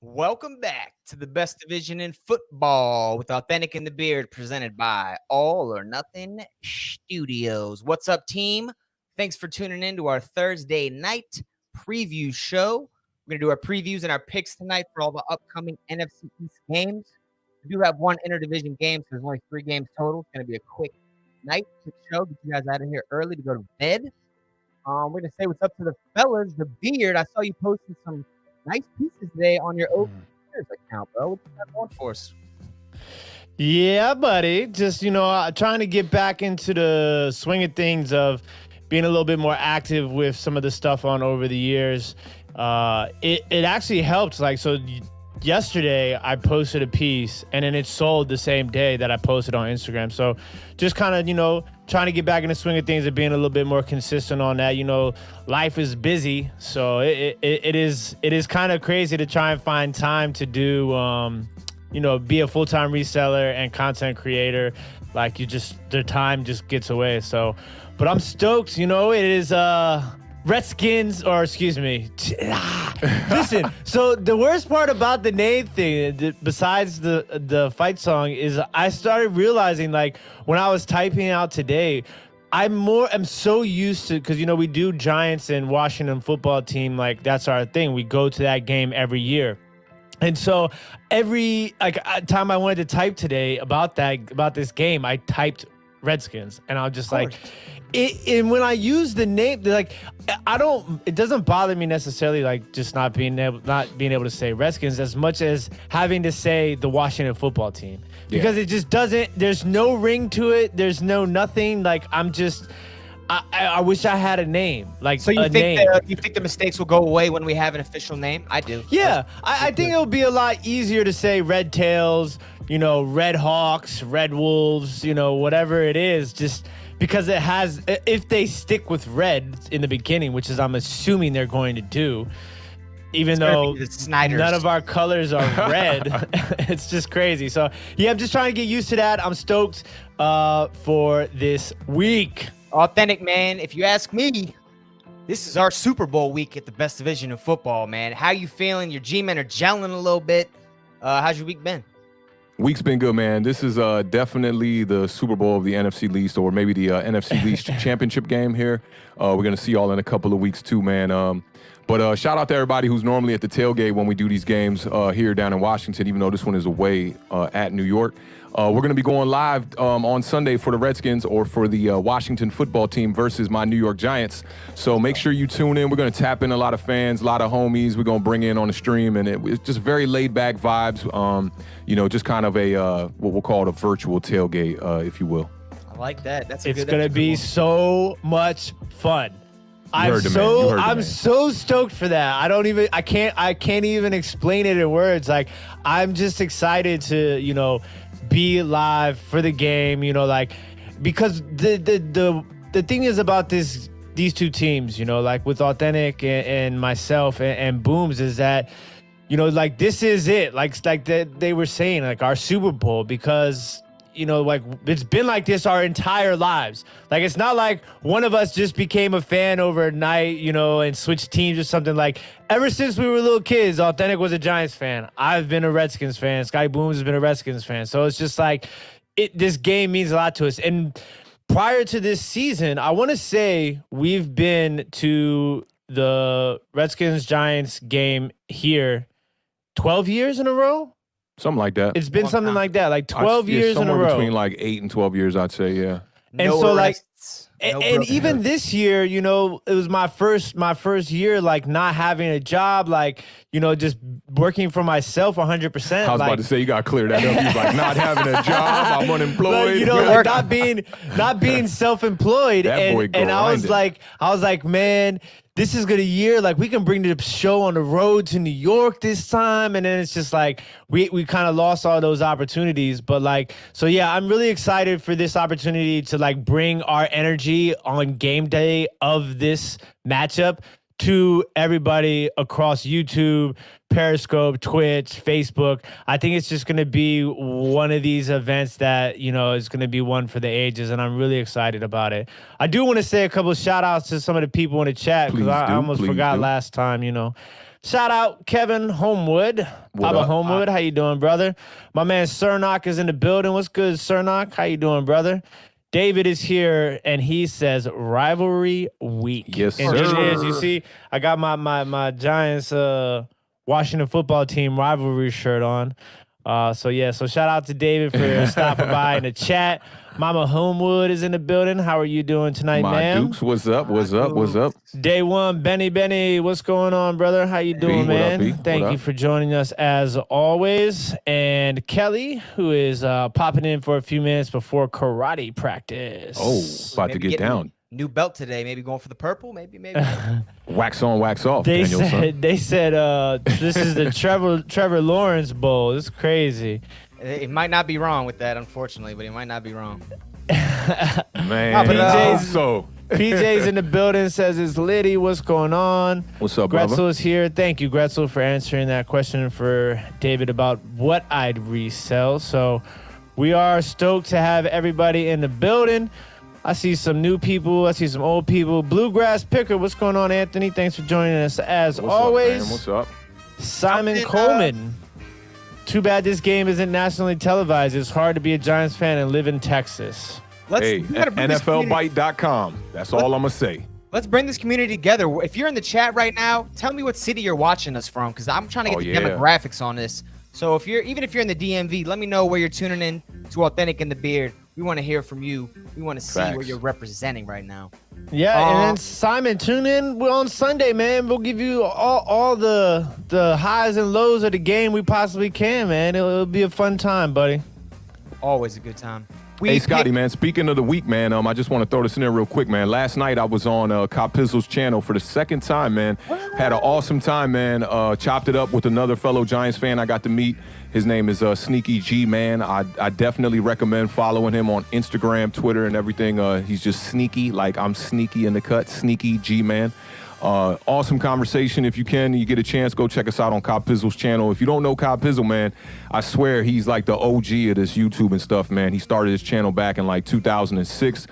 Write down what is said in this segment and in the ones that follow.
Welcome back to the best division in football with Awthentik and the Beard, presented by All or Nothing Studios. What's up, team? Thanks for tuning in to our Thursday night preview show. We're going to do our previews and our picks tonight for all the upcoming NFC East games. We do have one interdivision game, so there's only 3 games total. It's going to be a quick night, quick show. Get you guys out of here early to go to bed. We're going to say what's up to the fellas. The Beard, I saw you posting some nice pieces today on your open account, bro. What you got going for us? Yeah, buddy. Just, trying to get back into the swing of things of being a little bit more active with some of the stuff on over the years. It actually helped. Yesterday I posted a piece and then it sold the same day that I posted on Instagram. So just kind of, trying to get back in the swing of things and being a little bit more consistent on that. Life is busy. So it is kind of crazy to try and find time to do, be a full-time reseller and content creator. The time just gets away. So, but I'm stoked, it is, Redskins, or excuse me. Listen, so the worst part about the name thing, besides the fight song, is I started realizing, when I was typing out today, I'm so used to, because, we do Giants and Washington football team, that's our thing. We go to that game every year. And so every time I wanted to type today about this game, I typed Redskins, and I was just and when I use the name, it doesn't bother me necessarily, just not being able to say Redskins as much as having to say the Washington football team, because it just doesn't, there's no ring to it. There's no nothing. I wish I had a name. So you think the mistakes will go away when we have an official name? I do. Yeah, I think it'll be a lot easier to say Red Tails, Red Hawks, Red Wolves, whatever it is, just because it has, if they stick with red in the beginning, which is I'm assuming they're going to do, even though none of our colors are red. It's just crazy. So, yeah, I'm just trying to get used to that. I'm stoked for this week. Awthentik, man. If you ask me, this is our Super Bowl week at the best division of football, man. How you feeling? Your G-men are gelling a little bit. How's your week been? Week's been good, man. This is definitely the Super Bowl of the NFC East, or maybe the NFC East championship game here. We're going to see y'all in a couple of weeks too, man. But shout out to everybody who's normally at the tailgate when we do these games here down in Washington, even though this one is away at New York. We're going to be going live on Sunday for the Redskins, or for the Washington football team versus my New York Giants. So make sure you tune in. We're going to tap in a lot of fans, a lot of homies we're going to bring in on the stream. And it's just very laid-back vibes, just kind of a what we'll call a virtual tailgate, if you will. I like that. It's going to be so much fun. I'm so stoked for that. I can't even explain it in words. I'm just excited to, be live for the game, because the thing is about these two teams, with Awthentik and myself and Boomz, is that, this is it. They were saying, our Super Bowl, because it's been like this our entire lives. It's not like one of us just became a fan overnight, and switched teams or something. Ever since we were little kids, Awthentik was a Giants fan. I've been a Redskins fan. Scotty Boomz has been a Redskins fan. So it's just this game means a lot to us. And prior to this season, I want to say we've been to the Redskins-Giants game here 12 years in a row. Something like that. It's been something like that, 12 years in a row. Somewhere between 8 and 12 years, I'd say, yeah. And No so like, arrests, and, no and broken even nose. this year, you know, it was my first year, like not having a job, like, you know, just working for myself 100%. I was like, about to say, you got to clear that up. He's like, not having a job, I'm unemployed. like, you know, like not being self-employed. That boy And I was grinding. like, man, this is good a year. Like we can bring the show on the road to New York this time. And then it's just like we kind of lost all those opportunities. But like, so yeah, I'm really excited for this opportunity to like bring our energy on game day of this matchup to everybody across YouTube, Periscope, Twitch, Facebook. I think it's just going to be one of these events that, you know, is going to be one for the ages, and I'm really excited about it. I do want to say a couple of shout outs to some of the people in the chat because I almost forgot last time, you know. Shout out Kevin Homewood. Papa Homewood, how you doing, brother? My man Cernock is in the building. What's good, Cernock? How you doing, brother? David is here, and he says rivalry week. Yes, and sir. it is. You see, I got my Giants Washington football team rivalry shirt on. So shout out to David for stopping by in the chat. Mama Homewood is in the building. How are you doing tonight, My ma'am? Dukes, what's up? What's up? What's up? Day one, Benny, what's going on, brother? How you doing, B, what up, man? B? Thank What you up? for joining us as always. And Kelly, who is popping in for a few minutes before karate practice. Oh, about to Maybe get getting down. New belt today. Maybe going for the purple. Maybe. Wax on, wax off. They Danielson. said this is the Trevor Lawrence Bowl. It's crazy. It might not be wrong with that, unfortunately, but he might not be wrong. Man, PJ's so PJ's in the building, says it's Liddy. What's going on? what's up, brother? Gretzel is here. Thank you, Gretzel, for answering that question for David about what I'd resell. So we are stoked to have everybody in the building. I see some new people. I see some old people. Bluegrass Picker, what's going on, Anthony? Thanks for joining us as What's always. up, man? What's up? Simon Something, Coleman. Too bad this game isn't nationally televised. It's hard to be a Giants fan and live in Texas. Hey, We gotta bring this community- NFLBite.com. That's all I'm going to say. Let's bring this community together. If you're in the chat right now, tell me what city you're watching us from, because I'm trying to get the demographics on this. So even if you're in the DMV, let me know where you're tuning in to Authentic in the Beard. We want to hear from you. We want to see where you're representing right now. Yeah, and then Simon, tune in. We're on Sunday, man. We'll give you all the highs and lows of the game we possibly can, man. It'll be a fun time, buddy. Always a good time. Hey, Scotty, man, speaking of the week, man, I just want to throw this in there real quick, man. Last night I was on Cop Pizzle's channel for the second time, man. Had an awesome time, man. Chopped it up with another fellow Giants fan I got to meet. His name is Sneaky G, man. I definitely recommend following him on Instagram, Twitter, and everything. He's just sneaky, like I'm sneaky in the cut. Sneaky G, man. Awesome conversation. If you get a chance, go check us out on Cop Pizzle's channel. If you don't know Cop Pizzle, man, I swear he's like the OG of this YouTube and stuff, man. He started his channel back in like 2006.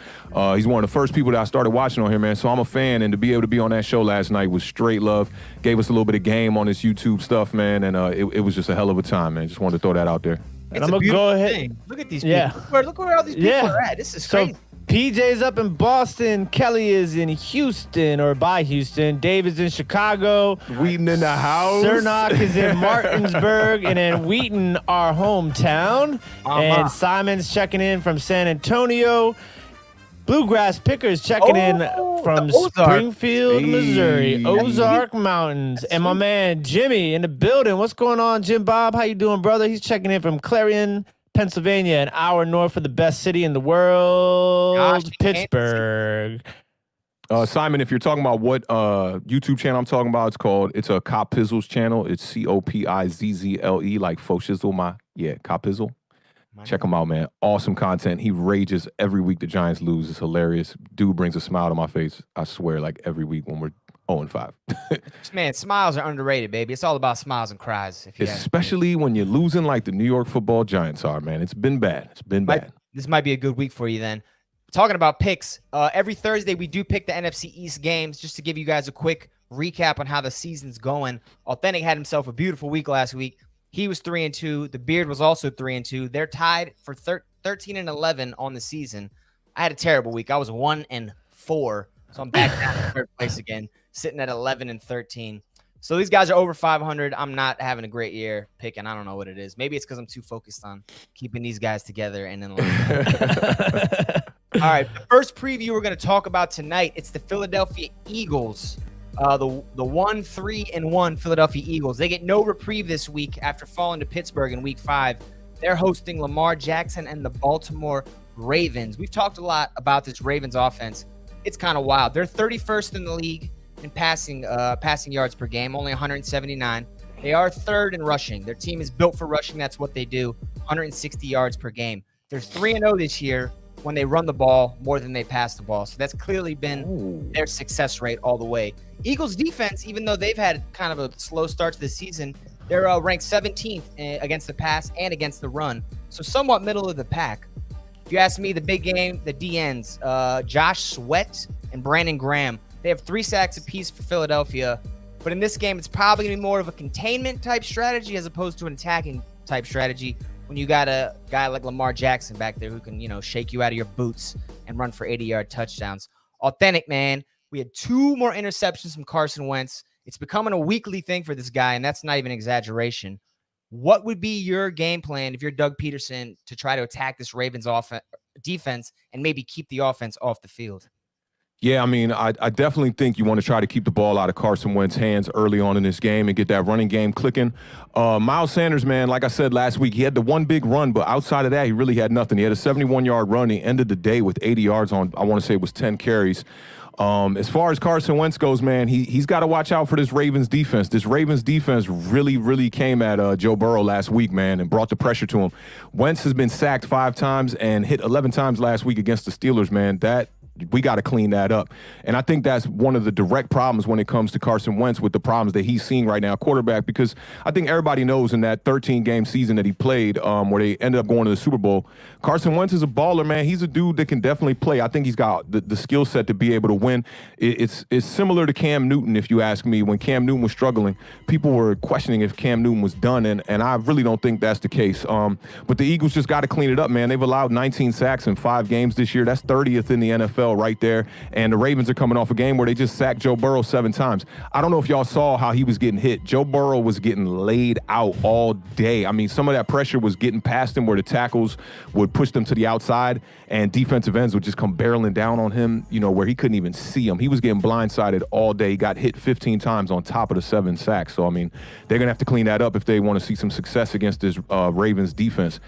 He's one of the first people that I started watching on here, man. So I'm a fan, and to be able to be on that show last night was straight love. Gave us a little bit of game on this YouTube stuff, man, and it was just a hell of a time, man. Just wanted to throw that out there. It's I'm a gonna go ahead. thing. Look at these Yeah. people. Look where all these people are at. This is crazy. PJ's up in Boston. Kelly is in Houston or by Houston. David's in Chicago. Wheaton in the house. Cernock is in Martinsburg. And then Wheaton, our hometown. And Simon's checking in from San Antonio. Bluegrass Pickers checking in from the Ozark. Springfield, Missouri. Hey. Ozark Mountains. And my man Jimmy in the building. What's going on, Jim Bob? How you doing, brother? He's checking in from Clarion, Pennsylvania, an hour north of the best city in the world, Pittsburgh. Simon, if you're talking about what YouTube channel I'm talking about, it's a Cop Pizzle's channel. It's COPIZZLE, like Foshizzle, Cop Pizzle. Check him out, man. Awesome content. He rages every week the Giants lose. It's hilarious. Dude brings a smile to my face, I swear, like every week when we're 0-5. Man, smiles are underrated, baby. It's all about smiles and cries. Especially when you're losing like the New York Football Giants are, man. It's been bad. It's been bad. This might be a good week for you then. Talking about picks, every Thursday we do pick the NFC East games. Just to give you guys a quick recap on how the season's going. Authentic had himself a beautiful week last week. He was 3-2. The Beard was also 3-2. They're tied for 13-11 on the season. I had a terrible week. I was 1-4, so I'm back down in third place again, sitting at 11-13. So these guys are over 500. I'm not having a great year picking. I don't know what it is. Maybe it's because I'm too focused on keeping these guys together and in line. All right, the first preview we're going to talk about tonight, it's the Philadelphia Eagles. The 1-3-1 Philadelphia Eagles. They get no reprieve this week after falling to Pittsburgh in Week 5. They're hosting Lamar Jackson and the Baltimore Ravens. We've talked a lot about this Ravens offense. It's kind of wild. They're 31st in the league in passing yards per game, only 179. They are third in rushing. Their team is built for rushing. That's what they do, 160 yards per game. They're 3-0 this year when they run the ball more than they pass the ball. So that's clearly been their success rate all the way. Eagles defense, even though they've had kind of a slow start to the season, they're ranked 17th against the pass and against the run. So somewhat middle of the pack. If you ask me, the big game, the DNs, Josh Sweat and Brandon Graham, they have 3 sacks apiece for Philadelphia. But in this game, it's probably going to be more of a containment type strategy as opposed to an attacking type strategy when you got a guy like Lamar Jackson back there who can, shake you out of your boots and run for 80-yard touchdowns. Awthentik, man. We had 2 more interceptions from Carson Wentz. It's becoming a weekly thing for this guy, and that's not even an exaggeration. What would be your game plan if you're Doug Peterson to try to attack this Ravens defense and maybe keep the offense off the field? Yeah, I mean, I definitely think you want to try to keep the ball out of Carson Wentz's hands early on in this game and get that running game clicking. Miles Sanders, man, like I said last week, he had the one big run, but outside of that, he really had nothing. He had a 71-yard run. He ended the day with 80 yards on, I want to say it was 10 carries. As far as Carson Wentz goes, man, he's got to watch out for this Ravens defense. This Ravens defense really, really came at Joe Burrow last week, man, and brought the pressure to him. Wentz has been sacked 5 times and hit 11 times last week against the Steelers, man. We got to clean that up. And I think that's one of the direct problems when it comes to Carson Wentz with the problems that he's seeing right now, quarterback, because I think everybody knows in that 13-game season that he played where they ended up going to the Super Bowl, Carson Wentz is a baller, man. He's a dude that can definitely play. I think he's got the skill set to be able to win. It's similar to Cam Newton, if you ask me. When Cam Newton was struggling, people were questioning if Cam Newton was done, and I really don't think that's the case. But the Eagles just got to clean it up, man. They've allowed 19 sacks in 5 games this year. That's 30th in the NFL right there. And the Ravens are coming off a game where they just sacked Joe Burrow 7 times. I don't know if y'all saw how he was getting hit. Joe Burrow was getting laid out all day. I mean, some of that pressure was getting past him where the tackles would push them to the outside and defensive ends would just come barreling down on him, where he couldn't even see him. He was getting blindsided all day. He got hit 15 times on top of the 7 sacks. So, I mean, they're going to have to clean that up if they want to see some success against this Ravens defense.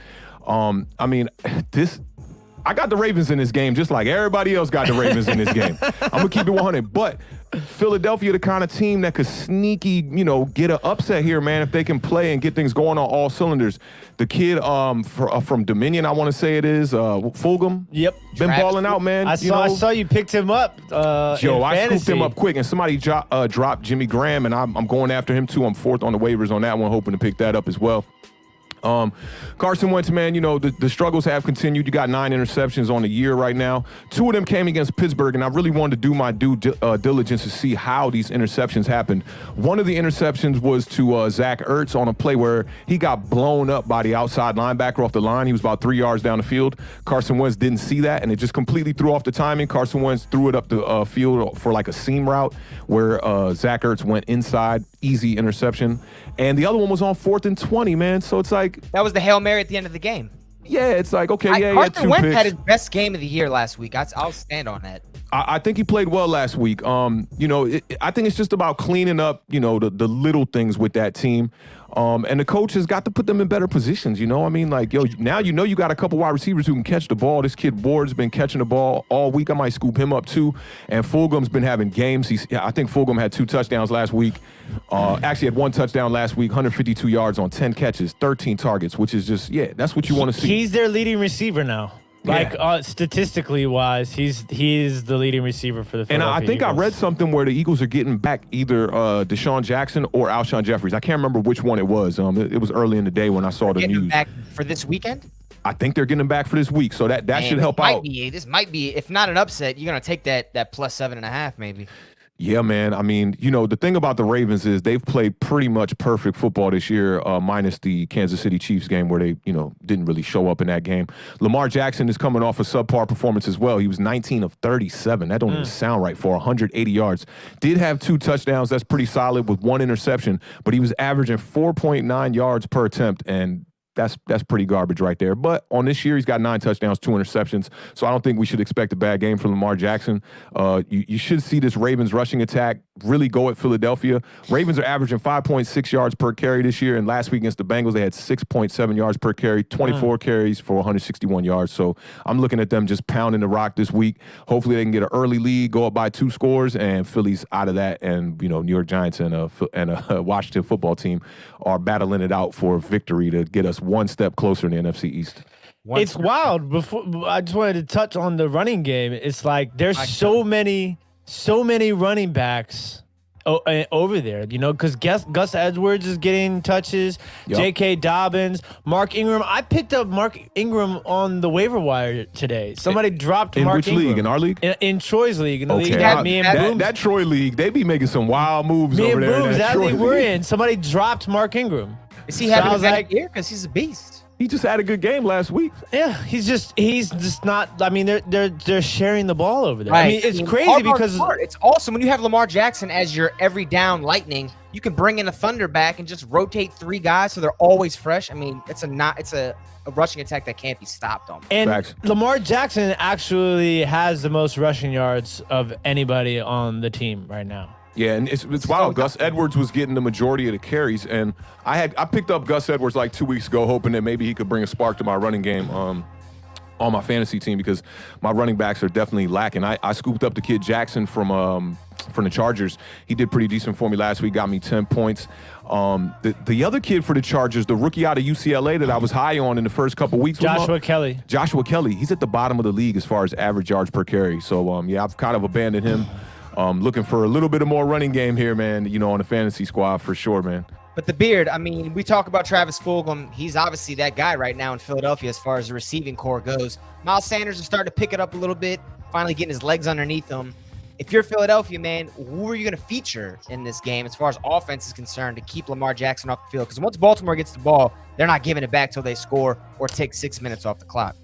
I got the Ravens in this game just like everybody else got the Ravens in this game. I'm going to keep it 100. But Philadelphia, the kind of team that could sneaky, get an upset here, man, if they can play and get things going on all cylinders. The kid from Dominion, I want to say it is, Fulgham. Yep. Been balling out, man. I saw you picked him up. Joe, I scooped him up quick, and somebody dropped Jimmy Graham, and I'm going after him, too. I'm 4th on the waivers on that one, hoping to pick that up as well. Carson Wentz, man, the struggles have continued. You got 9 interceptions on the year right now. 2 of them came against Pittsburgh, and I really wanted to do my due diligence to see how these interceptions happened. One of the interceptions was to Zach Ertz on a play where he got blown up by the outside linebacker off the line. He was about 3 yards down the field. Carson Wentz didn't see that, and it just completely threw off the timing. Carson Wentz threw it up the field for like a seam route where Zach Ertz went inside. Easy interception. And the other one was on 4th and 20, man. So it's like, that was the Hail Mary at the end of the game. Yeah, it's like, okay, yeah, Carson Wentz had his best game of the year last week. I'll stand on that. I think he played well last week. I think it's just about cleaning up, the little things with that team. And the coach has got to put them in better positions, I mean, like, now you got a couple wide receivers who can catch the ball. This kid Ward's been catching the ball all week. I might scoop him up too. And Fulgham's been having games. I think Fulgham had 2 touchdowns last week. Actually had 1 touchdown last week, 152 yards on 10 catches, 13 targets, which is just, that's what you want to see. He's their leading receiver now. Like, statistically wise, he's the leading receiver for the Philadelphia And I think Eagles. I read something where the Eagles are getting back either Deshaun Jackson or Alshon Jeffries. I can't remember which one it was. It was early in the day when I saw the news. Back for this weekend? I think they're getting him back for this week, so that should help out. This might be, if not an upset, you're going to take that plus 7.5 maybe. Yeah, man. I mean, the thing about the Ravens is they've played pretty much perfect football this year, minus the Kansas City Chiefs game where they, didn't really show up in that game. Lamar Jackson is coming off a subpar performance as well. He was 19 of 37. That don't even sound right for 180 yards. Did have 2 touchdowns. That's pretty solid with 1 interception, but he was averaging 4.9 yards per attempt, and that's pretty garbage right there. But on this year, he's got 9 touchdowns, 2 interceptions. So I don't think we should expect a bad game from Lamar Jackson. You should see this Ravens rushing attack really go at Philadelphia. Ravens are averaging 5.6 yards per carry this year, and last week against the Bengals, they had 6.7 yards per carry, 24 carries for 161 yards. So I'm looking at them just pounding the rock this week. Hopefully they can get an early lead, go up by 2 scores, and Philly's out of that. And, New York Giants and a Washington football team are battling it out for victory to get us one step closer in the NFC East. It's wild. Before I just wanted to touch on the running game. It's like there's so many running backs over there, because Gus Edwards is getting touches, J.K. Dobbins, Mark Ingram. I picked up Mark Ingram on the waiver wire today. Somebody dropped Mark Ingram. In which league? In our league? In Troy's league. In the league that me and Boomz. That Troy league, they be making some wild moves me over and there. Boomz, that league we're in. Somebody dropped Mark Ingram. Is he having a bad year? Because he's a beast. He just had a good game last week. Yeah, he's just not. I mean, they're sharing the ball over there. Right. I mean, it's crazy because it's awesome when you have Lamar Jackson as your every down lightning. You can bring in a thunder back and just rotate 3 guys so they're always fresh. I mean, it's a rushing attack that can't be stopped on. And Facts. Lamar Jackson actually has the most rushing yards of anybody on the team right now. Yeah, and it's wild. Gus Edwards was getting the majority of the carries, and I picked up Gus Edwards like 2 weeks ago, hoping that maybe he could bring a spark to my running game on my fantasy team because my running backs are definitely lacking. I scooped up the kid Jackson from the Chargers. He did pretty decent for me last week, got me 10 points. The other kid for the Chargers, the rookie out of UCLA that I was high on in the first couple weeks, Joshua Kelly. He's at the bottom of the league as far as average yards per carry. So I've kind of abandoned him. Looking for a little bit of more running game here, man, on the fantasy squad for sure, man. But the beard, I mean, we talk about Travis Fulgham. He's obviously that guy right now in Philadelphia as far as the receiving core goes. Miles Sanders is starting to pick it up a little bit, finally getting his legs underneath him. If you're Philadelphia, man, who are you going to feature in this game as far as offense is concerned to keep Lamar Jackson off the field? Because once Baltimore gets the ball, they're not giving it back till they score or take 6 minutes off the clock.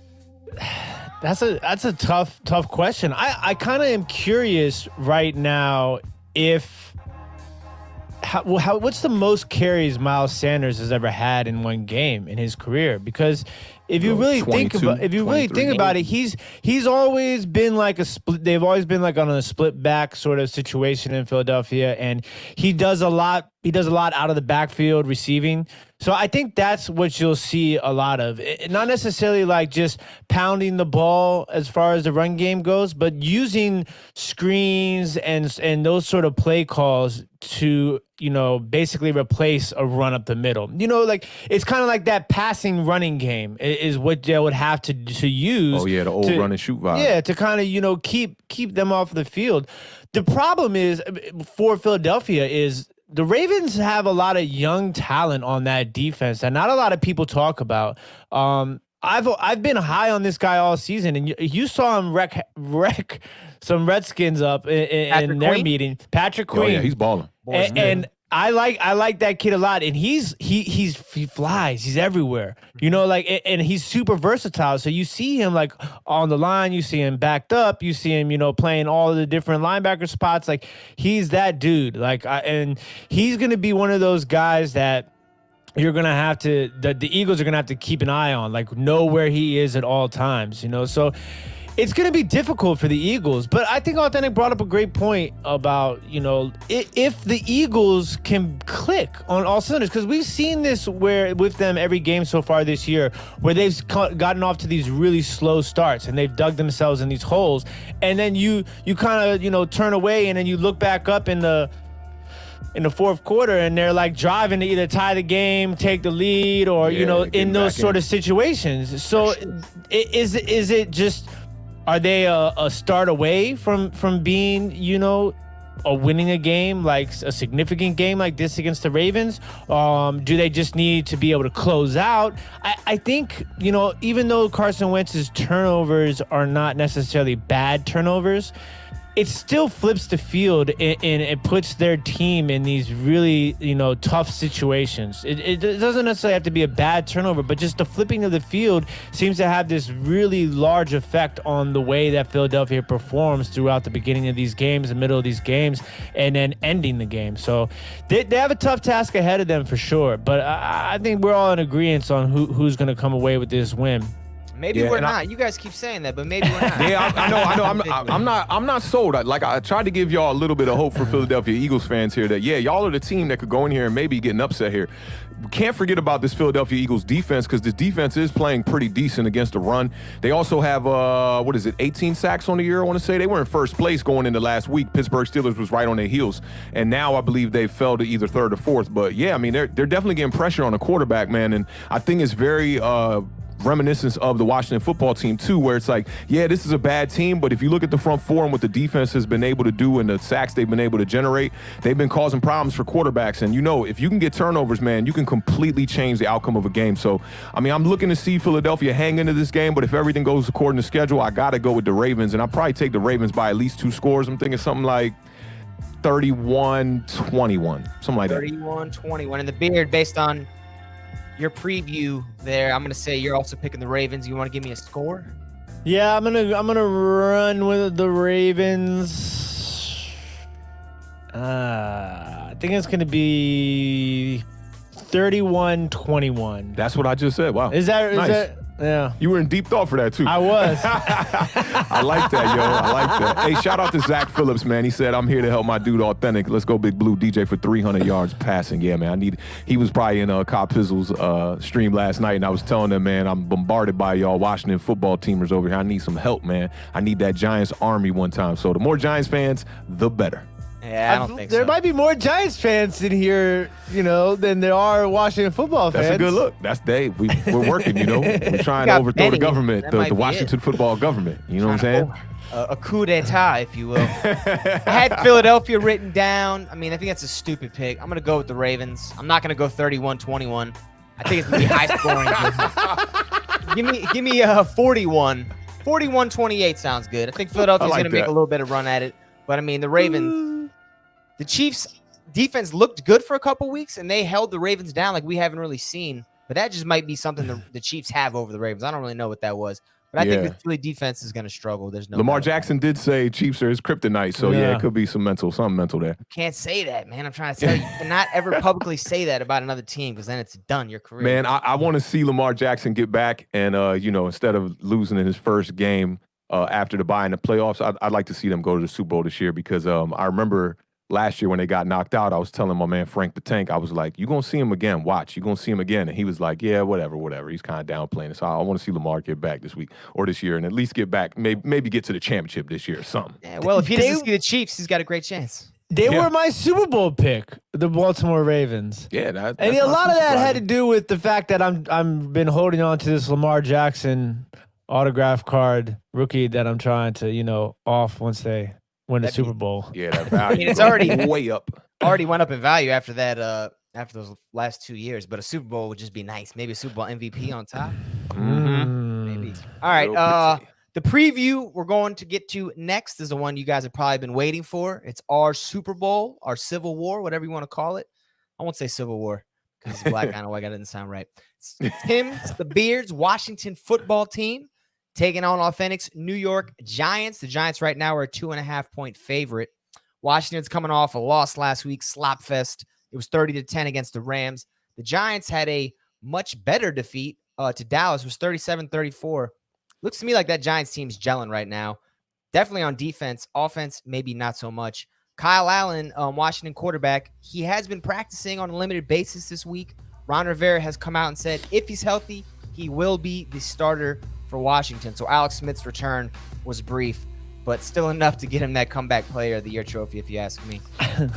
That's a tough question. I kind of am curious right now what's the most carries Miles Sanders has ever had in one game in his career? Because if you really think about it, he's always been like a split. They've always been like on a split back sort of situation in Philadelphia, and he does a lot. He does a lot out of the backfield receiving. So I think that's what you'll see a lot of. Not necessarily like just pounding the ball as far as the run game goes, but using screens and those sort of play calls to, basically replace a run up the middle. Like it's kind of like that passing running game is what they would have to use. Oh yeah, the old run and shoot vibe. Yeah, to kind of, keep them off the field. The problem is for Philadelphia is the Ravens have a lot of young talent on that defense that not a lot of people talk about. I've been high on this guy all season, and you saw him wreck some Redskins up in their meeting. Patrick Queen. Oh yeah, he's balling. And I like that kid a lot, and he flies. He's everywhere, and he's super versatile. So you see him like on the line, you see him backed up, you see him, playing all of the different linebacker spots. Like he's that dude. And he's gonna be one of those guys that you're gonna have to. The Eagles are gonna have to keep an eye on, like know where he is at all times. So. It's going to be difficult for the Eagles, but I think Awthentik brought up a great point about, if the Eagles can click on all cylinders, because we've seen this with them every game so far this year, where they've gotten off to these really slow starts and they've dug themselves in these holes, and then you kind of, turn away and then you look back up in the fourth quarter and they're like driving to either tie the game, take the lead, or, in those sort of situations. So is it just... Are they a start away from being, winning a game, like a significant game like this against the Ravens? Do they just need to be able to close out? I think, even though Carson Wentz's turnovers are not necessarily bad turnovers, it still flips the field and it puts their team in these really, tough situations. It doesn't necessarily have to be a bad turnover, but just the flipping of the field seems to have this really large effect on the way that Philadelphia performs throughout the beginning of these games, the middle of these games, and then ending the game. So they have a tough task ahead of them for sure, but I think we're all in agreement on who's going to come away with this win. Maybe we're not. You guys keep saying that, but maybe we're not. Yeah, I know. I'm not sold. I tried to give y'all a little bit of hope for Philadelphia Eagles fans here that, y'all are the team that could go in here and maybe get an upset here. Can't forget about this Philadelphia Eagles defense, because this defense is playing pretty decent against the run. They also have, 18 sacks on the year, I want to say. They were in first place going into last week. Pittsburgh Steelers was right on their heels. And now I believe they fell to either third or fourth. But, they're definitely getting pressure on the quarterback, man. And I think it's very reminiscence of the Washington football team too, where it's like, this is a bad team, but if you look at the front four and what the defense has been able to do and the sacks they've been able to generate, they've been causing problems for quarterbacks. And if you can get turnovers, man, you can completely change the outcome of a game. So, I'm looking to see Philadelphia hang into this game, but if everything goes according to schedule, I got to go with the Ravens, and I'll probably take the Ravens by at least 2 scores. I'm thinking something like 31-21, something like that. 31-21. And the Beard, based on your preview there, I'm going to say you're also picking the Ravens. You want to give me a score? Yeah, I'm gonna run with the Ravens. I think it's going to be 31-21. That's what I just said. Wow. Is that nice. Yeah. You were in deep thought for that, too. I was. I like that, yo. I like that. Hey, shout out to Zach Phillips, man. He said, I'm here to help my dude Awthentik. Let's go Big Blue DJ for 300 yards passing. Yeah, man. He was probably in Kyle Pizzle's stream last night, and I was telling him, man, I'm bombarded by y'all Washington football teamers over here. I need some help, man. I need that Giants army one time. So the more Giants fans, the better. Yeah, I don't think there so. might be more Giants fans in here, than there are Washington football fans. That's a good look. We're working, We're trying to overthrow the government, the Washington football government. You know what I'm saying? A coup d'etat, if you will. I had Philadelphia written down. I think that's a stupid pick. I'm going to go with the Ravens. I'm not going to go 31-21. I think it's going to be high scoring. Give me 41. 41-28 sounds good. I think Philadelphia's going to make a little bit of run at it. But, the Ravens... The Chiefs' defense looked good for a couple weeks, and they held the Ravens down like we haven't really seen. But that just might be something the Chiefs have over the Ravens. I don't really know what that was. But I think the Philly defense is going to struggle. There's no Lamar Jackson did say Chiefs are his kryptonite, so it could be something mental there. You can't say that, man. I'm trying to tell you. You cannot ever publicly say that about another team, because then it's done, your career. Man, I want to see Lamar Jackson get back and, instead of losing in his first game after the bye in the playoffs, I'd like to see them go to the Super Bowl this year, because I remember – last year when they got knocked out, I was telling my man Frank the Tank, I was like, you're going to see him again. Watch. You're going to see him again. And he was like, yeah, whatever. He's kind of downplaying it. So I want to see Lamar get back this week or this year and at least get back, maybe get to the championship this year or something. Yeah, well, if he doesn't see the Chiefs, he's got a great chance. They were my Super Bowl pick, the Baltimore Ravens. Yeah, and a lot of that had to do with the fact that I'm been holding on to this Lamar Jackson autograph card rookie that I'm trying to, off once they win the Super Bowl. Yeah, that value. It's already way up. Already went up in value after that. After those last 2 years, but a Super Bowl would just be nice. Maybe a Super Bowl MVP on top. Maybe. All right. The preview we're going to get to next is the one you guys have probably been waiting for. It's our Super Bowl, our Civil War, whatever you want to call it. I won't say Civil War because it's black. I know why that didn't sound right. It's Tim's, the Beard's Washington football team taking on Awthentik's New York Giants. The Giants right now are a 2.5-point favorite. Washington's coming off a loss last week, slop fest. It was 30-10 against the Rams. The Giants had a much better defeat to Dallas. It was 37-34. Looks to me like that Giants team's gelling right now. Definitely on defense. Offense, maybe not so much. Kyle Allen, Washington quarterback, he has been practicing on a limited basis this week. Ron Rivera has come out and said if he's healthy, he will be the starter for Washington. So Alex Smith's return was brief, but still enough to get him that comeback player of the year trophy, if you ask me.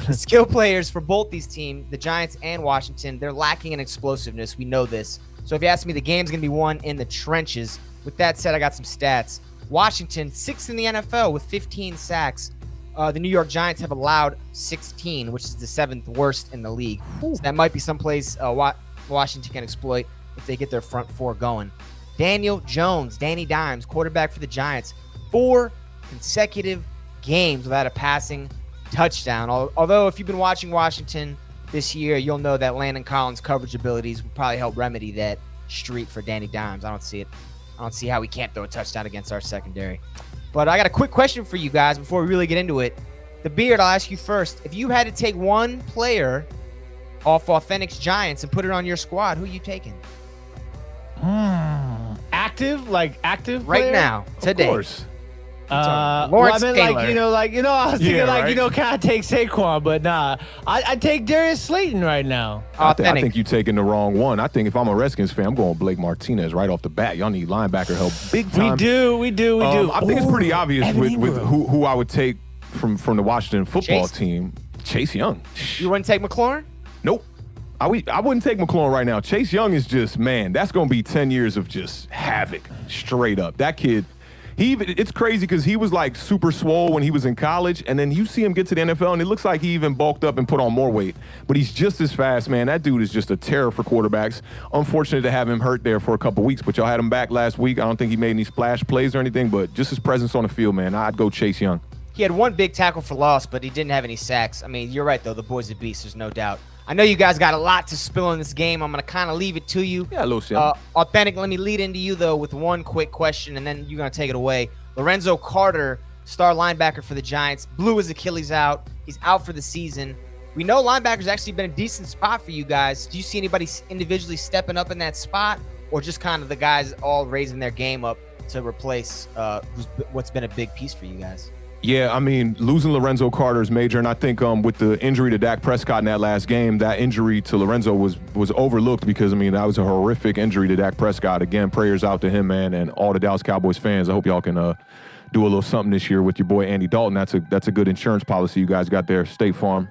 The skill players for both these teams, the Giants and Washington, they're lacking in explosiveness. We know this. So if you ask me, the game's going to be won in the trenches. With that said, I got some stats. Washington, 6th in the NFL with 15 sacks. The New York Giants have allowed 16, which is the 7th worst in the league. So that might be someplace Washington can exploit if they get their front four going. Daniel Jones, Danny Dimes, quarterback for the Giants, 4 consecutive games without a passing touchdown. Although if you've been watching Washington this year, you'll know that Landon Collins' coverage abilities will probably help remedy that streak for Danny Dimes. I don't see it. I don't see how we can't throw a touchdown against our secondary. But I got a quick question for you guys before we really get into it. The Beard, I'll ask you first. If you had to take one player off Awthentik's Giants and put it on your squad, who are you taking? Active Right player? now, today. Of course. Lawrence I mean, Taylor. I was thinking, Yeah, right. kind of take Saquon, but nah. I take Darius Slayton right now. I Authentic. think you're taking the wrong one. I think if I'm a Redskins fan, I'm going Blake Martinez right off the bat. Y'all need linebacker help big time. We do. I think it's pretty obvious Evan with Ingram. who I would take from the Washington football Chase. team. Chase Young. You wouldn't take McLaurin? Nope. I wouldn't take McLaurin right now. Chase Young is just, man, that's going to be 10 years of just havoc, straight up. That kid, it's crazy because he was like super swole when he was in college, and then you see him get to the NFL, and it looks like he even bulked up and put on more weight. But he's just as fast, man. That dude is just a terror for quarterbacks. Unfortunate to have him hurt there for a couple weeks, but y'all had him back last week. I don't think he made any splash plays or anything, but just his presence on the field, man, I'd go Chase Young. He had one big tackle for loss, but he didn't have any sacks. I mean, you're right, though. The boy's a beast. There's no doubt. I know you guys got a lot to spill in this game. I'm going to kind of leave it to you. Yeah, a little shit. Authentic, let me lead into you, though, with one quick question, and then you're going to take it away. Lorenzo Carter, star linebacker for the Giants, blew his Achilles out. He's out for the season. We know linebacker's actually been a decent spot for you guys. Do you see anybody individually stepping up in that spot, or just kind of the guys all raising their game up to replace what's been a big piece for you guys? Yeah, I mean, losing Lorenzo Carter is major, and I think with the injury to Dak Prescott in that last game, that injury to Lorenzo was overlooked because, I mean, that was a horrific injury to Dak Prescott. Again, prayers out to him, man, and all the Dallas Cowboys fans. I hope y'all can do a little something this year with your boy Andy Dalton. That's a good insurance policy you guys got there, State Farm.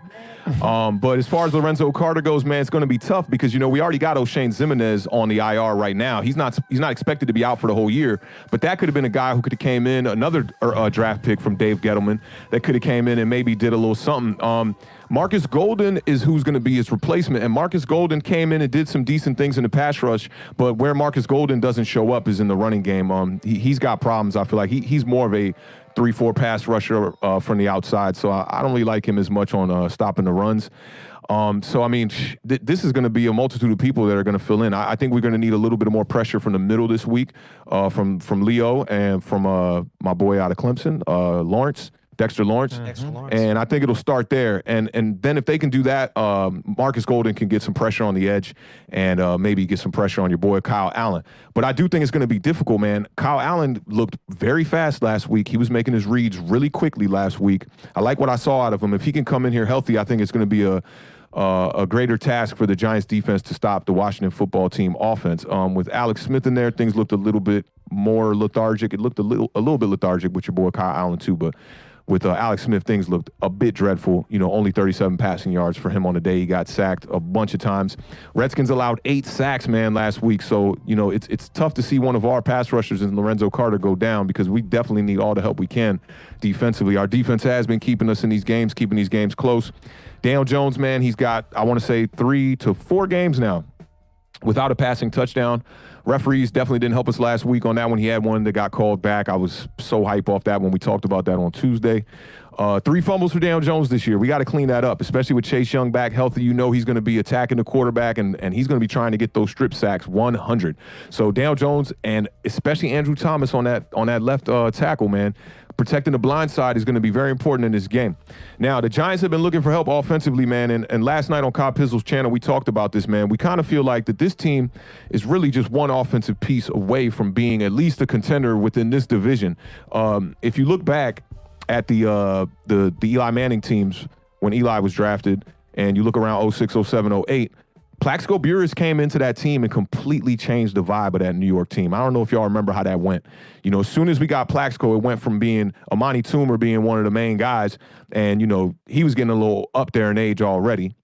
But as far as Lorenzo Carter goes, man, it's going to be tough because, we already got O'Shane Ximenez on the IR right now. He's not expected to be out for the whole year, but that could have been a guy who could have came in, another draft pick from Dave Gettleman that could have came in and maybe did a little something. Marcus Golden is who's going to be his replacement, and Marcus Golden came in and did some decent things in the pass rush, but where Marcus Golden doesn't show up is in the running game. He's got problems. I feel like he's more of a 3-4 pass rusher from the outside, so I don't really like him as much on stopping the runs. So, I mean, this is going to be a multitude of people that are going to fill in. I think we're going to need a little bit more pressure from the middle this week from Leo and from my boy out of Clemson, Dexter Lawrence. And I think it'll start there. And then if they can do that, Marcus Golden can get some pressure on the edge and maybe get some pressure on your boy Kyle Allen. But I do think it's going to be difficult, man. Kyle Allen looked very fast last week. He was making his reads really quickly last week. I like what I saw out of him. If he can come in here healthy, I think it's going to be a greater task for the Giants defense to stop the Washington football team offense. With Alex Smith in there, things looked a little bit more lethargic. It looked a little bit lethargic with your boy Kyle Allen too, but with Alex Smith, things looked a bit dreadful. Only 37 passing yards for him on the day. He got sacked a bunch of times. Redskins allowed 8 sacks, man, last week. So, it's tough to see one of our pass rushers in Lorenzo Carter go down because we definitely need all the help we can defensively. Our defense has been keeping us in these games, keeping these games close. Daniel Jones, man, he's got, I want to say, 3 to 4 games now without a passing touchdown. Referees definitely didn't help us last week on that one. He had one that got called back. I was so hype off that when we talked about that on Tuesday. 3 fumbles for Daniel Jones this year. We got to clean that up, especially with Chase Young back healthy. He's going to be attacking the quarterback, and he's going to be trying to get those strip sacks 100. So Daniel Jones and especially Andrew Thomas on that left tackle, man, protecting the blind side is going to be very important in this game. Now, the Giants have been looking for help offensively, man, and last night on Kyle Pizzle's channel, we talked about this, man. We kind of feel like that this team is really just one offensive piece away from being at least a contender within this division. If you look back at the Eli Manning teams when Eli was drafted, and you look around 06, 07, 08, Plaxico Burress came into that team and completely changed the vibe of that New York team. I don't know if y'all remember how that went. As soon as we got Plaxico, it went from being Amani Toomer being one of the main guys, and, he was getting a little up there in age already.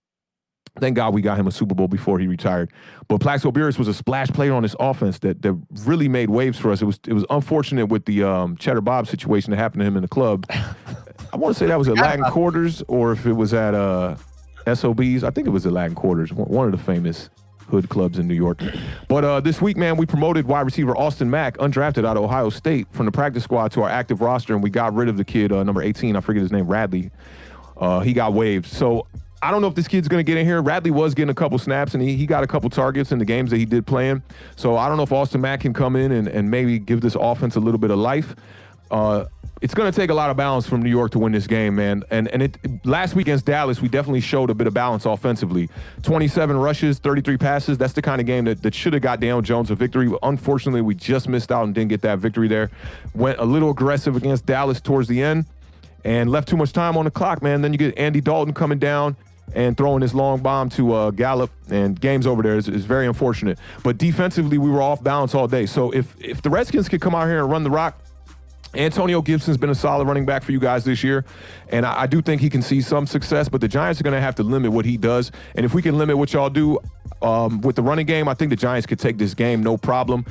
Thank God we got him a Super Bowl before he retired. But Plaxico Burress was a splash player on this offense that really made waves for us. It was unfortunate with the Cheddar Bob situation that happened to him in the club. I want to say that was at Latin Quarters, or if it was at SOBs. I think it was at Latin Quarters, one of the famous hood clubs in New York. But this week, man, we promoted wide receiver Austin Mack, undrafted out of Ohio State, from the practice squad to our active roster, and we got rid of the kid, number 18. I forget his name, Radley. He got waived. So I don't know if this kid's going to get in here. Radley was getting a couple snaps, and he got a couple targets in the games that he did play in. So I don't know if Austin Mack can come in and maybe give this offense a little bit of life. It's going to take a lot of balance from New York to win this game, man. And last week against Dallas, we definitely showed a bit of balance offensively. 27 rushes, 33 passes. That's the kind of game that should have got Daniel Jones a victory. Unfortunately, we just missed out and didn't get that victory there. Went a little aggressive against Dallas towards the end and left too much time on the clock, man. Then you get Andy Dalton coming down and throwing his long bomb to Gallup, and game's over there. Is very unfortunate. But defensively, we were off balance all day. So if the Redskins could come out here and run the rock, Antonio Gibson's been a solid running back for you guys this year, and I do think he can see some success, but the Giants are going to have to limit what he does. And if we can limit what y'all do with the running game, I think the Giants could take this game no problem.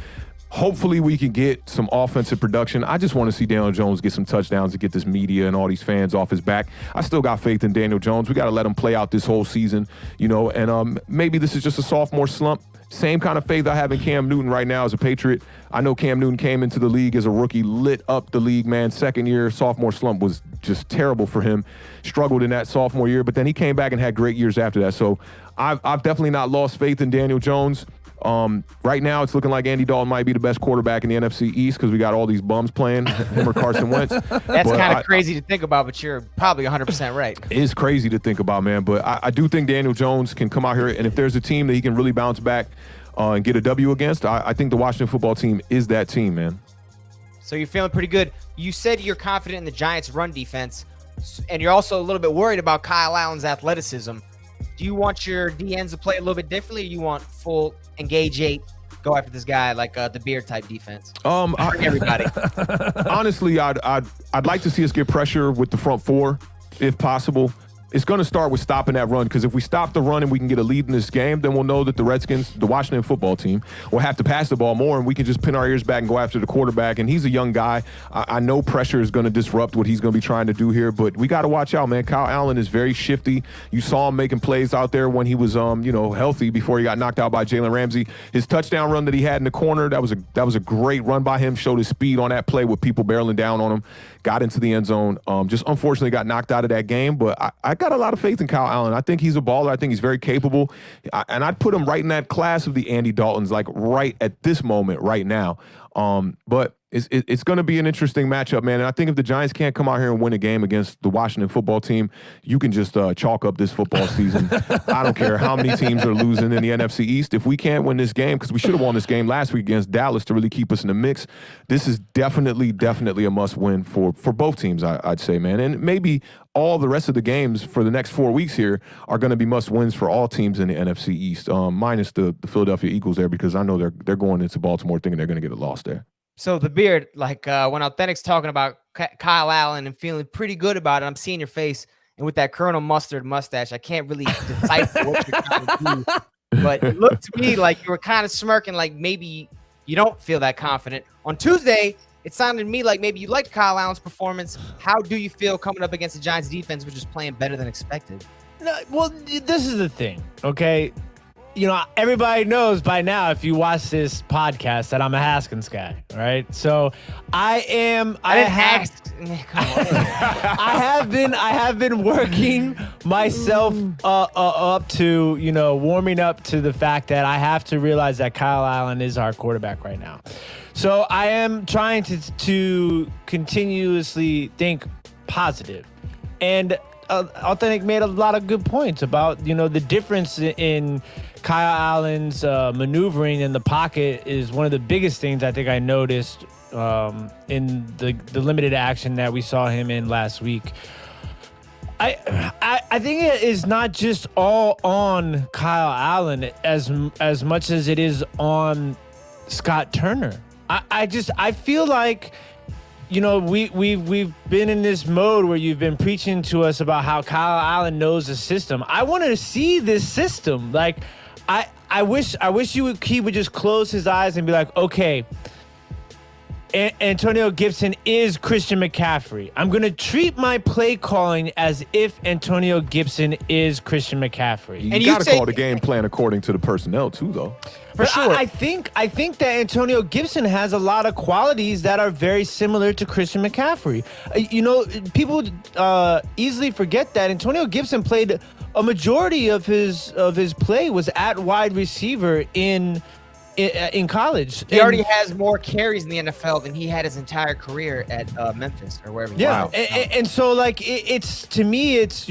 Hopefully we can get some offensive production. I just want to see Daniel Jones get some touchdowns and get this media and all these fans off his back. I still got faith in Daniel Jones. We got to let him play out this whole season, and maybe this is just a sophomore slump. Same kind of faith I have in Cam Newton right now as a Patriot. I know Cam Newton came into the league as a rookie, lit up the league, man. Second year, sophomore slump was just terrible for him. Struggled in that sophomore year, but then he came back and had great years after that. So I've definitely not lost faith in Daniel Jones. Right now, it's looking like Andy Dalton might be the best quarterback in the NFC East because we got all these bums playing, him or Carson Wentz. That's kind of crazy to think about, but you're probably 100% right. It is crazy to think about, man. But I do think Daniel Jones can come out here, and if there's a team that he can really bounce back and get a W against, I think the Washington football team is that team, man. So you're feeling pretty good. You said you're confident in the Giants' run defense, and you're also a little bit worried about Kyle Allen's athleticism. Do you want your DNs to play a little bit differently, or you want full engage 8, go after this guy like the Beard type defense? Everybody. Honestly, I'd like to see us get pressure with the front four if possible. It's going to start with stopping that run, because if we stop the run and we can get a lead in this game, then we'll know that the Redskins, the Washington football team, will have to pass the ball more, and we can just pin our ears back and go after the quarterback. And he's a young guy. I know pressure is going to disrupt what he's going to be trying to do here, but we got to watch out, man. Kyle Allen is very shifty. You saw him making plays out there when he was, healthy before he got knocked out by Jalen Ramsey. His touchdown run that he had in the corner, that was a great run by him. Showed his speed on that play with people barreling down on him. Got into the end zone. Just unfortunately got knocked out of that game, but I got a lot of faith in Kyle Allen. I think he's a baller. I think he's very capable. And I'd put him right in that class of the Andy Daltons, like right at this moment right now. But it's going to be an interesting matchup, man. And I think if the Giants can't come out here and win a game against the Washington football team, you can just chalk up this football season. I don't care how many teams are losing in the NFC East. If we can't win this game, because we should have won this game last week against Dallas to really keep us in the mix, this is definitely a must-win for both teams, I'd say, man. And maybe all the rest of the games for the next 4 weeks here are going to be must-wins for all teams in the NFC East, minus the Philadelphia Eagles there, because I know they're going into Baltimore thinking they're going to get a loss there. So the Beard, like when Awthentik's talking about Kyle Allen and feeling pretty good about it, I'm seeing your face, and with that Colonel Mustard mustache, I can't really decipher what you're trying to do. But it looked to me like you were kind of smirking, like maybe you don't feel that confident. On Tuesday, it sounded to me like maybe you liked Kyle Allen's performance. How do you feel coming up against the Giants defense, which is playing better than expected? No, well, this is the thing, okay? Everybody knows by now, if you watch this podcast, that I'm a Haskins guy, right? So I have been working myself up to, warming up to the fact that I have to realize that Kyle Allen is our quarterback right now. So I am trying to continuously think positive. And Awthentik made a lot of good points about, the difference in Kyle Allen's maneuvering in the pocket is one of the biggest things I think I noticed in the limited action that we saw him in last week. I think it is not just all on Kyle Allen as much as it is on Scott Turner. I feel like, we've been in this mode where you've been preaching to us about how Kyle Allen knows the system. I want to see this system. Like, I wish he would just close his eyes and be like, okay, Antonio Gibson is Christian McCaffrey. I'm going to treat my play calling as if Antonio Gibson is Christian McCaffrey. You got to call the game plan according to the personnel too, though. For sure. I think that Antonio Gibson has a lot of qualities that are very similar to Christian McCaffrey. People easily forget that Antonio Gibson played a majority of his play was at wide receiver in college. He already has more carries in the NFL than he had his entire career at Memphis or wherever. Yeah, and so like it's to me, it's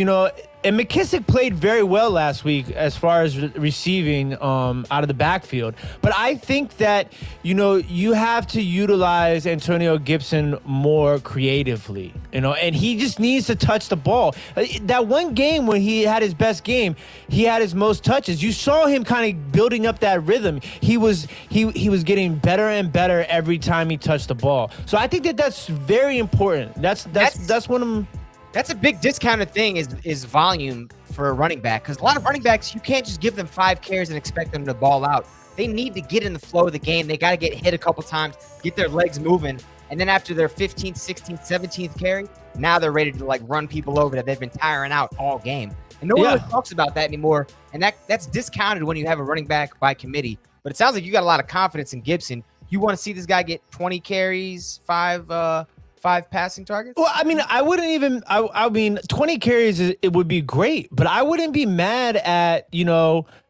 and McKissick played very well last week as far as receiving out of the backfield. But I think that you have to utilize Antonio Gibson more creatively, and he just needs to touch the ball. That one game when he had his best game, he had his most touches. You saw him kind of building up that rhythm. He was getting better and better every time he touched the ball. So I think that that's very important. That's one of them. That's a big discounted thing is volume for a running back, because a lot of running backs, you can't just give them 5 carries and expect them to ball out. They need to get in the flow of the game. They got to get hit a couple times, get their legs moving, and then after their 15th, 16th, 17th carry, now they're ready to run people over that they've been tiring out all game. And no one really talks about that anymore, and that's discounted when you have a running back by committee. But it sounds like you got a lot of confidence in Gibson. You want to see this guy get 20 carries, 5 passing targets? Well, I mean, I wouldn't even. I mean, 20 carries it would be great, but I wouldn't be mad at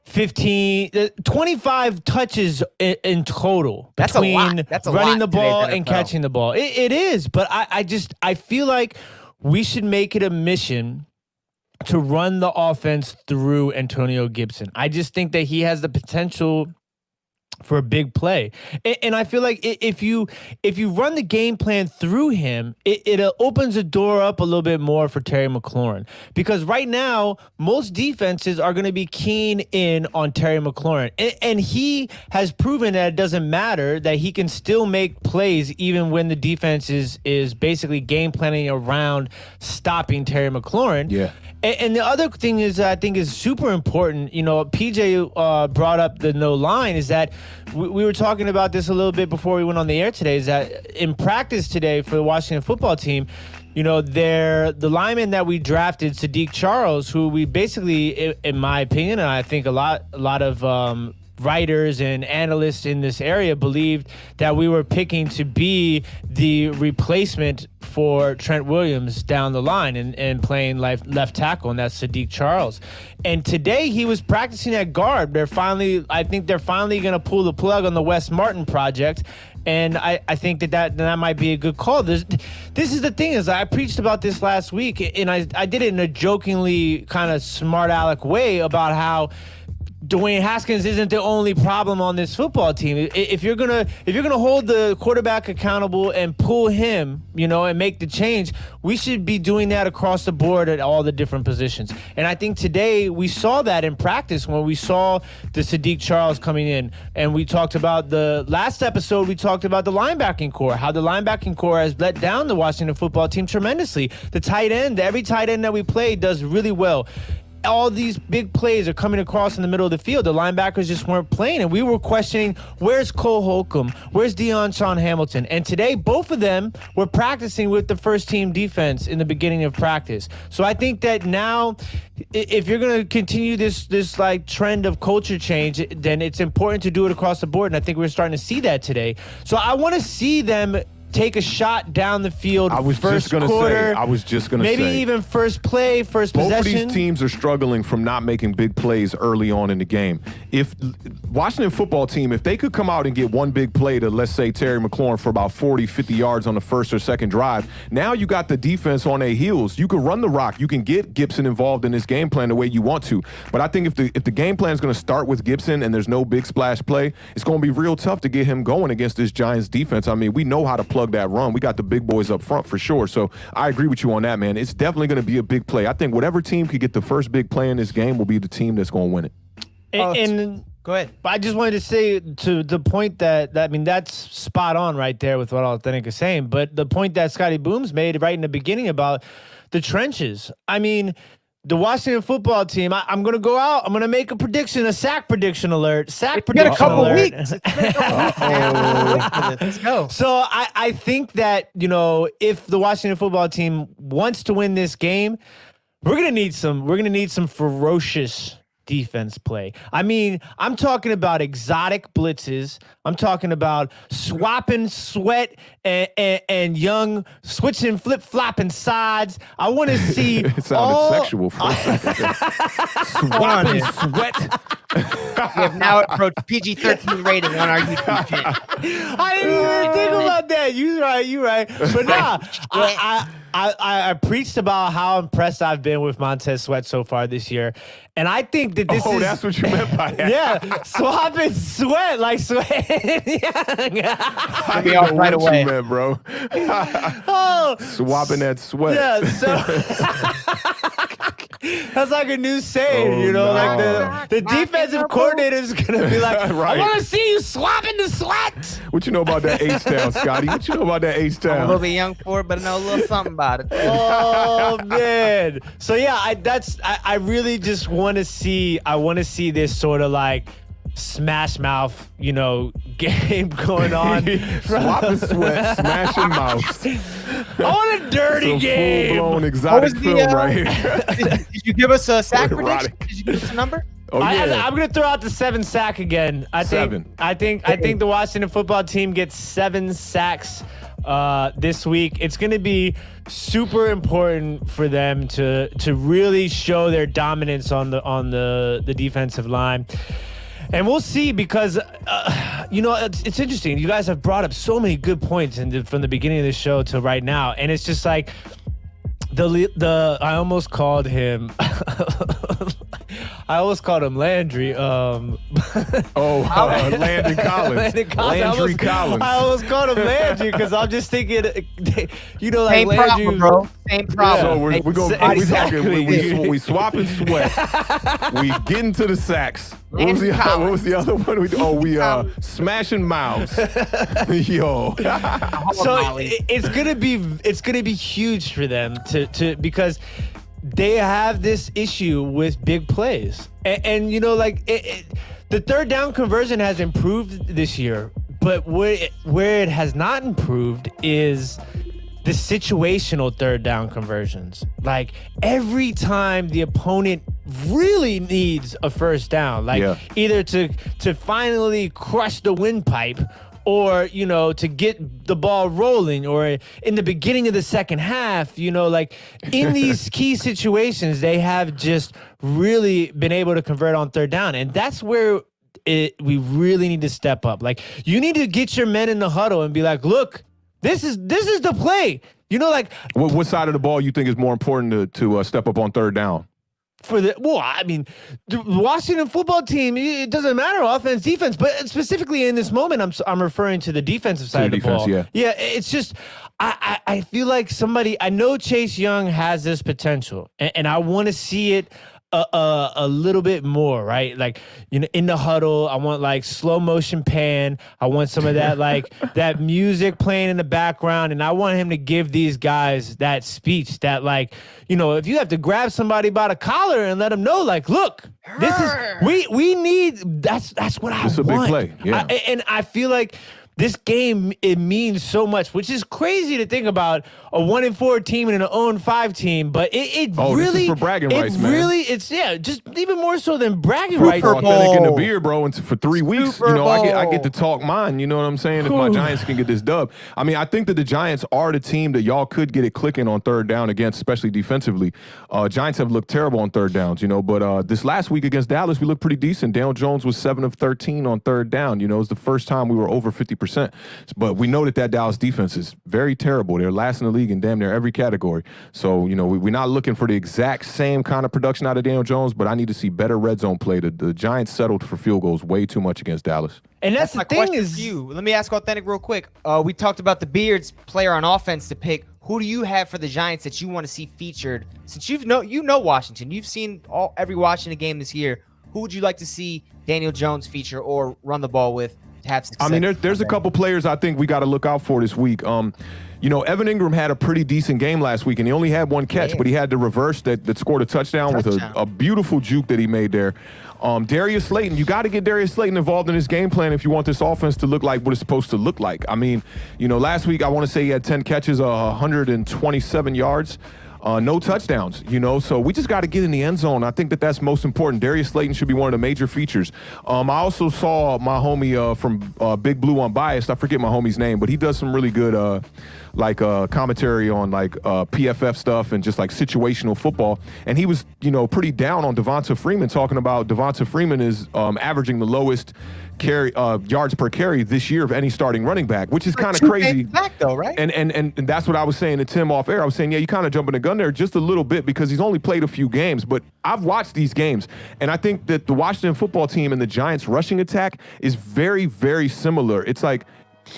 15, 25 touches in total between a lot. That's a running lot the ball in today's and NFL. catching the ball. It is, but I feel like we should make it a mission to run the offense through Antonio Gibson. I just think that he has the potential for a big play. And I feel like if you run the game plan through him, it opens the door up a little bit more for Terry McLaurin. Because right now, most defenses are going to be keen in on Terry McLaurin. And he has proven that it doesn't matter, that he can still make plays even when the defense is basically game planning around stopping Terry McLaurin. Yeah. And the other thing is that I think is super important, PJ brought up the no line, is that we were talking about this a little bit before we went on the air today, is that in practice today for the Washington football team, the lineman that we drafted, Sadiq Charles, who we basically, in my opinion, and I think a lot of writers and analysts in this area believed that we were picking to be the replacement for Trent Williams down the line and playing left tackle, and that's Sadiq Charles. And today he was practicing at guard. I think they're finally going to pull the plug on the Wes Martin project. And I think that might be a good call. This is the thing, is I preached about this last week, and I did it in a jokingly kind of smart aleck way about how Dwayne Haskins isn't the only problem on this football team. If you're gonna hold the quarterback accountable and pull him, and make the change, we should be doing that across the board at all the different positions. And I think today we saw that in practice when we saw the Sadiq Charles coming in, and we talked about the last episode. We talked about the linebacking core, how the linebacking core has let down the Washington football team tremendously. The tight end, every tight end that we play does really well. All these big plays are coming across in the middle of the field. The linebackers just weren't playing, and we were questioning, where's Cole Holcomb? Where's Sean Hamilton? And today, both of them were practicing with the first-team defense in the beginning of practice. So I think that now, if you're going to continue this trend of culture change, then it's important to do it across the board, and I think we're starting to see that today. So I want to see them take a shot down the field. I was just going to say, maybe even first play, first possession. Both of these teams are struggling from not making big plays early on in the game. If Washington football team, if they could come out and get one big play to, let's say, Terry McLaurin for about 40, 50 yards on the first or second drive, now you got the defense on their heels. You can run the rock. You can get Gibson involved in this game plan the way you want to. But I think if the game plan is going to start with Gibson and there's no big splash play, it's going to be real tough to get him going against this Giants defense. I mean, we know how to plug that run. We got the big boys up front for sure. So I agree with you on that, man. It's definitely going to be a big play. I think whatever team could get the first big play in this game will be the team that's going to win it. And go ahead. I just wanted to say to the point that that's spot on right there with what Awthentik is saying. But the point that Scotty Boomz made right in the beginning about the trenches. I mean, the Washington football team, I'm going to go out. I'm going to make a prediction, a sack prediction alert. Sack It's been a prediction couple alert. weeks. It's been a couple weeks. Let's go. So I think that, if the Washington football team wants to win this game, we're going to need some ferocious defense play. I mean, I'm talking about exotic blitzes. I'm talking about swapping Sweat and Young switching, flip-flopping sides. I want to see It sounded sexual for a second. Swapping Sweat. We have now approached PG-13 rating on our YouTube channel. I didn't even think about that. You right. But nah, I preached about how impressed I've been with Montez Sweat so far this year. And I think that this is... Oh, that's what you meant by that. Yeah, swapping Sweat like Sweat. I be off know right what away. you meant, bro. Swapping that sweat. Yeah, so... That's like a new saying, like the defensive coordinator is going to be like, Right. I want to see you swapping the Sweat. What you know about that H-Town, Scotty? What you know about that I'm a H-Town? little bit young for it, but I know a little something about it. Oh man. So yeah, I really just want to see this sort of like smash mouth, game going on. Swapping Sweat, smashing mouths. I want a dirty Some game. full-blown exotic the, film right here. Did you give us a sack Erotic. prediction? Did you give us a number? Oh, yeah. I'm gonna throw out the 7 sack again. I think the Washington football team gets 7 sacks this week. It's gonna be super important for them to really show their dominance on the defensive line. And we'll see because, it's interesting. You guys have brought up so many good points from the beginning of the show to right now. And it's just like I almost called him Landry. Landon Collins. Landry Collins. I almost called him Landry because I'm just thinking, like Same Landry. problem, bro. Same problem. So we're going. Exactly. We swapping Sweat. We get into the sacks. What was the other one? We smashing mouths. Yo. So it's gonna be huge for them to because they have this issue with big plays, and the third down conversion has improved this year, but where it has not improved is the situational third down conversions. Like every time the opponent really needs a first down, either to finally crush the windpipe or, to get the ball rolling, or in the beginning of the second half, in these key situations, they have just really been able to convert on third down. And that's where we really need to step up. Like, you need to get your men in the huddle and be like, look, this is the play. What side of the ball you think is more important to step up on third down? The Washington football team, it doesn't matter offense, defense, but specifically in this moment, I'm referring to the defensive side of the ball. Yeah, it's just I feel like I know Chase Young has this potential, and I want to see it a little bit more, right? Like, in the huddle, I want like slow motion pan. I want some of that that music playing in the background, and I want him to give these guys that speech that if you have to grab somebody by the collar and let them know, like, look, this is we need that's what I want. It's a big play, yeah. And I feel like this game, it means so much, which is crazy to think about a 1-4 team and an 0-5 team, but it really, this is for bragging rights, man. It's just even more so than bragging rights. Awthentik in the beard, bro, and for 3 weeks, Super I get Bowl. to talk mine. You know what I'm saying? If my Giants can get this dub, I mean, I think that the Giants are the team that y'all could get it clicking on third down against, especially defensively. Giants have looked terrible on third downs, but this last week against Dallas, we looked pretty decent. Daniel Jones was 7 of 13 on third down. It was the first time we were over 50%. But we know that Dallas defense is very terrible. They're last in the league in damn near every category. So, we're not looking for the exact same kind of production out of Daniel Jones, but I need to see better red zone play. The Giants settled for field goals way too much against Dallas. And that's the my thing question is, for you. Let me ask Awthentik real quick. We talked about the Beards player on offense to pick. Who do you have for the Giants that you want to see featured? Since you know Washington, you've seen every Washington game this year. Who would you like to see Daniel Jones feature or run the ball with have success. I mean, there's a couple players I think we got to look out for this week. Evan Ingram had a pretty decent game last week, and he only had one catch, but he had the reverse that scored a touchdown with a beautiful juke that he made there. Darius Slayton, you got to get Darius Slayton involved in his game plan if you want this offense to look like what it's supposed to look like. I mean, last week I want to say he had 10 catches, 127 yards. No touchdowns, so we just got to get in the end zone. I think that's most important. Darius Slayton should be one of the major features. I also saw my homie from Big Blue Unbiased. I forget my homie's name, but he does some really good commentary on PFF stuff and just like situational football. And he was, pretty down on Devonta Freeman, talking about Devonta Freeman is averaging the lowest yards per carry this year of any starting running back, which is kind of crazy. Back though, right? And that's what I was saying to Tim off air. I was saying, yeah, you kind of jumping the gun there just a little bit because he's only played a few games, but I've watched these games, and I think that the Washington football team and the Giants rushing attack is very, very similar. It's like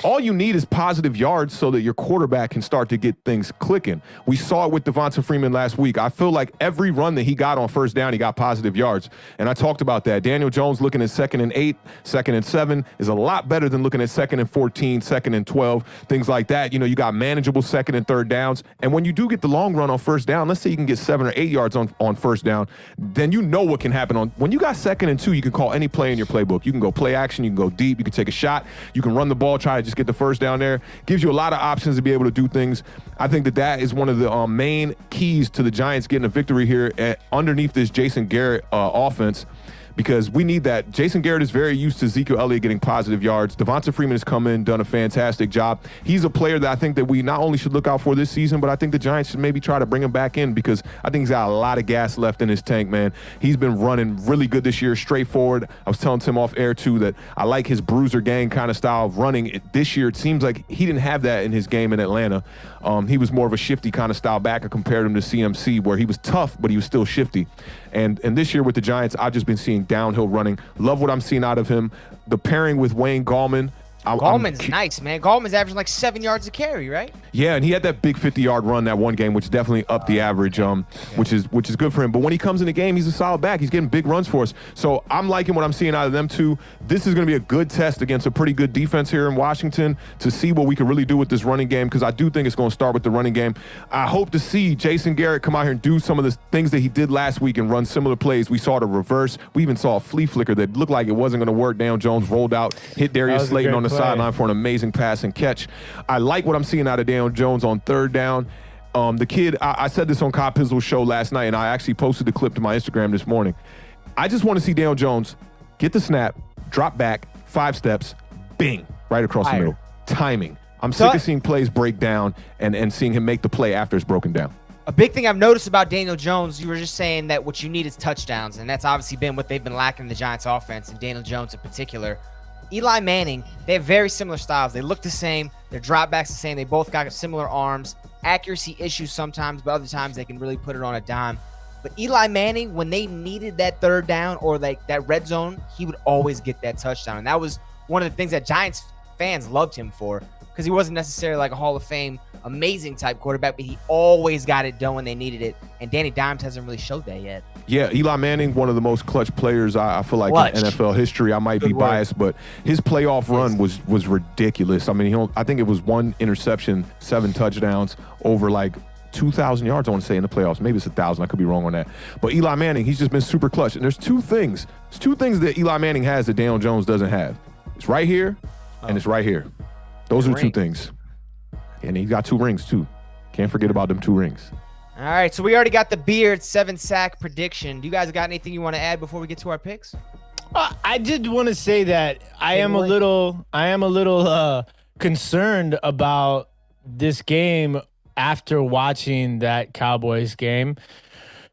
all you need is positive yards so that your quarterback can start to get things clicking. We saw it with Devonta Freeman last week. I feel like every run that he got on first down, he got positive yards. And I talked about that. Daniel Jones looking at 2nd and 8, 2nd and 7 is a lot better than looking at 2nd and 14, 2nd and 12, things like that. You got manageable 2nd and 3rd downs. And when you do get the long run on first down, let's say you can get 7 or 8 yards on first down, then you know what can happen when you got 2nd and 2, you can call any play in your playbook. You can go play action, you can go deep, you can take a shot, you can run the ball, try to just get the first down there. Gives you a lot of options to be able to do things. I think that is one of the main keys to the Giants getting a victory here underneath this Jason Garrett offense, because we need that. Jason Garrett is very used to Ezekiel Elliott getting positive yards. Devonta Freeman has come in, done a fantastic job. He's a player that I think that we not only should look out for this season, but I think the Giants should maybe try to bring him back in because I think he's got a lot of gas left in his tank, man. He's been running really good this year, straightforward. I was telling Tim off air, too, that I like his bruiser gang kind of style of running. This year, it seems like he didn't have that in his game in Atlanta. He was more of a shifty kind of style back. I compared him to CMC, where he was tough, but he was still shifty. And this year with the Giants, I've just been seeing downhill running. Love what I'm seeing out of him. The pairing with Wayne Gallman. Gallman's nice, man. Gallman's averaging like 7 yards a carry, right? Yeah, and he had that big 50-yard run that one game, which definitely upped the average, which is good for him. But when he comes in the game, he's a solid back. He's getting big runs for us. So I'm liking what I'm seeing out of them too. This is going to be a good test against a pretty good defense here in Washington to see what we can really do with this running game, because I do think it's going to start with the running game. I hope to see Jason Garrett come out here and do some of the things that he did last week and run similar plays. We saw the reverse. We even saw a flea flicker that looked like it wasn't going to work. Daniel Jones rolled out, hit Darius Slayton on the sideline for an amazing pass and catch. I like what I'm seeing out of Daniel Jones on 3rd down. The kid, I said this on Kyle Pizzle's show last night, and I actually posted the clip to my Instagram this morning. I just want to see Daniel Jones get the snap, drop back, 5 steps, bing, right across the middle. Timing. I'm sick of seeing plays break down and seeing him make the play after it's broken down. A big thing I've noticed about Daniel Jones, you were just saying that what you need is touchdowns, and that's obviously been what they've been lacking in the Giants offense, and Daniel Jones in particular. Eli Manning, they have very similar styles. They look the same. Their drop backs the same. They both got similar arms. Accuracy issues sometimes, but other times they can really put it on a dime. But Eli Manning, when they needed that 3rd down or like that red zone, he would always get that touchdown. And that was one of the things that Giants fans loved him for, because he wasn't necessarily like a Hall of Fame amazing type quarterback, but he always got it done when they needed it. And Danny Dimes hasn't really showed that yet. Yeah, Eli Manning, one of the most clutch players I feel like in NFL history. I might be biased, but his playoff run was ridiculous. I mean, I think it was 1 interception, 7 touchdowns, over like 2,000 yards, I want to say, in the playoffs. Maybe it's 1,000. I could be wrong on that. But Eli Manning, he's just been super clutch. And there's two things. There's 2 things that Eli Manning has that Daniel Jones doesn't have. It's right here, and it's right here. Those are the 2 things. And he's got 2 rings, too. Can't forget about them 2 rings. All right, so we already got the Beard 7-sack prediction. Do you guys got anything you want to add before we get to our picks? I did want to say that I am a little concerned about this game after watching that Cowboys game,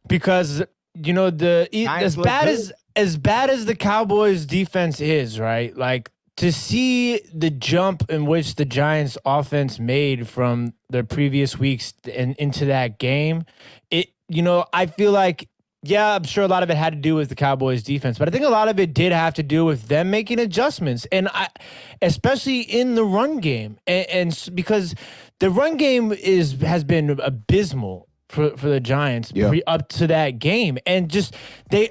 because as bad as the Cowboys defense is, right? Like, to see the jump in which the Giants offense made from their previous weeks and into that game, I feel like, yeah, I'm sure a lot of it had to do with the Cowboys defense, but I think a lot of it did have to do with them making adjustments, and especially in the run game, and because the run game has been abysmal for the Giants Yeah. up to that game. And just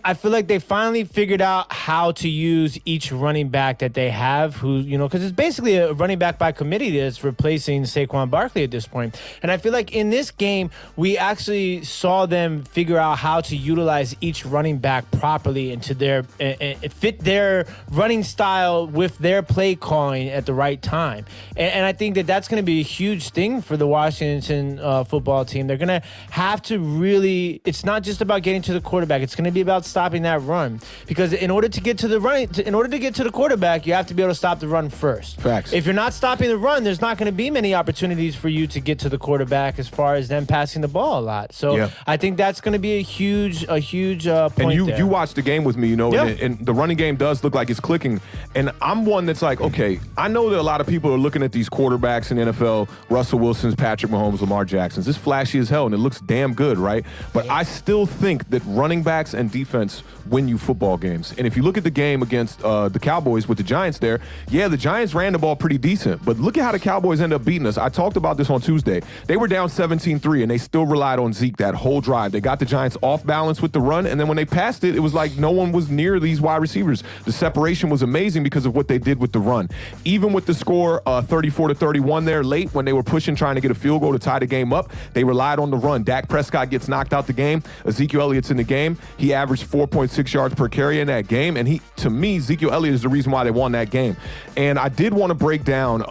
I feel like they finally figured out how to use each running back that they have, who, because it's basically a running back by committee that's replacing Saquon Barkley at this point. And I feel like in this game, we actually saw them figure out how to utilize each running back properly into their fit their running style with their play calling at the right time. And I think that that's going to be a huge thing for the Washington football team. They're going to have to really, it's not just about getting to the quarterback. It's going to be about stopping that run, because in order to get to the quarterback, you have to be able to stop the run first. Facts. If you're not stopping the run, there's not going to be many opportunities for you to get to the quarterback as far as them passing the ball a lot. So I think that's going to be a huge point. And you there. watched the game with me, and the running game does look like it's clicking. And I'm one that's like, okay, I know that a lot of people are looking at these quarterbacks in the NFL, Russell Wilson's, Patrick Mahomes, Lamar Jackson's. It's flashy as hell, and it looks damn good, right? But I still think that running backs and defense win you football games. And if you look at the game against the Cowboys with the Giants there, the Giants ran the ball pretty decent. But look at how the Cowboys ended up beating us. I talked about this on Tuesday. They were down 17-3, and they still relied on Zeke that whole drive. They got the Giants off balance with the run, and then when they passed it, it was like no one was near these wide receivers. The separation was amazing because of what they did with the run. Even with the score 34-31 there late, when they were pushing, trying to get a field goal to tie the game up, they relied on the run. Dak Prescott gets knocked out the game. Ezekiel Elliott's in the game. He averaged 4.6 yards per carry in that game, and to me, Ezekiel Elliott is the reason why they won that game. And I did want to break down,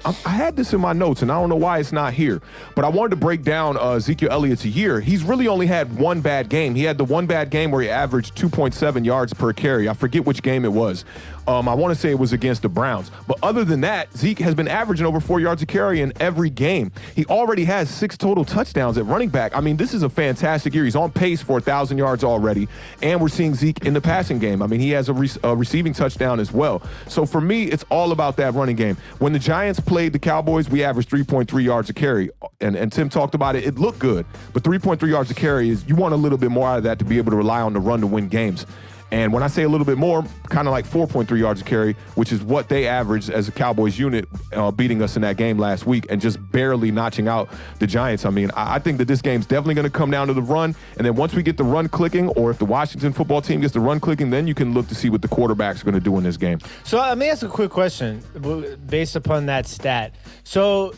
I had this in my notes, and I don't know why it's not here, but I wanted to break down Ezekiel Elliott's year. He's really only had one bad game. He had the one bad game where he averaged 2.7 yards per carry. I forget which game it was. I want to say it was against the Browns. But other than that, Zeke has been averaging over 4 yards a carry in every game. He already has 6 total touchdowns at running back. I mean, this is a fantastic year. He's on pace for 1,000 yards already, and we're seeing Zeke in the passing game. I mean, he has a receiving touchdown as well. So for me, it's all about that running game. When the Giants played the Cowboys, we averaged 3.3 yards a carry, and Tim talked about it. It looked good, but 3.3 yards a carry is, you want a little bit more out of that to be able to rely on the run to win games. And when I say a little bit more, kind of like 4.3 yards a carry, which is what they averaged as a Cowboys unit, beating us in that game last week and just barely notching out the Giants. I mean, I think that this game's definitely going to come down to the run. And then once we get the run clicking, or if the Washington football team gets the run clicking, then you can look to see what the quarterback's going to do in this game. So let me ask a quick question based upon that stat. So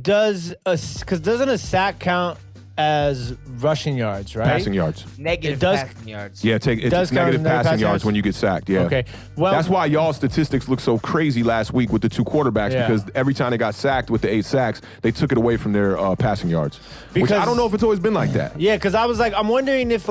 doesn't a sack count as rushing yards, right? Passing yards. Negative passing yards. Yeah, it's negative passing yards when you get sacked. Yeah. Okay. Well, that's why y'all's statistics look so crazy last week with the 2 quarterbacks, because every time they got sacked with the 8 sacks, they took it away from their passing yards. Which I don't know if it's always been like that. Yeah, because I was like, I'm wondering if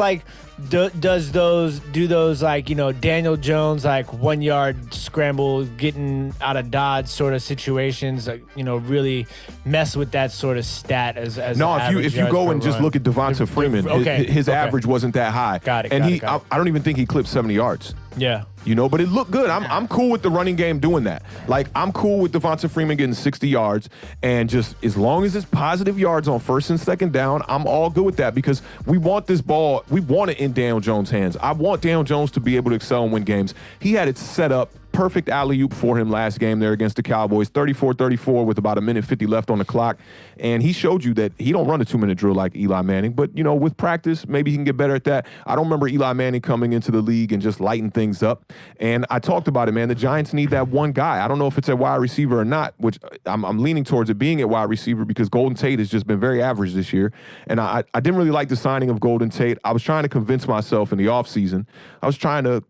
do those like, Daniel Jones, like 1 yard scramble, getting out of dodge sort of situations, really mess with that sort of stat as no, if you go and just look at Devonta Freeman, his average wasn't that high. Got it. And I don't even think he clipped 70 yards. Yeah. But it looked good. I'm cool with the running game doing that. Like, I'm cool with Devonta Freeman getting 60 yards, and just as long as it's positive yards on 1st and 2nd down, I'm all good with that, because we want this ball. We want it in Daniel Jones' hands. I want Daniel Jones to be able to excel and win games. He had it set up. Perfect alley-oop for him last game there against the Cowboys, 34-34 with about 1:50 left on the clock. And he showed you that he don't run a 2-minute drill like Eli Manning, but, with practice, maybe he can get better at that. I don't remember Eli Manning coming into the league and just lighting things up. And I talked about it, man. The Giants need that one guy. I don't know if it's at wide receiver or not, which I'm leaning towards it being at wide receiver, because Golden Tate has just been very average this year. And I didn't really like the signing of Golden Tate. I was trying to convince myself in the offseason. I was trying to,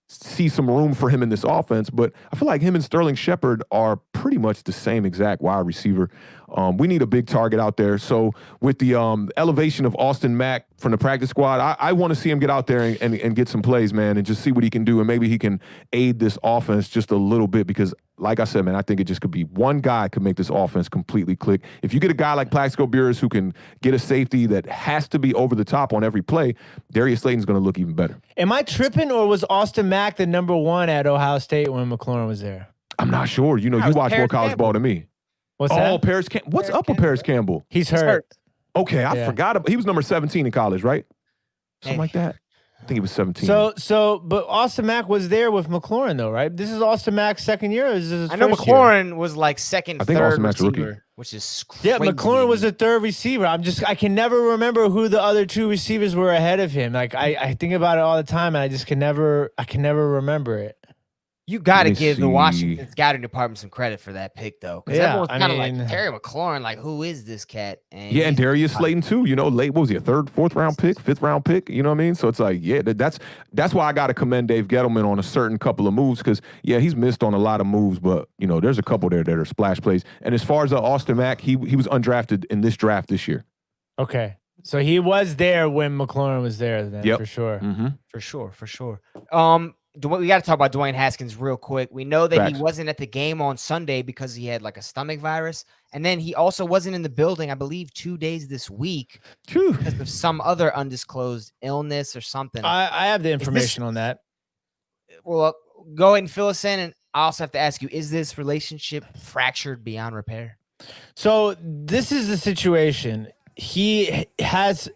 see some room for him in this offense, but I feel like him and Sterling Shepard are pretty much the same exact wide receiver. We need a big target out there. So with the elevation of Austin Mack from the practice squad, I want to see him get out there and get some plays, man, and just see what he can do, and maybe he can aid this offense just a little bit, because like I said, man, I think it just could be one guy could make this offense completely click. If you get a guy like Plaxico Burress who can get a safety that has to be over the top on every play, Darius Slayton's going to look even better. Am I tripping, or was Austin Mack the #1 at Ohio State when McLaurin was there? I'm not sure. You watch more college ball than me. What's that? Paris Campbell. What's up with Paris Campbell? He's hurt. Okay, I forgot. He was number 17 in college, right? Something like that. I think he was 17. But Austin Mack was there with McLaurin, though, right? This is Austin Mack's second year. Or is this his I know first McLaurin was like second, I think third Austin Mack's a receiver. rookie. which is crazy. Yeah, McLaurin was the third receiver. I can never remember who the other two receivers were ahead of him. Like I think about it all the time, and I can never remember it. You got to give the Washington scouting department some credit for that pick, though, because everyone's kind of like Terry McLaurin, like who is this cat? And Darius Slayton too. You know, late what was he, a third, fourth round pick, fifth round pick? You know what I mean? So it's like, yeah, that's why I got to commend Dave Gettleman on a certain couple of moves because he's missed on a lot of moves, but you know, there's a couple there that are splash plays. And as far as Austin Mack, he was undrafted in this draft this year. Okay. So he was there when McLaurin was there then, for sure. Mm-hmm. For sure. We got to talk about Dwayne Haskins real quick. We know that he wasn't at the game on Sunday because he had like a stomach virus. And then he also wasn't in the building, I believe, 2 days this week because of some other undisclosed illness or something. I have the information on that. Well, go ahead and fill us in. And I also have to ask you, is this relationship fractured beyond repair? So this is the situation. He has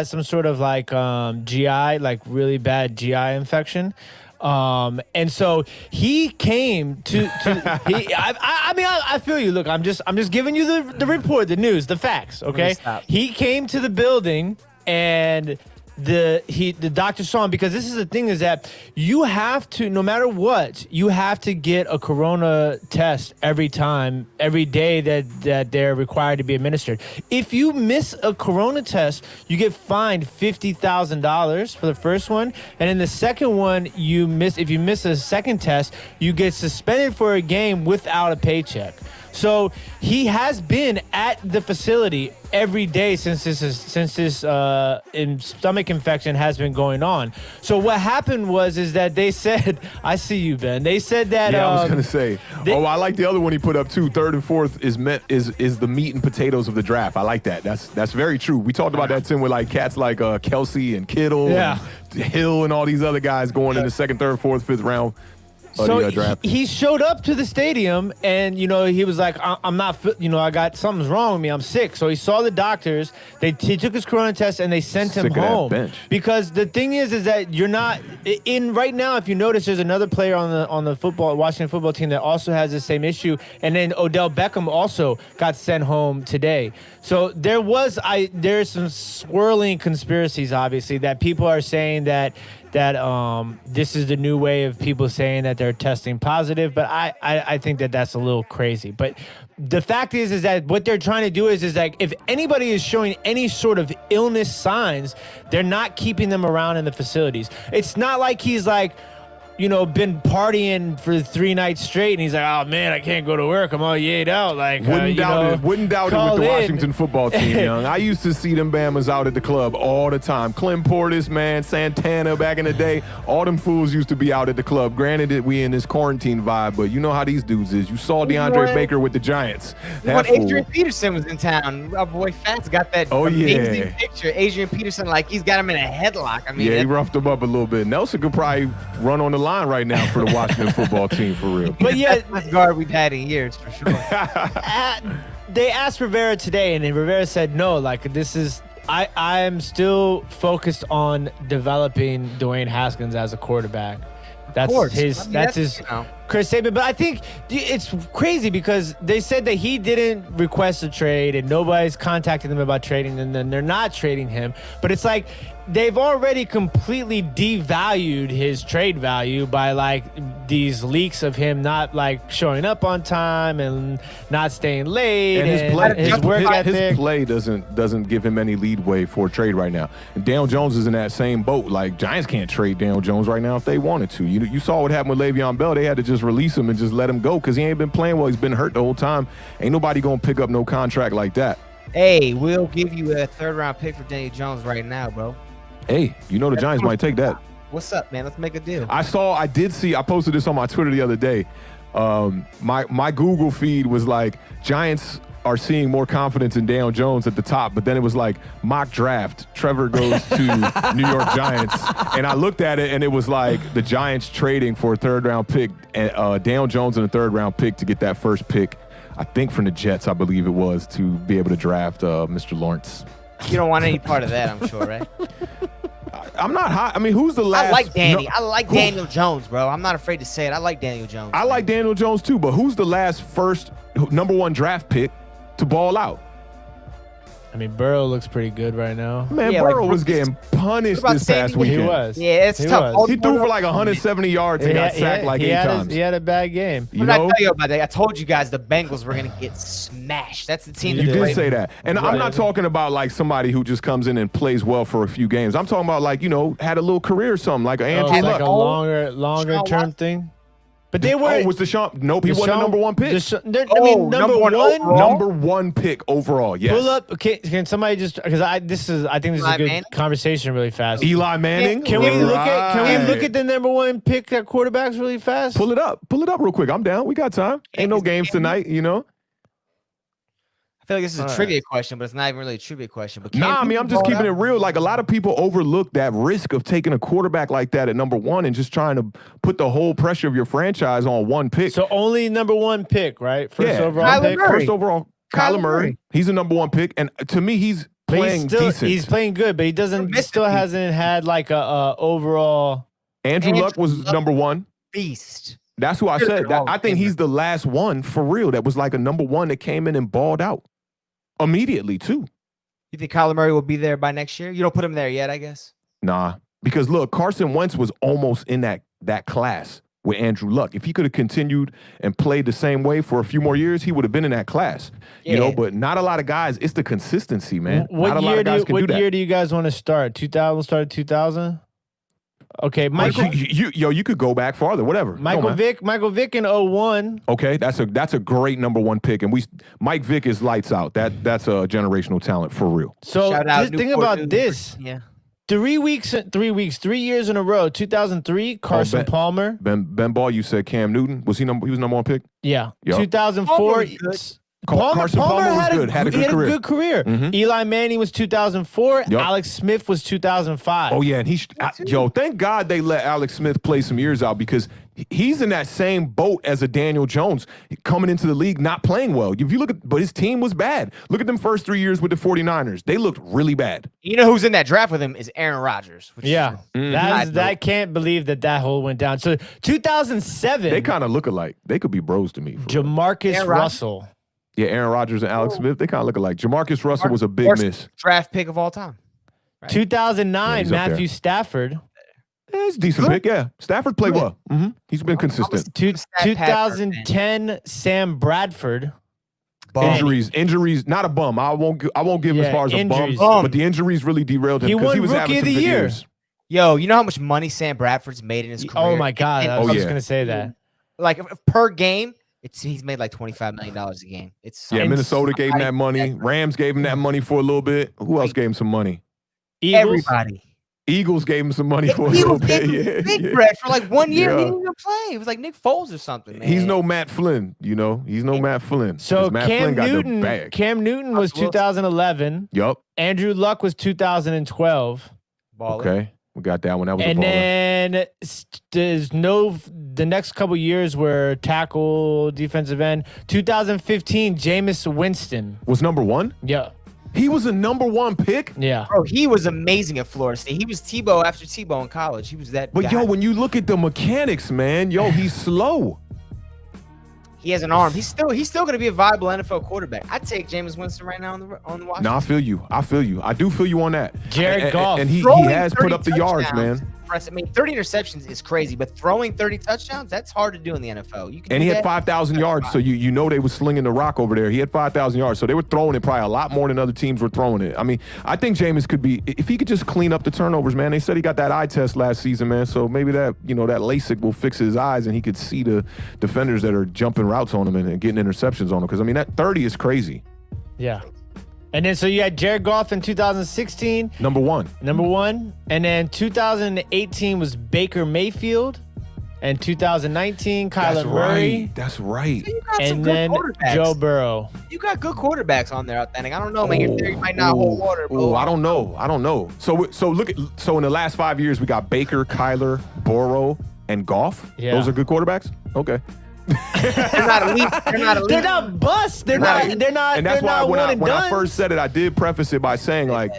some sort of like GI, like really bad GI infection. And so he came to I feel you. Look, I'm just giving you the report, the news, the facts. Okay. He came to the building and the doctor saw him because this is the thing is that you have to, no matter what, you have to get a corona test every day that they're required to be administered. If you miss a corona test, you get fined $50,000 for the first one, and in the second one, if you miss a second test, you get suspended for a game without a paycheck. So he has been at the facility every day since this stomach infection has been going on. So what happened is that they said, I see you, Ben. They said that. Yeah, I was gonna say. I like the other one he put up too. Third and fourth is the meat and potatoes of the draft. I like that. That's very true. We talked about that, Tim, with like cats like Kelsey and Kittle, and Hill, and all these other guys going in the second, third, fourth, fifth round. So he showed up to the stadium and, he was like, I'm not, I got something's wrong with me. I'm sick. So he saw the doctors. He took his corona test and they sent him home. Because the thing is that you're not in right now. If you notice, there's another player on the Washington football team that also has the same issue. And then Odell Beckham also got sent home today. So there's some swirling conspiracies, obviously, that people are saying that this is the new way of people saying that they're testing positive, but I think that that's a little crazy. But the fact is that what they're trying to do is like if anybody is showing any sort of illness signs, they're not keeping them around in the facilities. It's not like he's like, been partying for 3 nights straight, and he's like, oh man, I can't go to work. I'm all yayed out. Like, wouldn't doubt it with the Washington football team, young. I used to see them Bamas out at the club all the time. Clem Portis, man, Santana back in the day. All them fools used to be out at the club. Granted that we in this quarantine vibe, but you know how these dudes is. You saw DeAndre Baker with the Giants. When Adrian Peterson was in town, our boy Fats got that amazing picture. Adrian Peterson, like he's got him in a headlock. I mean, he roughed him up a little bit. Nelson could probably run on the line right now for the Washington football team, for real. But yeah, that's the guard we've had in years, for sure. They asked Rivera today, and Rivera said no. Like this is, I am still focused on developing Dwayne Haskins as a quarterback. That's his Chris statement. But I think it's crazy because they said that he didn't request a trade and nobody's contacted them about trading, and then they're not trading him. But it's like they've already completely devalued his trade value by like these leaks of him not like showing up on time and not staying late, and his work ethic. His play doesn't give him any leadway for a trade right now. And Daniel Jones is in that same boat. Like Giants can't trade Daniel Jones right now if they wanted to. You saw what happened with Le'Veon Bell. They had to just release him and just let him go because he ain't been playing well. He's been hurt the whole time. Ain't nobody gonna pick up no contract like that. Hey, we'll give you a 3rd round pick for Daniel Jones right now, bro. Hey, the Giants might take that. What's up, man? Let's make a deal. I posted this on my Twitter the other day. My Google feed was like, Giants are seeing more confidence in Daniel Jones at the top, but then it was like mock draft. Trevor goes to New York Giants. And I looked at it and it was like the Giants trading for a 3rd round pick, Daniel Jones and a 3rd round pick to get that first pick, I think from the Jets, I believe it was, to be able to draft Mr. Lawrence. You don't want any part of that, I'm sure, right? I'm not hot. I mean, who's the last? I like Danny. I like Daniel Jones, bro. I'm not afraid to say it. I like Daniel Jones. I like Daniel Jones too, but who's the last first number one draft pick to ball out. I mean, Burrow looks pretty good right now. Man, Yeah, Burrow like, was getting punished this past Sandy? weekend. He was. Yeah, it's tough. was. He threw for like 170 yards and got sacked like 8 times. He had a bad game. You What did I know? tell you about that? I told you guys the Bengals were going to get smashed. That's the team. You that did played. say that. And I'm Right. not talking about like somebody who just comes in and plays well for a few games. I'm talking about like, had a little career or something, like an Andrew like Luck. a longer term thing. But they were. Oh, was Deshaun? Nope, he wasn't the number one pick. Number one. number one overall? Number one pick overall, yes. Pull up. Can somebody just because I think this is a Eli good Manning? conversation really fast. Eli Manning. Can we look Right. at the number one pick at quarterbacks really fast? Pull it up real quick. I'm down. We got time. Ain't no games tonight, I feel like this is a All right. trivia question, but it's not even really a trivia question. But Nah, I mean, I'm just keeping it real. Like, a lot of people overlook that risk of taking a quarterback like that at number one and just trying to put the whole pressure of your franchise on one pick. So only number one pick, right? First Yeah. overall Kyler pick. Murray. First overall, Kyler Murray. He's a number one pick. And to me, he's But playing decent. He's playing good, but he still hasn't had like a overall. Andrew Luck was Luck. number one. beast. That's who I Should've said. been all I think Famer. he's the last one for real that was like a number one that came in and balled out immediately, too. You think Kyler Murray will be there by next year? You don't put him there yet, I guess. Nah, because look, Carson Wentz was almost in that class with Andrew Luck. If he could have continued and played the same way for a few more years, he would have been in that class. Yeah. But not a lot of guys. It's the consistency, man. What not a lot year of guys can do What that. year do you guys want to start? 2000 started 2000. Okay, Michael You could go back farther, whatever. Michael Vick in 01. Okay, that's a great number one pick, and Mike Vick is lights out. That's a generational talent for real. So Shout out just think Newport about News. this. Yeah. 3 years in a row. 2003, Carson Palmer. Ben Ball, you said Cam Newton. He was number one pick? Yeah. Yep. 2004. Palmer was good. Carson Palmer was good. Had a good career. Mhm. Eli Manning was 2004. Yep. Alex Smith was 2005. Oh, yeah, and thank God they let Alex Smith play some years out because he's in that same boat as a Daniel Jones coming into the league not playing well. If you look at, but his team was bad. Look at them first 3 years with the 49ers. They looked really bad. You know who's in that draft with him is Aaron Rodgers. Which Yeah. is, I can't believe that whole went down. So 2007. They kind of look alike. They could be bros to me. Jamarcus Aaron Russell. Yeah, Aaron Rodgers and Alex Smith, they kind of look alike. Jamarcus Russell was a big worst miss. draft pick of all time. Right. 2009, Yeah, he's up Matthew Stafford. It's a decent pick, yeah. Stafford played well. He's been consistent. 2010, Sam Bradford. Injuries, not a bum. I won't give him as far as injuries. a bum, but the injuries really derailed him He because won he was Rookie having of some the good Year. years. Yo, you know how much money Sam Bradford's made in his career? Oh my God, I was Oh, just yeah. gonna say that. Like per game, he's made like $25 million a game. It's Yeah, Minnesota gave him that money. Rams gave him that money for a little bit. Who else gave him some money? Eagles. everybody. Eagles gave him some money for a little Eagles bit. gave him Yeah, big yeah. bread for like 1 year. Yeah. He didn't even play. It was like Nick Foles or something. Man. He's no Matt Flynn, He's no Matt Flynn. So 'Cause Matt Cam Flynn got the Newton. bag. Cam Newton was Russell Wilson. 2011. Yup. Andrew Luck was 2012. Baller. Okay. We got that one. That was And a baller. then the next couple years were tackle, defensive end. 2015, Jameis Winston. Was number one? Yeah. He was a number one pick? Yeah. Bro, he was amazing at Florida State. He was Tebow after Tebow in college. He was that But guy. yo, when you look at the mechanics, man, he's slow. He has an arm. He's still going to be a viable NFL quarterback. I'd take Jameis Winston right now on the Washington. No, I feel you. I do feel you on that. Jared Goff. And he Throwing has put 30 up the yards, touchdowns, man. I mean, 30 interceptions is crazy, but throwing 30 touchdowns, that's hard to do in the NFL. You can And do he had that. 5,000 yards, so you know they were slinging the rock over there. He had 5,000 yards, so they were throwing it probably a lot more than other teams were throwing it. I mean, I think Jameis could be, if he could just clean up the turnovers, man. They said he got that eye test last season, man, so maybe that LASIK will fix his eyes and he could see the defenders that are jumping routes on him and getting interceptions on him. Because, I mean, that 30 is crazy. Yeah. And then so you had Jared Goff in 2016. Number one. And then 2018 was Baker Mayfield. And 2019, Kyler Murray. That's right. You got some And good then quarterbacks. Joe Burrow. You got good quarterbacks on there, Authentik. I don't know, man. Your theory might not hold water, bro. I don't know. So in the last 5 years, we got Baker, Kyler, Burrow, and Goff. Yeah. Those are good quarterbacks? Okay. They're not elite. They're not elite. They're not bust. They're not. And that's why one and when I done. first said it, I did preface it by saying, like,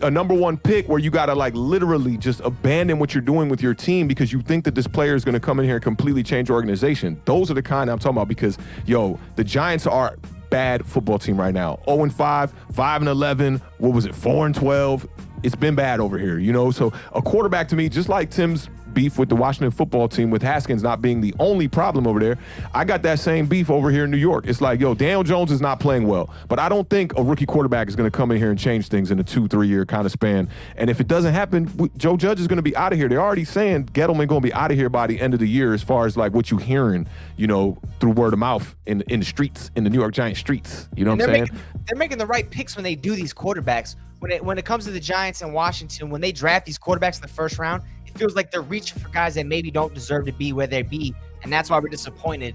a number one pick where you got to like literally just abandon what you're doing with your team because you think that this player is going to come in here and completely change your organization. Those are the kind I'm talking about because, the Giants are bad football team right now. 0-5, 5-11, what was it, 4-12? It's been bad over here, So a quarterback to me, just like Tim's beef with the Washington football team with Haskins not being the only problem over there, I got that same beef over here in New York. It's like, Daniel Jones is not playing well, but I don't think a rookie quarterback is going to come in here and change things in a 2-3 year kind of span. And if it doesn't happen, Joe Judge is going to be out of here. They're already saying Gettleman going to be out of here by the end of the year as far as like what you hearing, through word of mouth in the streets, in the New York Giants streets. You know what I'm saying? They're making the right picks when they do these quarterbacks. When it comes to the Giants and Washington, when they draft these quarterbacks in the first round, it feels like they're reaching for guys that maybe don't deserve to be where they be. And that's why we're disappointed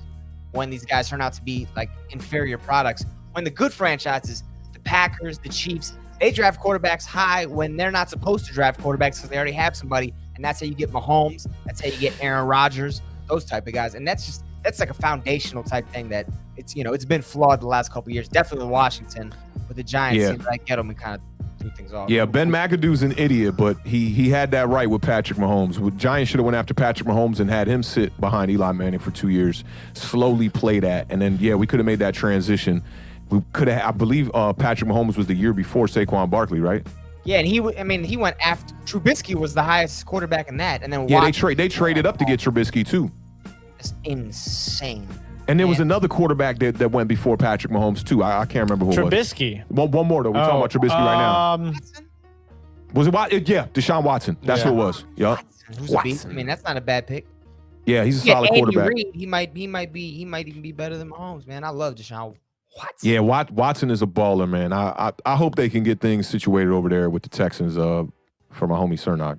when these guys turn out to be like inferior products. When the good franchises, the Packers, the Chiefs, they draft quarterbacks high when they're not supposed to draft quarterbacks because they already have somebody. And that's how you get Mahomes. That's how you get Aaron Rodgers, those type of guys. And that's like a foundational type thing that it's been flawed the last couple of years. Definitely Washington, but the Giants seem like Gettleman kind of threw things off. Yeah, Ben McAdoo's an idiot, but he had that right with Patrick Mahomes. The Giants should have went after Patrick Mahomes and had him sit behind Eli Manning for 2 years, slowly play that, and then we could have made that transition. We could have. I believe Patrick Mahomes was the year before Saquon Barkley, right? Yeah, and he went after Trubisky was the highest quarterback in that, and then they traded up to get Trubisky too. It's insane. And there was another quarterback that went before Patrick Mahomes too. I can't remember who Trubisky. it was. One more though. We're talking about Trubisky right now. Was it Watson? Yeah, Deshaun Watson. That's who it was. Yup. Watson. I mean, that's not a bad pick. Yeah, he's a solid quarterback. Reed, he might even be better than Mahomes, man. I love Deshaun Watson. Yeah, Watson is a baller, man. I hope they can get things situated over there with the Texans for my homie Cernock.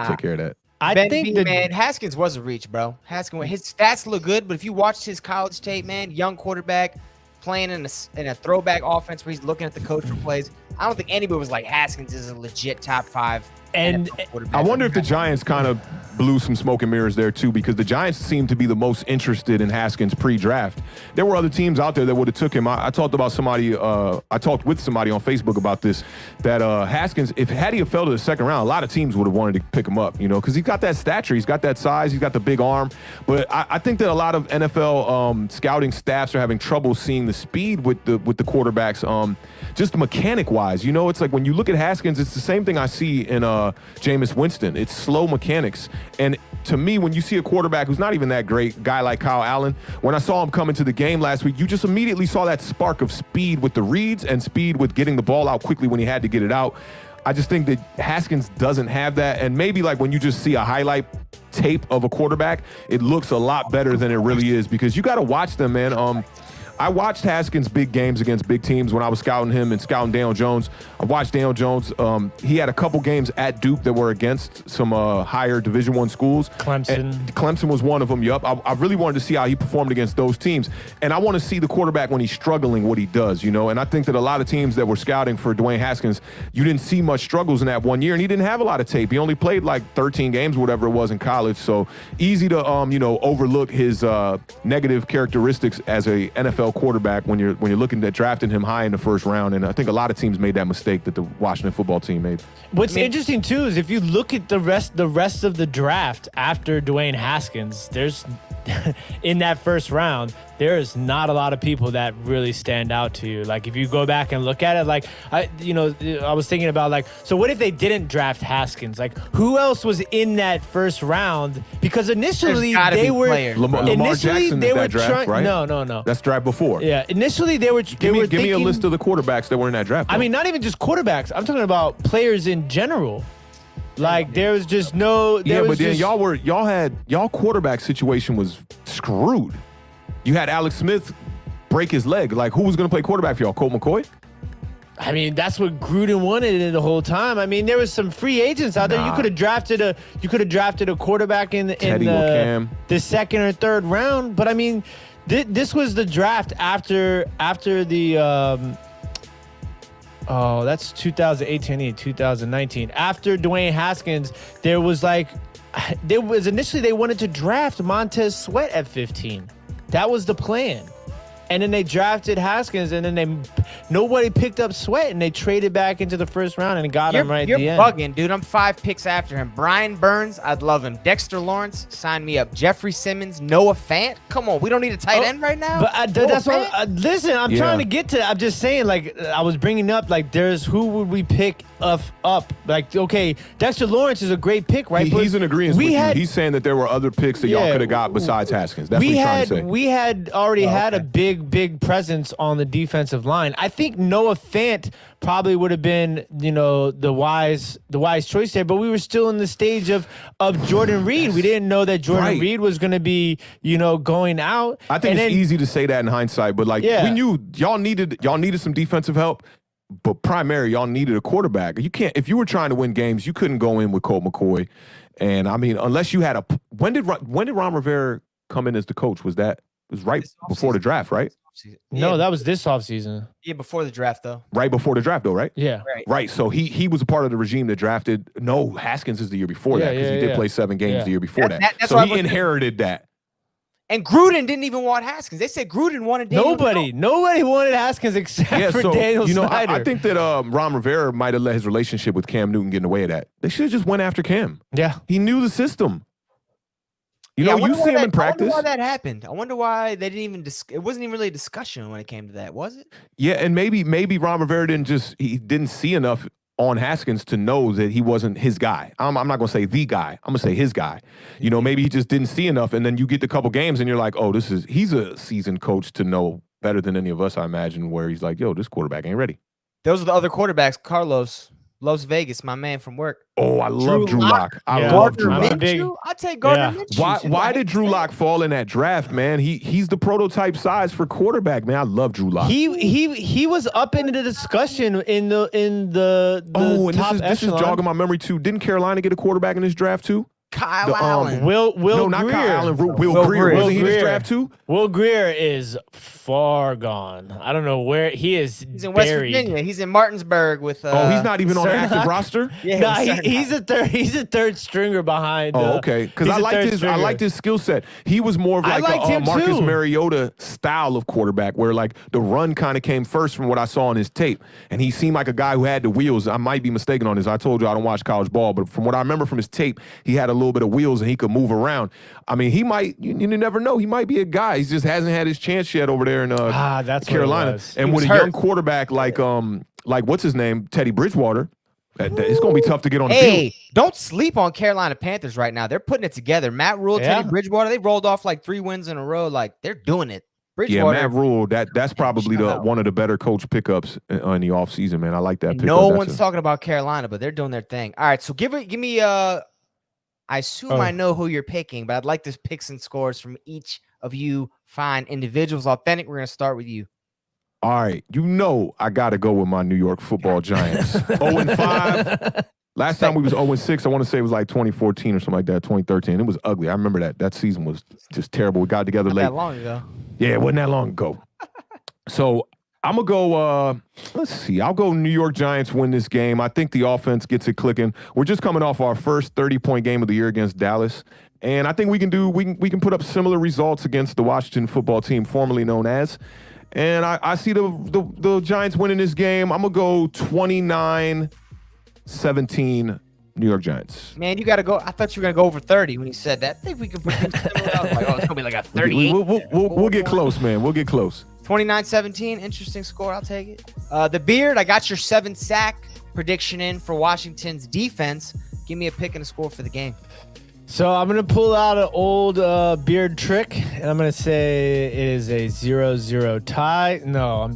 Take care of that. I think man, Haskins was a reach, bro. Haskins, his stats look good, but if you watched his college tape, man, young quarterback playing in a throwback offense where he's looking at the coach for plays, I don't think anybody was like Haskins is a legit top 5. And I wonder if the Giants kind of blew some smoke and mirrors there too, because the Giants seem to be the most interested in Haskins pre-draft. There were other teams out there that would have took him. I talked with somebody on Facebook about this, that Haskins, had he fell to the second round, a lot of teams would have wanted to pick him up, because he's got that stature, he's got that size, he's got the big arm. But I think that a lot of NFL scouting staffs are having trouble seeing the speed with the quarterbacks, just mechanic-wise. It's like when you look at Haskins, it's the same thing I see in Jameis Winston. It's slow mechanics. And to me, when you see a quarterback who's not even that great, guy like Kyle Allen, when I saw him come into the game last week, you just immediately saw that spark of speed with the reads and speed with getting the ball out quickly when he had to get it out. I just think that Haskins doesn't have that. And maybe like when you just see a highlight tape of a quarterback, it looks a lot better than it really is, because you got to watch them, man. I watched Haskins' big games against big teams when I was scouting him and scouting Daniel Jones. I watched Daniel Jones. He had a couple games at Duke that were against some higher Division I schools. Clemson was one of them, yup. I really wanted to see how he performed against those teams. And I want to see the quarterback when he's struggling, what he does, And I think that a lot of teams that were scouting for Dwayne Haskins, you didn't see much struggles in that 1 year, and he didn't have a lot of tape. He only played like 13 games, whatever it was in college. So easy to, overlook his negative characteristics as a NFL quarterback when you're looking at drafting him high in the first round. And I think a lot of teams made that mistake that the Washington football team made. What's interesting too is if you look at the rest of the draft after Dwayne Haskins, there's in that first round, there is not a lot of people that really stand out to you. Like if you go back and look at it, like I was thinking about like, so what if they didn't draft Haskins? Like who else was in that first round? Because initially they were Lamar Jackson they were draft, trying. right? No. That's draft before. Yeah, initially they were. Give me a list of the quarterbacks that were in that draft. I mean, not even just quarterbacks. I'm talking about players in general. Like there was just no. But then y'all quarterback situation was screwed. You had Alex Smith break his leg. Like who was going to play quarterback for y'all? Colt McCoy? I mean, that's what Gruden wanted the whole time. I mean, there was some free agents out there. You could have drafted a quarterback in the second or third round. But I mean, this was the draft after the. That's 2018, 2019. After Dwayne Haskins, initially they wanted to draft Montez Sweat at 15. That was the plan. And then they drafted Haskins, and then nobody picked up Sweat, and they traded back into the first round and got him right at the end. You're bugging, dude. I'm 5 picks after him. Brian Burns, I'd love him. Dexter Lawrence, sign me up. Jeffrey Simmons, Noah Fant. Come on, we don't need a tight end right now. But that's what. Listen, I'm trying to get to. I'm just saying, like I was bringing up, like there's who would we pick up? Like okay, Dexter Lawrence is a great pick, right? He's in agreement with you. He's saying that there were other picks that y'all could have got besides Haskins. That's what he's trying to say. We had already had a big presence on the defensive line. I think Noah Fant probably would have been, the wise choice there, but we were still in the stage of Jordan Reed. We didn't know that Jordan Reed was going to be, going out. I think it's easy to say that in hindsight, but we knew y'all needed some defensive help. But primary, y'all needed a quarterback. You can't, if you were trying to win games, you couldn't go in with Colt McCoy. And I mean, unless you had when did Ron Rivera come in as the coach? Was right before the draft, right? No, that was this offseason. Yeah, before the draft, though. Right before the draft, though, right? Yeah. Right. So he was a part of the regime that drafted. No, Haskins is the year before that because he did play 7 games the year before that. So he inherited that. And Gruden didn't even want Haskins. They said Gruden wanted Daniel. Nobody wanted Haskins except for Daniel Snyder. I think that Ron Rivera might have let his relationship with Cam Newton get in the way of that. They should have just went after Cam. Yeah. He knew the system. You see him in practice. I wonder why that happened. I wonder why they didn't even it wasn't even really a discussion when it came to that, was it? Yeah, and maybe Ron Rivera didn't see enough on Haskins to know that he wasn't his guy. I'm not going to say the guy. I'm going to say his guy. Maybe he just didn't see enough, and then you get the couple games, and you're like, oh, he's a seasoned coach to know better than any of us, I imagine, where he's like, yo, this quarterback ain't ready. Those are the other quarterbacks. Carlos, Las Vegas, my man from work. Oh, I love Drew Lock. I love Drew Lock. I take Gardner Minshew. Why did Drew Lock fall in that draft, man? He's the prototype size for quarterback, man. I love Drew Lock. He was up into the discussion in the top this is jogging my memory too. Didn't Carolina get a quarterback in this draft too? Kyle Allen. No, not Greer. Kyle Allen. Will Greer. Wasn't he in this draft too? Will Greer is far gone. I don't know where he is. He's in West Virginia. He's in Martinsburg with. He's not even on the active roster. Yeah, he's a third. He's a third stringer behind. Okay. Because I liked his skill set. He was more of like a Marcus Mariota style of quarterback, where like the run kind of came first from what I saw on his tape, and he seemed like a guy who had the wheels. I might be mistaken on this. I told you I don't watch college ball, but from what I remember from his tape, he had a little bit of wheels and he could move around. I mean, he might. You never know. He might be a guy. He just hasn't had his chance yet over there in that's Carolina. And with a young quarterback like what's his name, Teddy Bridgewater, it's going to be tough to get on the field. Hey, don't sleep on Carolina Panthers right now. They're putting it together. Matt Rule, Teddy Bridgewater, they rolled off like 3 wins in a row. Like they're doing it. Bridgewater, Matt Rule, that's probably one of the better coach pickups in the offseason, man. I like that pickup. No one's talking about Carolina, but they're doing their thing. All right, so give me I assume I know who you're picking, but I'd like to pick some scores from each of you fine individuals. Authentic, we're going to start with you. All right. I got to go with my New York Football Giants. 0-5. Last time we was 0-6. I want to say it was like 2014 or something like that, 2013. It was ugly. I remember that. That season was just terrible. We got together late. Not that long ago. Yeah, it wasn't that long ago. So I'm going to go, let's see. I'll go New York Giants win this game. I think the offense gets it clicking. We're just coming off our first 30-point game of the year against Dallas. And I think we can put up similar results against the Washington football team, formerly known as. And I see the Giants winning this game. I'm going to go 29-17 New York Giants. Man, you got to go. I thought you were going to go over 30 when he said that. I think we could put things similar. I was like, it's going to be like a 38. We'll get close, man. We'll get close. 29-17, interesting score. I'll take it. The Beard, I got your 7-sack prediction in for Washington's defense. Give me a pick and a score for the game. So I'm going to pull out an old Beard trick, and I'm going to say it is a 0-0 tie. No,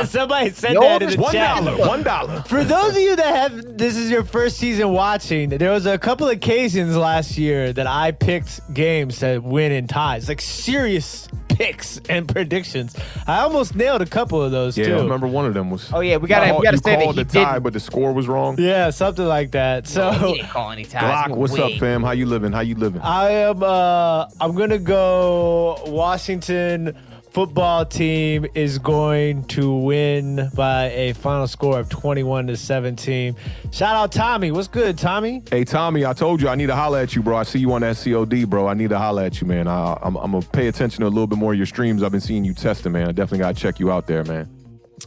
somebody said that in the chat. $1. For those of you that this is your first season watching, there was a couple occasions last year that I picked games that win in ties, like serious picks and predictions. I almost nailed a couple of those too. Yeah, I remember one of them was. Oh yeah, we gotta say that he tie, but the score was wrong. Yeah, something like that. So he didn't call any ties. Glock, what's up, fam? How you living? I am. I'm gonna go Washington football team is going to win by a final score of 21-17. Shout out Tommy. What's good, Tommy? Hey, Tommy, I told you I need to holler at you, bro. I see you on that COD, bro. I need to holler at you, man. I'm going to pay attention to a little bit more of your streams. I've been seeing you testing, man. I definitely got to check you out there, man.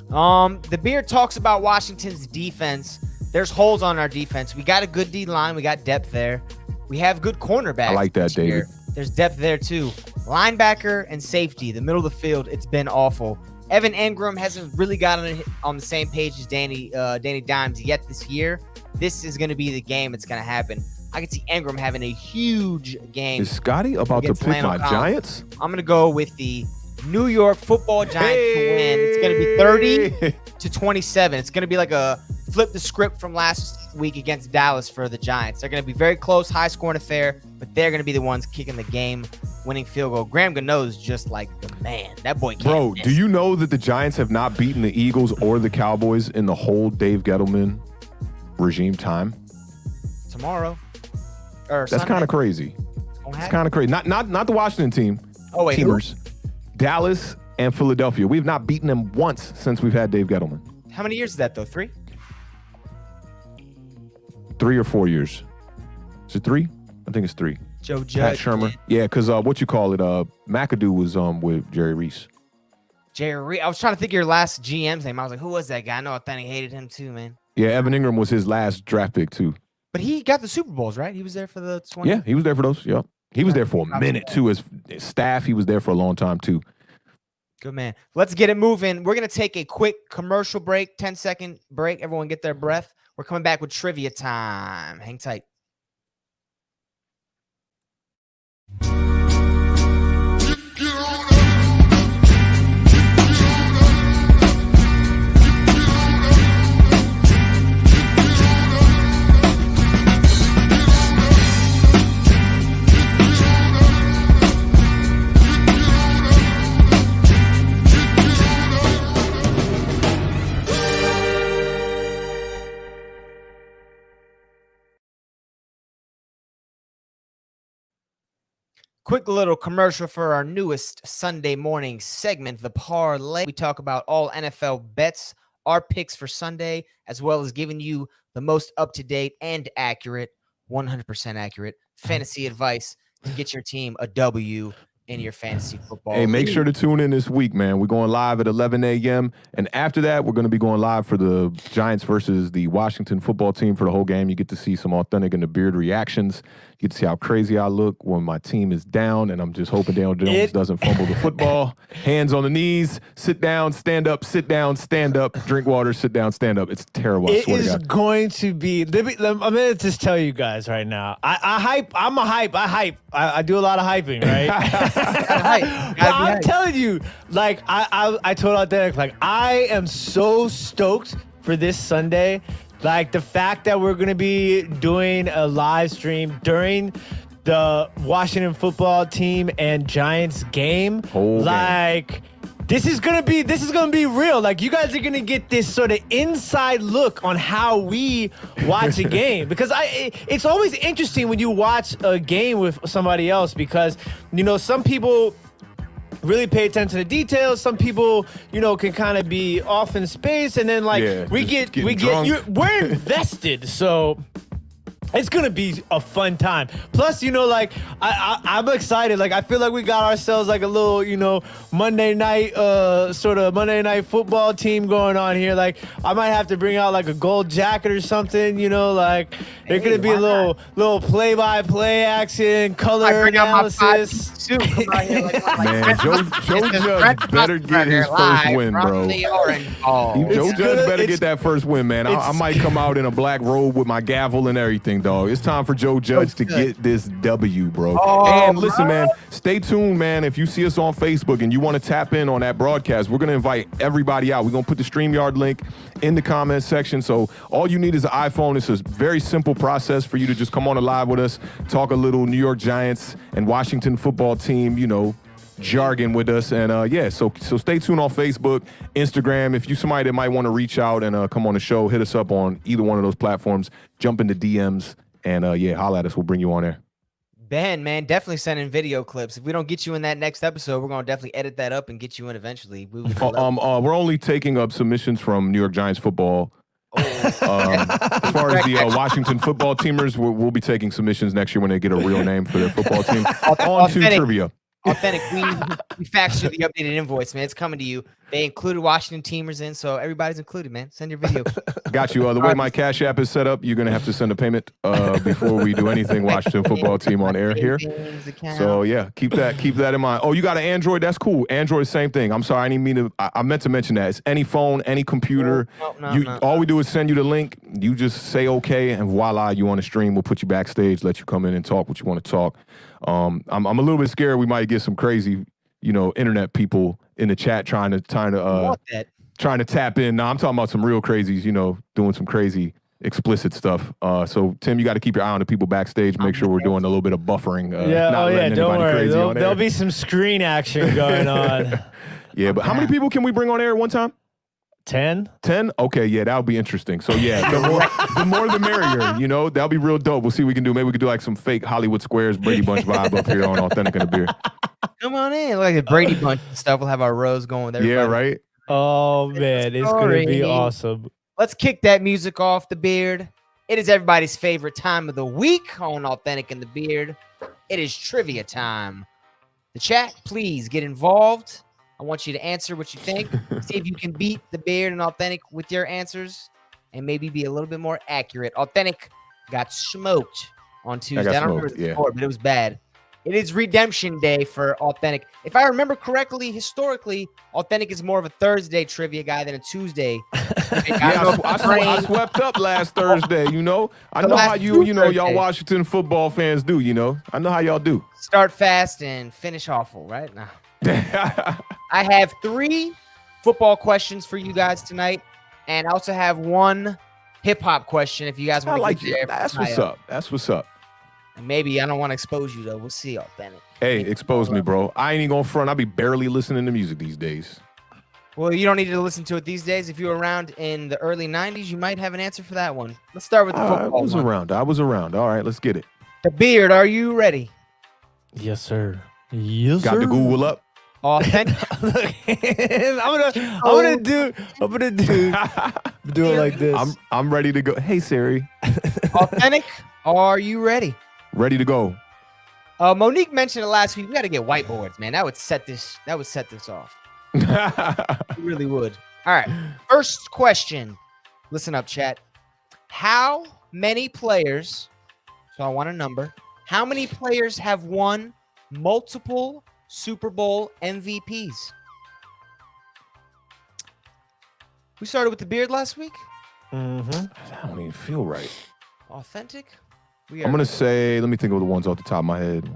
The Beard talks about Washington's defense. There's holes on our defense. We got a good D-line. We got depth there. We have good cornerbacks. I like that, David. There's depth there, too. Linebacker and safety, the middle of the field, it's been awful. Evan Engram hasn't really gotten on the same page as Danny Dimes yet this year. This is going to be the game it's going to happen. I can see Engram having a huge game. Is Scotty about to pick my Giants? I'm going to go with the New York Football Giants to win. It's going to be 30-27. It's going to be like a flip the script from last week against Dallas for the Giants. They're going to be very close, high-scoring affair, but they're going to be the ones kicking the game-winning field goal. Graham Gano is just like the man. That boy can't Bro, miss. do you know that the Giants have not beaten the Eagles or the Cowboys in the whole Dave Gettleman regime time? Tomorrow. Or That's kind of crazy. It's kind of crazy. Not the Washington team. Oh, wait. Teamers. Dallas and Philadelphia. We've not beaten them once since we've had Dave Gettleman. How many years is that, though? 3? 3 or 4 years. Is it 3? I think it's 3. Joe Pat Judge. Shermer. Yeah, because McAdoo was with Jerry Reese. Jerry. I was trying to think of your last GM's name. I was like, who was that guy? I know Awthentik hated him too, man. Yeah, Evan Engram was his last draft pick too. But he got the Super Bowls, right? He was there for the 20. Yeah, he was there for those. Yep. He was there for a minute too. As staff, he was there for a long time too. Good man. Let's get it moving. We're going to take a quick commercial break, 10-second break. Everyone get their breath. We're coming back with trivia time. Hang tight. Quick little commercial for our newest Sunday morning segment, The Parlay. We talk about all NFL bets, our picks for Sunday, as well as giving you the most up-to-date and accurate, 100% accurate fantasy advice to get your team a W in your fantasy football. Hey, make sure to tune in this week, man. We're going live at 11 a.m. And after that, we're going to be going live for the Giants versus the Washington football team for the whole game. You get to see some Awthentik and the Beard reactions. You get to see how crazy I look when my team is down, and I'm just hoping Daniel Jones doesn't fumble the football. Hands on the knees, sit down, stand up, sit down, stand up, drink water, sit down, stand up. It's terrible. I swear to God. It is going to be. I'm going to just tell you guys right now. I do a lot of hyping, right? But I'm telling you, like I told Awthentik, like I am so stoked for this Sunday. Like the fact that we're gonna be doing a live stream during the Washington football team and Giants game. Like this is gonna be real. Like you guys are gonna get this sort of inside look on how we watch a game, because it's always interesting when you watch a game with somebody else, because you know some people really pay attention to the details. Some people, you know, can kind of be off in space, and then like we're invested. So it's gonna be a fun time. Plus, you know, like I'm excited. Like I feel like we got ourselves like a little, you know, Monday night football team going on here. Like I might have to bring out like a gold jacket or something. You know, like there's gonna be a little play-by-play action, color analysis. Man, Joe Judge better get his first win, bro. Joe Judge better get that first win, man. I might come out in a black robe with my gavel and everything, dog. It's time for Joe Judge to get this W, bro. And listen, man, stay tuned, man. If you see us on Facebook and you want to tap in on that broadcast, we're going to invite everybody out. We're going to put the StreamYard link in the comments section. So all you need is an iPhone. It's a very simple process for you to just come on a live with us, talk a little New York Giants and Washington football team, you know, jargon with us. And so stay tuned on Facebook, Instagram. If you somebody that might want to reach out and come on the show, hit us up on either one of those platforms, jump into DMs and holla at us. We'll bring you on there. Ben, man, definitely send in video clips. If we don't get you in that next episode, we're gonna definitely edit that up and get you in eventually. We would love We're only taking up submissions from New York Giants football. As far as the Washington football teamers, we'll be taking submissions next year when they get a real name for their football team. On to trivia. Authentic. We faxed you the updated invoice, man. It's coming to you. They included Washington teamers in, so everybody's included, man. Send your video. Got you. The way my Cash App is set up, you're going to have to send a payment before we do anything Washington football team on air here. So, yeah, keep that in mind. Oh, you got an Android? That's cool. Android, same thing. I'm sorry. I meant to mention that. It's any phone, any computer. No. All we do is send you the link. You just say okay, and voila, you on the stream. We'll put you backstage, let you come in and talk what you want to talk. I'm a little bit scared we might get some crazy, internet people in the chat trying to tap in. Now I'm talking about some real crazies, doing some crazy explicit stuff. So Tim, you got to keep your eye on the people backstage. Make sure we're doing a little bit of buffering. Don't worry. There'll be some screen action going on. Yeah, but how many people can we bring on air at one time? 10? 10? Okay, yeah, that'll be interesting. So yeah, the more the merrier, that'll be real dope. We'll see what we can do. Maybe we could do like some fake Hollywood Squares Brady Bunch vibe up here on Authentic and the Beard. Come on in. Like the Brady Bunch and stuff. We'll have our rows going with everybody. Yeah, right? Oh, man, it's going to be awesome. Let's kick that music off, the Beard. It is everybody's favorite time of the week on Authentic and the Beard. It is trivia time. The chat, please get involved. I want you to answer what you think. See if you can beat the Beard and Authentic with your answers and maybe be a little bit more accurate. Authentic got smoked on Tuesday. I don't remember the score, but it was bad. It is redemption day for Authentic. If I remember correctly, historically, Authentic is more of a Thursday trivia guy than a Tuesday. I swept up last Thursday, I know how y'all Washington football fans do, I know how y'all do. Start fast and finish awful, right? Nah. I have 3 football questions for you guys tonight, and I also have 1 hip-hop question if you guys want to get there. That's what's up. That's what's up. And maybe I don't want to expose you, though. We'll see, Authentic. Hey, expose me, bro. I ain't even going to front. I be barely listening to music these days. Well, you don't need to listen to it these days. If you were around in the early 90s, you might have an answer for that one. Let's start with the football I was around. All right, let's get it. The Beard, are you ready? Yes, sir. Got the Google up? Authentic. I'm gonna do it like this. I'm ready to go. Hey Siri. Authentic, are you ready? Ready to go. Monique mentioned it last week. We got to get whiteboards, man. That would set this off. It really would. All right. First question. Listen up, chat. How many players? So I want a number. How many players have won multiple Super Bowl MVPs? We started with the Beard last week. I don't even feel right. Authentic. I'm going to say, let me think of the ones off the top of my head.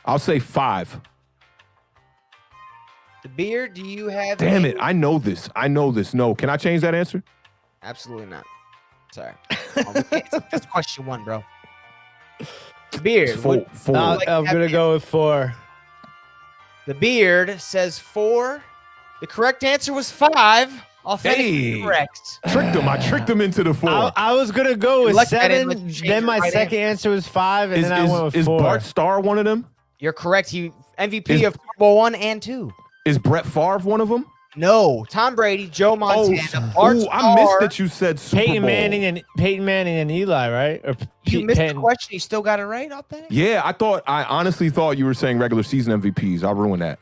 I'll say 5. The Beard, do you have... Damn it. I know this. No. Can I change that answer? Absolutely not. Sorry. That's question 1, bro. The Beard. 4. I'm going to go with 4. The Beard says 4. The correct answer was 5. Authentic correct. I tricked him into the 4. I was going to go with 7. Then my second answer was 5. And then I went with 4. Is Bart Starr one of them? You're correct. He MVP of Super Bowl 1 and 2. Is Brett Favre one of them? No. Tom Brady, Joe Montana, Bart Starr. I missed that you said Super Peyton Bowl. Peyton Manning and Eli, right? Or you missed the question. You still got it right, Authentic? Yeah, I honestly thought you were saying regular season MVPs. I'll ruin that.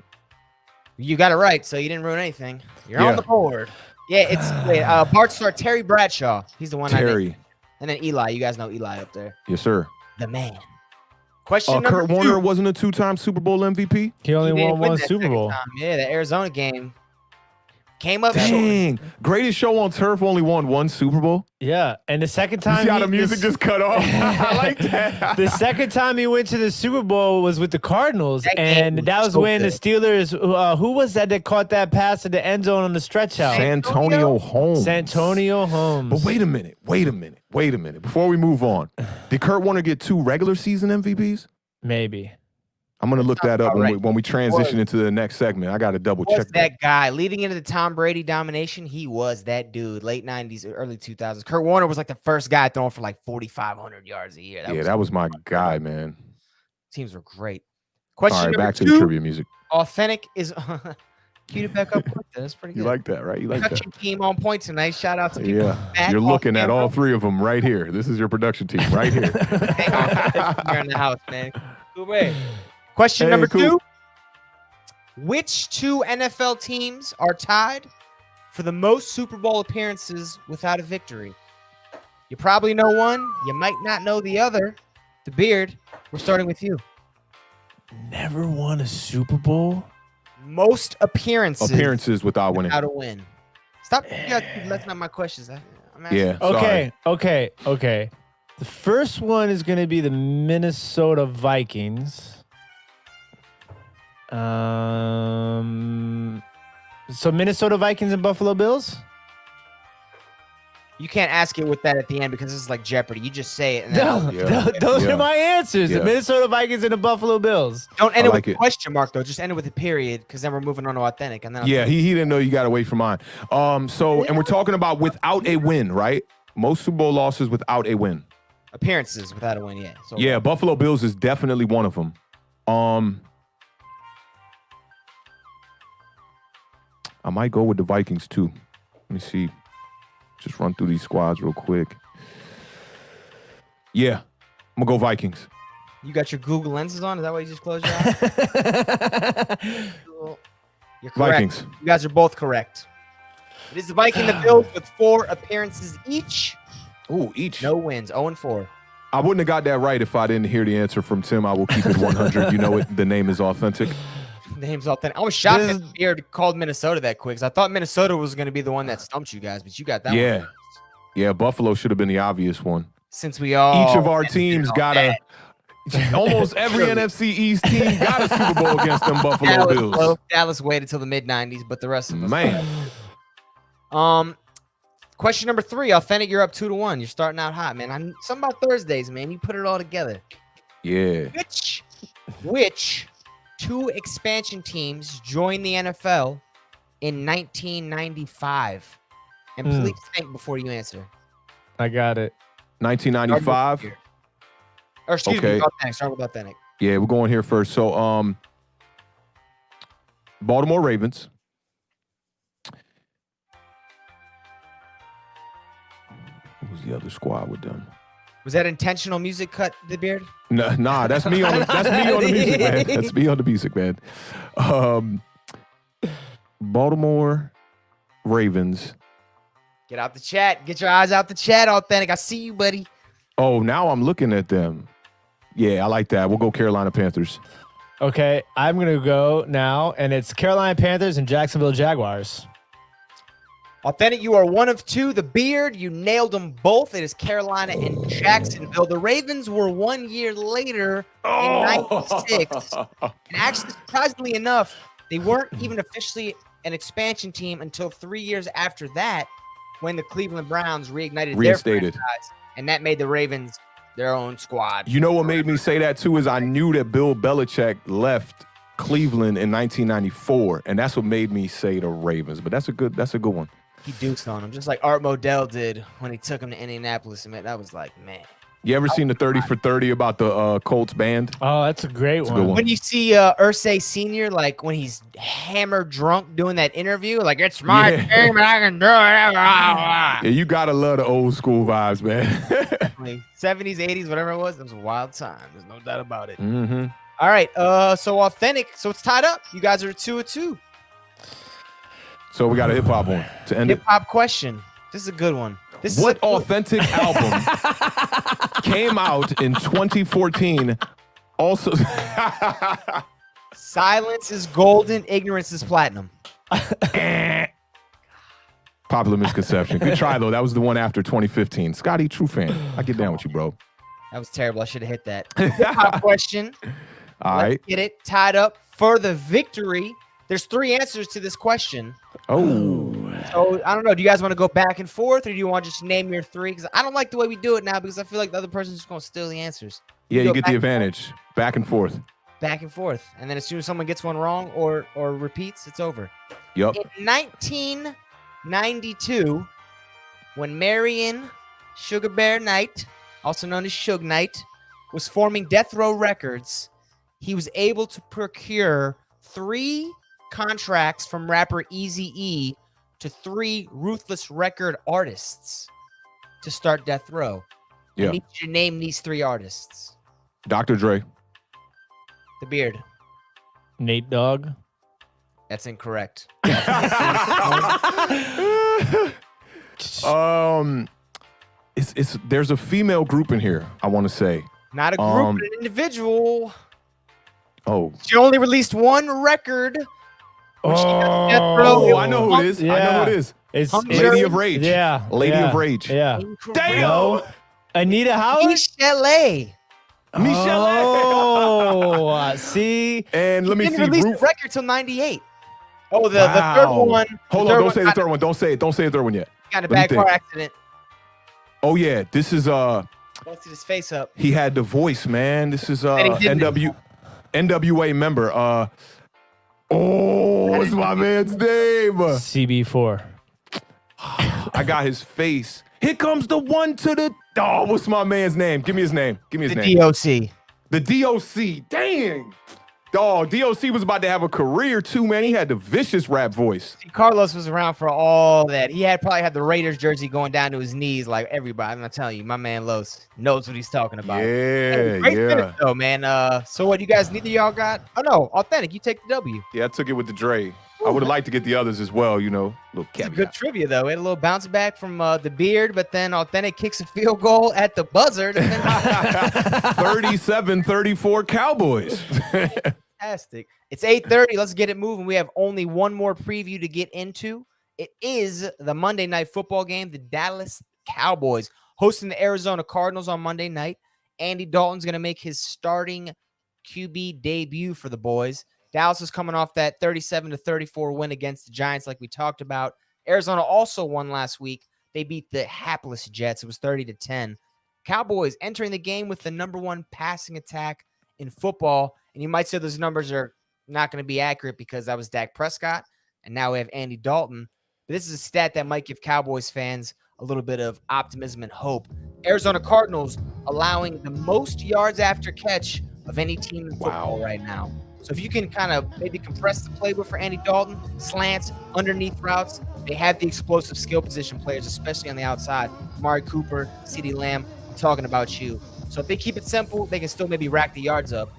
You got it right, so you didn't ruin anything. You're on the board. Yeah, it's Bart Starr, Terry Bradshaw. He's the one I did. And then Eli. You guys know Eli up there. Yes, sir. The man. Question number Kurt 2. Warner wasn't a 2-time Super Bowl MVP? He only won 1 Super Bowl. Yeah, the Arizona game came up Dang. short. Greatest show on turf, only won 1 Super Bowl? Yeah, and the second time... You see how the music just cut off? I like that. The second time he went to the Super Bowl was with the Cardinals, and that was when the Steelers... who was that caught that pass in the end zone on the stretch out? Santonio Holmes. But wait a minute. Before we move on, did Kurt Warner get 2 regular season MVPs? Maybe. I'm gonna look that up about right. when we transition into the next segment. I got to double check that guy leading into the Tom Brady domination. He was that dude. Late 90s, early 2000s. Kurt Warner was like the first guy throwing for like 4,500 yards a year. That was my guy, man. Teams were great. All Question right, number back to 2. the trivia music. Authentic is cue it back up quick. That's pretty good. You like that, right? You like production that? team on point tonight. Shout out to people. Yeah, you're looking at all 3 of them right here. This is your production team right here. You're in the house, man. Cool. Question number 2. Which 2 NFL teams are tied for the most Super Bowl appearances without a victory? You probably know one. You might not know the other. The Beard, we're starting with you. Never won a Super Bowl? Most appearances without winning. Without a win. Stop. That's not my questions. I'm asking. Yeah. Okay. The first one is going to be the Minnesota Vikings. So Minnesota Vikings and Buffalo Bills? You can't ask it with that at the end because this is like Jeopardy. You just say it. And those are my answers. The Minnesota Vikings and the Buffalo Bills. Don't end it with a question mark, though. Just end it with a period because then we're moving on to Authentic. And then he didn't know you got to wait for mine. And we're talking about without a win, right? Most Super Bowl losses without a win. Appearances without a win, yeah. So, Buffalo Bills is definitely one of them. I might go with the Vikings too. Let me see. Just run through these squads real quick. Yeah, I'm gonna go Vikings. You got your Google lenses on? Is that why you just closed your eyes? You're correct. Vikings. You guys are both correct. It is the Vikings and the Bills with 4 appearances each. Ooh, each. No wins. 0-4. I wouldn't have got that right if I didn't hear the answer from Tim. I will keep it 100. You know it. The name is Awthentik. Name's Authentic. I was shocked that Beard called Minnesota that quick because I thought Minnesota was going to be the one that stumped you guys, but you got that one. Yeah, Buffalo should have been the obvious one. Since we all... Each of our teams got almost every NFC East team got a Super Bowl against them Buffalo Bills. Dallas waited till the mid-90s, but the rest of us... Man. Question number 3. Authentic, you're up 2-1. You're starting out hot, man. Something about Thursdays, man. You put it all together. Yeah. Which 2 expansion teams joined the NFL in 1995? And please think before you answer. I got it. 1995? Or excuse me, Authentic. Start with Authentic. Yeah, we're going here first. So, Baltimore Ravens. What was the other squad with them? Was that intentional music cut, the Beard? Nah, that's me on the music, man. That's me on the music, man. Baltimore Ravens. Get out the chat. Get your eyes out the chat, Authentic. I see you, buddy. Oh, now I'm looking at them. Yeah, I like that. We'll go Carolina Panthers. Okay, I'm going to go now, and it's Carolina Panthers and Jacksonville Jaguars. Authentic, you are 1 of 2. The Beard, you nailed them both. It is Carolina and Jacksonville. The Ravens were 1 year later in 96. And actually, surprisingly enough, they weren't even officially an expansion team until 3 years after that when the Cleveland Browns reignited their franchise. And that made the Ravens their own squad. You know what made me say that, too, is I knew that Bill Belichick left Cleveland in 1994, and that's what made me say the Ravens. But that's a good one. He duked on him, just like Art Modell did when he took him to Indianapolis. And that was like, man. You ever seen the 30 for 30 about the Colts band? Oh, that's a great one. When you see Irsay Sr., like when he's hammered drunk doing that interview, like, it's my team and I can do it. Yeah, you got to love the old school vibes, man. 70s, 80s, whatever it was. It was a wild time. There's no doubt about it. Mm-hmm. All right. So Authentic. So it's tied up. You guys are 2 of 2. So we got a hip-hop one to end it. Hip-hop question. This is a good one. What authentic album came out in 2014? Also, silence is golden, ignorance is platinum. Popular misconception. Good try, though. That was the one after 2015. Scotty, true fan. I get down with you, bro. That was terrible. I should have hit that. Hip-hop question. All right. Get it tied up for the victory. There's 3 answers to this question. Oh. So, I don't know. Do you guys want to go back and forth, or do you want to just name your 3? Because I don't like the way we do it now because I feel like the other person's just going to steal the answers. Yeah, you get the advantage. Back and forth. back and forth. And then as soon as someone gets one wrong or repeats, it's over. Yep. In 1992, when Marion Sugar Bear Knight, also known as Suge Knight, was forming Death Row Records, he was able to procure 3 contracts from rapper Eazy-E to 3 Ruthless record artists to start Death Row. Yeah. I need you to name these 3 artists. Dr. Dre. The Beard. Nate Dogg. That's incorrect. There's a female group in here, I want to say. Not a group, but an individual. Oh. She only released 1 record. Oh, I know who it is. Yeah. I know who it is. It's Lady of Rage. Yeah. Lady of Rage. Yeah. Damn. Anita Howard? Michelle. Oh, see? And let me Didn't see. release the record till 98. Oh, the Wow. third one. Hold on, don't say the third one. Don't say it. Don't say the third one yet. Got in a Let me bad car think. accident. Oh yeah, this is Busted his face up. he had the voice, man. This is And he didn't. NWA member. What's my man's name? CB4. I got his face. Here comes the one to the. Oh, what's my man's name? Give me his name. Give me his The name. DOC. The DOC. Dang. Dog, DOC was about to have a career too, man. He had the vicious rap voice. See, Carlos was around for all that. He probably had the Raiders jersey going down to his knees like everybody. I'm not telling you, my man Los knows what he's talking about. Yeah, Great yeah. finish though, man. So what, you guys, neither of y'all got? Oh no, Awthentik, you take the W. Yeah, I took it with the Dre. I would have liked to get the others as well, you know. Little It's a caveat. good trivia though. We had a little bounce back from the Beard, but then Awthentik kicks a field goal at the buzzer. And then 37-34 Cowboys. fantastic. It's 8:30. Let's get it moving. We have only one more preview to get into. It is the Monday night football game. The Dallas Cowboys hosting the Arizona Cardinals on Monday night. Andy Dalton's going to make his starting QB debut for the boys. Dallas is coming off that 37-34 win against the Giants like we talked about. Arizona also won last week. They beat the hapless Jets. It was 30-10. Cowboys entering the game with the #1 passing attack in football. And you might say those numbers are not going to be accurate because that was Dak Prescott, and now we have Andy Dalton. But this is a stat that might give Cowboys fans a little bit of optimism and hope. Arizona Cardinals allowing the most yards after catch of any team in football right now. So if you can kind of maybe compress the playbook for Andy Dalton, slants, underneath routes, they have the explosive skill position players, especially on the outside. Amari Cooper, CeeDee Lamb, I'm talking about you. So if they keep it simple, they can still maybe rack the yards up.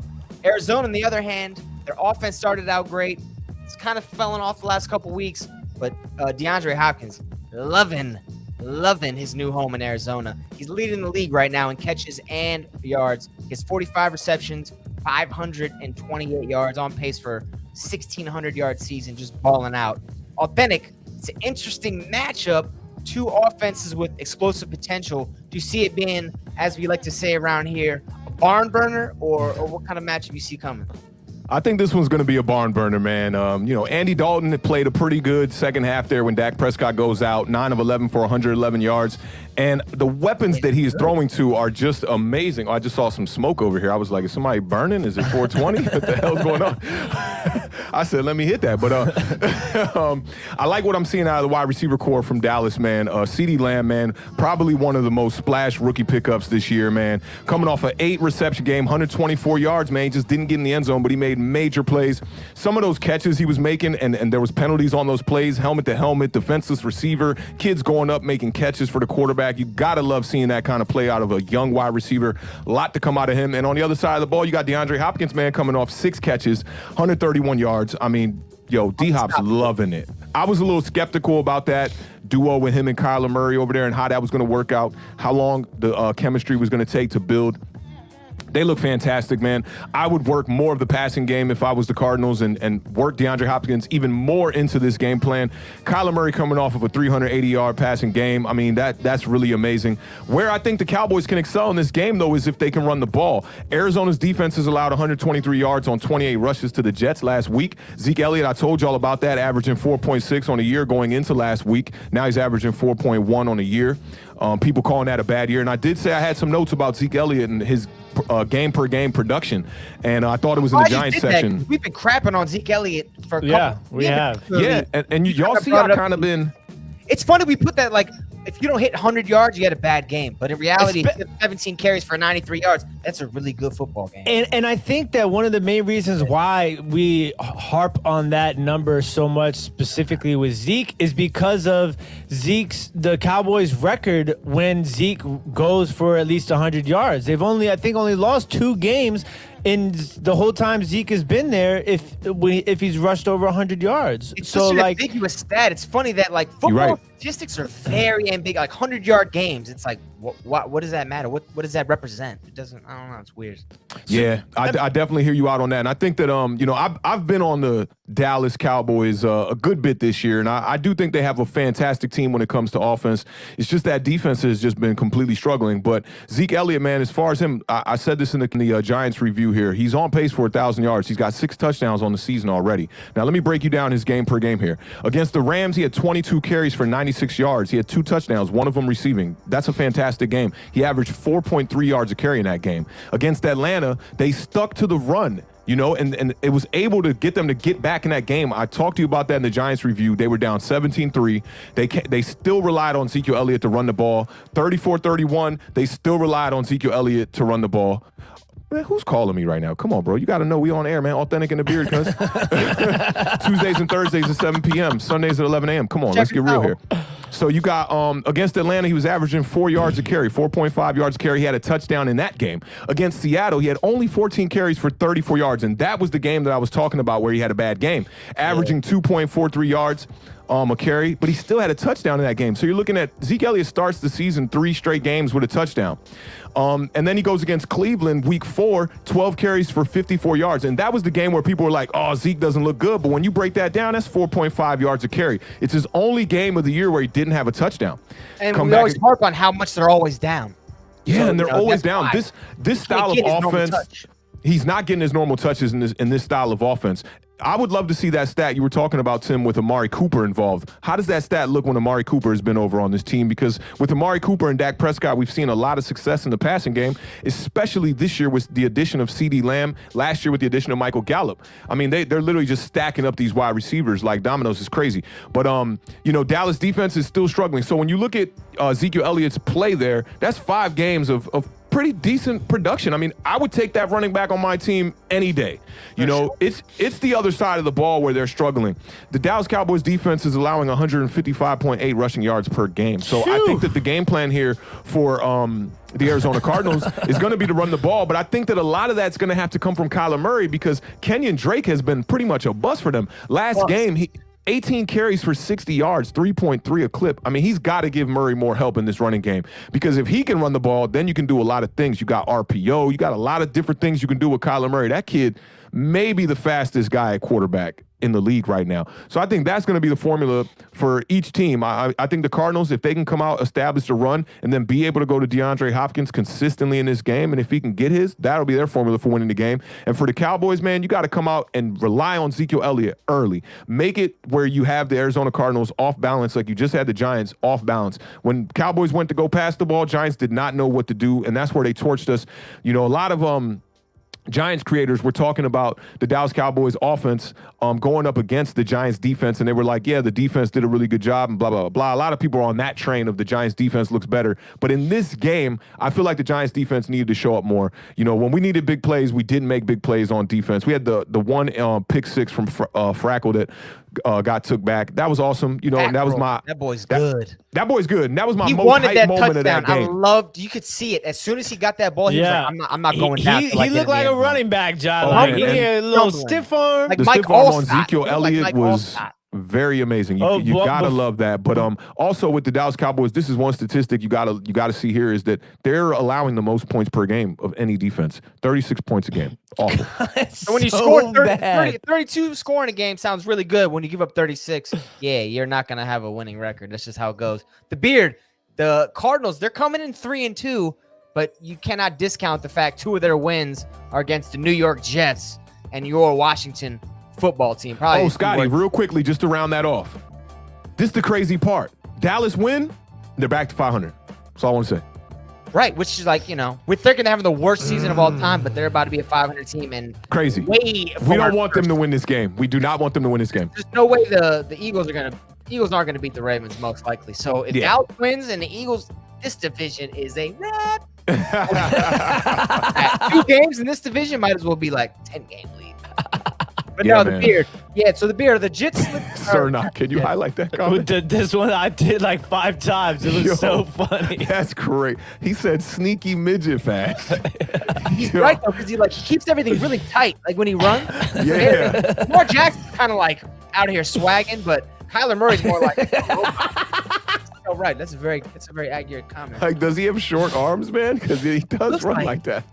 Arizona, on the other hand, their offense started out great. It's kind of fallen off the last couple weeks, but DeAndre Hopkins, loving his new home in Arizona. He's leading the league right now in catches and yards. He has 45 receptions, 528 yards, on pace for 1,600-yard season, just balling out. Awthentik, it's an interesting matchup. 2 offenses with explosive potential. Do you see it being, as we like to say around here, a barn burner, or what kind of matchup you see coming? I think this one's going to be a barn burner, man. Andy Dalton played a pretty good second half there when Dak Prescott goes out, 9 of 11 for 111 yards. And the weapons that he is throwing to are just amazing. Oh, I just saw some smoke over here. I was like, is somebody burning? Is it 420? What the hell's going on? I said, let me hit that. But I like what I'm seeing out of the wide receiver core from Dallas, man. CeeDee Lamb, man, probably one of the most splash rookie pickups this year, man. Coming off an 8-reception game, 124 yards, man. He just didn't get in the end zone, but he made major plays. Some of those catches he was making, and there was penalties on those plays, helmet to helmet, defenseless receiver, kids going up making catches for the quarterback. You got to love seeing that kind of play out of a young wide receiver. A lot to come out of him. And on the other side of the ball, you got DeAndre Hopkins, man, coming off 6 catches, 131 yards. I mean, D-Hop's loving it. I was a little skeptical about that duo with him and Kyler Murray over there and how that was going to work out, how long the chemistry was going to take to build. They look fantastic, man. I would work more of the passing game if I was the Cardinals and work DeAndre Hopkins even more into this game plan. Kyler Murray coming off of a 380-yard passing game. I mean, that's really amazing. Where I think the Cowboys can excel in this game, though, is if they can run the ball. Arizona's defense has allowed 123 yards on 28 rushes to the Jets last week. Zeke Elliott, I told y'all about that, averaging 4.6 on a year going into last week. Now he's averaging 4.1 on a year. People calling that a bad year. And I did say I had some notes about Zeke Elliott and his game per game production, and I thought it was in the Giants section. We've been crapping on Zeke Elliott for a couple. Yeah, we have. Yeah, and y'all see I kind of been. It's funny we put that like. If you don't hit 100 yards, you had a bad game. But in reality, 17 carries for 93 yards, that's a really good football game. And I think that one of the main reasons why we harp on that number so much, specifically with Zeke, is because of the Cowboys' record when Zeke goes for at least 100 yards. They've only lost 2 games in the whole time Zeke has been there if he's rushed over 100 yards. It's so such an like ambiguous stat. It's funny that like football statistics are very ambiguous. Like 100-yard games, it's like what does that matter? What does that represent? It doesn't. I don't know. It's weird. Yeah, I definitely hear you out on that, and I think that I've been on the Dallas Cowboys a good bit this year, and I do think they have a fantastic team when it comes to offense. It's just that defense has just been completely struggling. But Zeke Elliott, man, as far as him, I said this in the Giants review here. He's on pace for 1,000 yards. He's got 6 touchdowns on the season already. Now let me break you down his game per game here. Against the Rams, he had 22 carries for 96 yards. He had 2 touchdowns, one of them receiving. That's a fantastic game. He averaged 4.3 yards a carry in that game. Against Atlanta, they stuck to the run. And it was able to get them to get back in that game. I talked to you about that in the Giants review. They were down 17-3. They still relied on Ezekiel Elliott to run the ball. 34-31, they still relied on Ezekiel Elliott to run the ball. Man, who's calling me right now? Come on, bro. You got to know we on air, man. Awthentik in the beard, cuz. Tuesdays and Thursdays at 7 p.m. Sundays at 11 a.m. Come on, let's get real here. So you got against Atlanta, he was averaging 4 yards a carry, 4.5 yards a carry. He had a touchdown in that game. Against Seattle, he had only 14 carries for 34 yards, and that was the game that I was talking about where he had a bad game, averaging 2.43 yards a carry, but he still had a touchdown in that game. So you're looking at Zeke Elliott starts the season 3 straight games with a touchdown. And then he goes against Cleveland week 4, 12 carries for 54 yards. And that was the game where people were like, oh, Zeke doesn't look good. But when you break that down, that's 4.5 yards a carry. It's his only game of the year where he didn't have a touchdown. And we always harp on how much they're always down. Yeah, so, and they're always down. Why. This style of offense, he's not getting his normal touches in this style of offense. I would love to see that stat you were talking about, Tim, with Amari Cooper involved. How does that stat look when Amari Cooper has been over on this team? Because with Amari Cooper and Dak Prescott, we've seen a lot of success in the passing game, especially this year with the addition of CeeDee Lamb, last year with the addition of Michael Gallup. I mean, they're literally just stacking up these wide receivers like dominoes. Is crazy. But, Dallas defense is still struggling. So when you look at Ezekiel Elliott's play there, that's 5 games of pretty decent production. I mean, I would take that running back on my team any day. It's the other side of the ball where they're struggling. The Dallas Cowboys defense is allowing 155.8 rushing yards per game. So I think that the game plan here for the Arizona Cardinals is going to be to run the ball, but I think that a lot of that's going to have to come from Kyler Murray because Kenyon Drake has been pretty much a bust for them. Last game, he 18 carries for 60 yards, 3.3 a clip. I mean, he's got to give Murray more help in this running game because if he can run the ball, then you can do a lot of things. You got RPO. You got a lot of different things you can do with Kyler Murray. That kid may be the fastest guy at quarterback in the league right now. So I think that's going to be the formula for each team. I think the Cardinals, if they can come out, establish the run, and then be able to go to DeAndre Hopkins consistently in this game, and if he can get his, that'll be their formula for winning the game. And for the Cowboys, man, you got to come out and rely on Ezekiel Elliott early. Make it where you have the Arizona Cardinals off balance like you just had the Giants off balance. When Cowboys went to go pass the ball, Giants did not know what to do, and that's where they torched us. A lot of Giants creators were talking about the Dallas Cowboys offense going up against the Giants defense, and they were like, yeah, the defense did a really good job and blah, blah, blah. A lot of people are on that train of the Giants defense looks better. But in this game, I feel like the Giants defense needed to show up more. When we needed big plays, we didn't make big plays on defense. We had the one pick 6 from Frackle that got took back. That was awesome. And that was that boy's good. That boy's good. And that was my most hype moment of that game. You could see it. As soon as he got that ball, he was like, I'm not going down. He looked like a running back, John. He had a little stiff arm. Like the stiff arm on Ezekiel Elliott was very amazing. You gotta love that. But also with the Dallas Cowboys, this is one statistic you gotta see here is that they're allowing the most points per game of any defense. 36 points a game. Awful. And when you score 32 scoring a game sounds really good. When you give up 36, you're not gonna have a winning record. That's just how it goes. The Cardinals, they're coming in 3-2, but you cannot discount the fact 2 of their wins are against the New York Jets and your Washington football team. Probably. Scotty, real quickly, just to round that off. This is the crazy part. Dallas win, they're back to 500. That's all I want to say. Right, which is like, with they're gonna have the worst season of all time, but they're about to be a 500 team and Crazy. way. We don't want them to win this game. We do not want them to win this game. There's no way the Eagles aren't gonna beat the Ravens most likely. So if Dallas wins and the Eagles, this division is a wrap. 2 games in this division might as well be like 10-game lead. But no, the beard. Yeah, so the beard, the Jits. Sir, can you highlight that comment? This one I did like 5 times. It was so funny. That's great. He said sneaky midget fast. He's right though, because he keeps everything really tight. Like when he runs. Yeah. Lamar Jackson's kind of like out here swagging, but Kyler Murray's more like. Oh, right. That's a very accurate comment. Like, does he have short arms, man? Because he does run like that.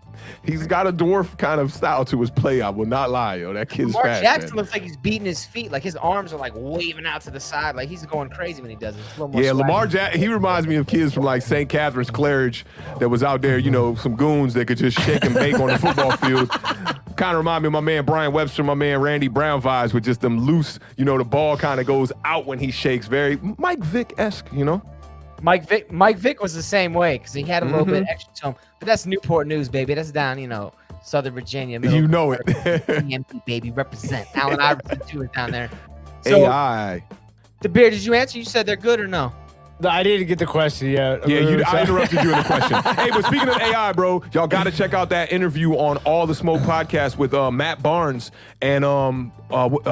He's got a dwarf kind of style to his play. I will not lie, yo. That kid's fast. Jackson looks like he's beating his feet. Like his arms are like waving out to the side. Like he's going crazy when he does it. It's a little more swaggy. Lamar Jackson, he reminds me of kids from like St. Catherine's, Claridge, that was out there, some goons that could just shake and bake on the football field. Kind of remind me of my man Brian Webster, my man Randy Brown vibes with just them loose, the ball kind of goes out when he shakes. Very Mike Vick-esque, Mike Vick was the same way because he had a little bit extra to him. But that's Newport News, baby. That's down, Southern Virginia. You know it. EMP, baby, represent. Allen Iverson, too, is down there. So, AI. The beard, did you answer? You said they're good or no? No, I didn't get the question yet. Yeah, I interrupted you in the question. Hey, but speaking of AI, bro, y'all got to check out that interview on All the Smoke podcast with Matt Barnes and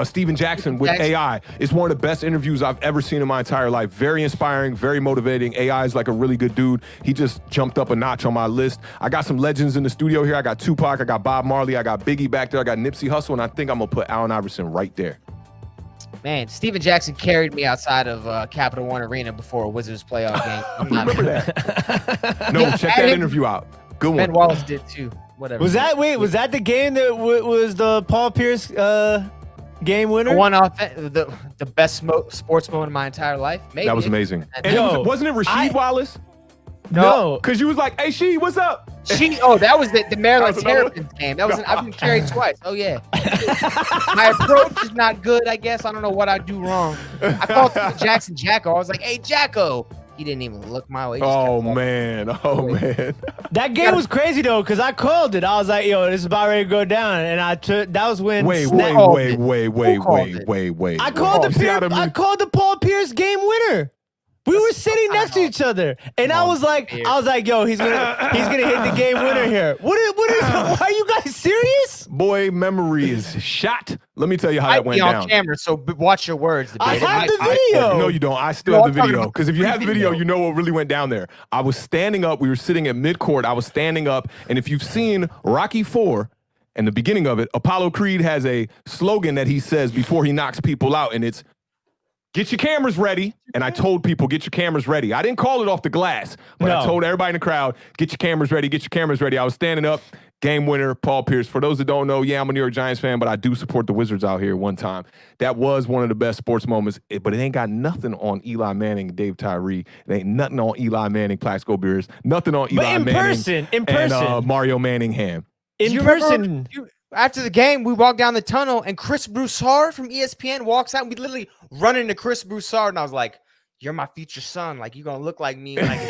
Steven Jackson with AI. It's one of the best interviews I've ever seen in my entire life. Very inspiring, very motivating. AI is like a really good dude. He just jumped up a notch on my list. I got some legends in the studio here. I got Tupac, I got Bob Marley, I got Biggie back there, I got Nipsey Hussle, and I think I'm going to put Allen Iverson right there. Man, Steven Jackson carried me outside of Capital One Arena before a Wizards playoff game. Remember that? No, check that interview out. Good one. Ben Wallace did too. Whatever. Was that the game that was the Paul Pierce game winner? The best sports moment of my entire life. Maybe. That was amazing. And wasn't it Rasheed Wallace? No. Because you was like, hey, She, what's up? That was the Maryland Terrapins game. I've been carried twice. Oh, yeah. My approach is not good, I guess. I don't know what I do wrong. I called Steven Jackson Jacko. I was like, hey, Jacko. He didn't even look my way. Oh, man. That game was crazy, though, because I called it. I was like, yo, this is about ready to go down. And that was when... Wait. I called the Paul Pierce game winner. We were sitting next to each other, and I was like, yo, he's gonna hit the game winner here. What is? Are you guys serious? Boy, memory is shot. Let me tell you how that went down. On camera, so watch your words. I have the video. No, you don't. I still have the video because if you have the video, you know what really went down there. I was standing up. We were sitting at midcourt. I was standing up, and if you've seen Rocky IV. And the beginning of it, Apollo Creed has a slogan that he says before he knocks people out, and it's, get your cameras ready. And I told people, get your cameras ready. I didn't call it off the glass, but I told everybody in the crowd, get your cameras ready, get your cameras ready. I was standing up, game winner, Paul Pierce. For those that don't know, I'm a New York Giants fan, but I do support the Wizards out here one time. That was one of the best sports moments, but it ain't got nothing on Eli Manning, Dave Tyree. It ain't nothing on Eli Manning, Plaxico Beers. Nothing on Eli Manning. In person. And Mario Manningham. In person. After the game, we walked down the tunnel, and Chris Broussard from ESPN walks out, and we literally run into Chris Broussard, and I was like, you're my future son. Like, you're going to look like me. Like, him.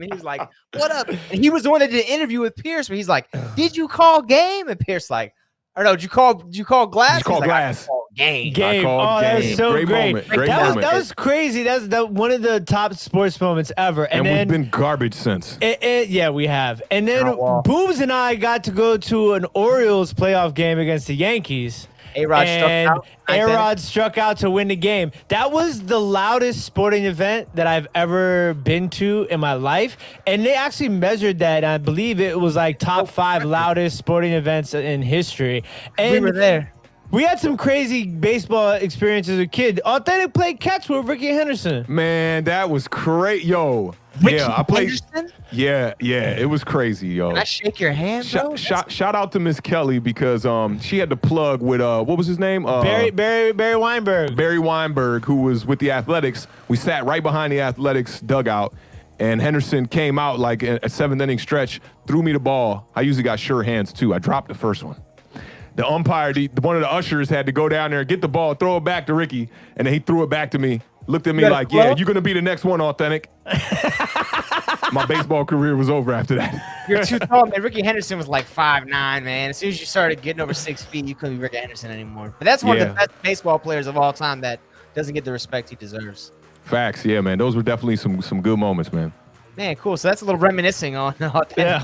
And he was like, what up? And he was the one that did an interview with Pierce, where he's like, did you call game? And Pierce like, or no, did you call Glass? Did you call Glass? I called game. Game. That was so great. Moment. Great moment. That was crazy. That's one of the top sports moments ever. And then, we've been garbage since. Yeah, we have. And then Boomz and I got to go to an Orioles playoff game against the Yankees. A-Rod struck out to win the game. That was the loudest sporting event that I've ever been to in my life. And they actually measured that. And I believe it was like top 5 loudest sporting events in history. And we were there. We had some crazy baseball experiences as a kid. Awthentik played catch with Ricky Henderson. Man, that was great. Yo. Ricky Henderson? Yeah, it was crazy, yo. Can I shake your hand, bro? Shout out to Miss Kelly because she had to plug with what was his name? Barry Weinberg. Barry Weinberg, who was with the Athletics. We sat right behind the Athletics dugout, and Henderson came out like a 7th inning stretch, threw me the ball. I usually got sure hands too. I dropped the first one. The umpire, one of the ushers, had to go down there and get the ball, throw it back to Ricky, and then he threw it back to me. Looked at me like, yeah, you're going to be the next one, Awthentik. my baseball career was over after that. You're too tall, man. Ricky Henderson was like 5'9", man. As soon as you started getting over 6 feet, you couldn't be Ricky Henderson anymore. But that's one of the best baseball players of all time that doesn't get the respect he deserves. Facts, yeah, man. Those were definitely some good moments, man. Man, cool. So that's a little reminiscing on Authentik.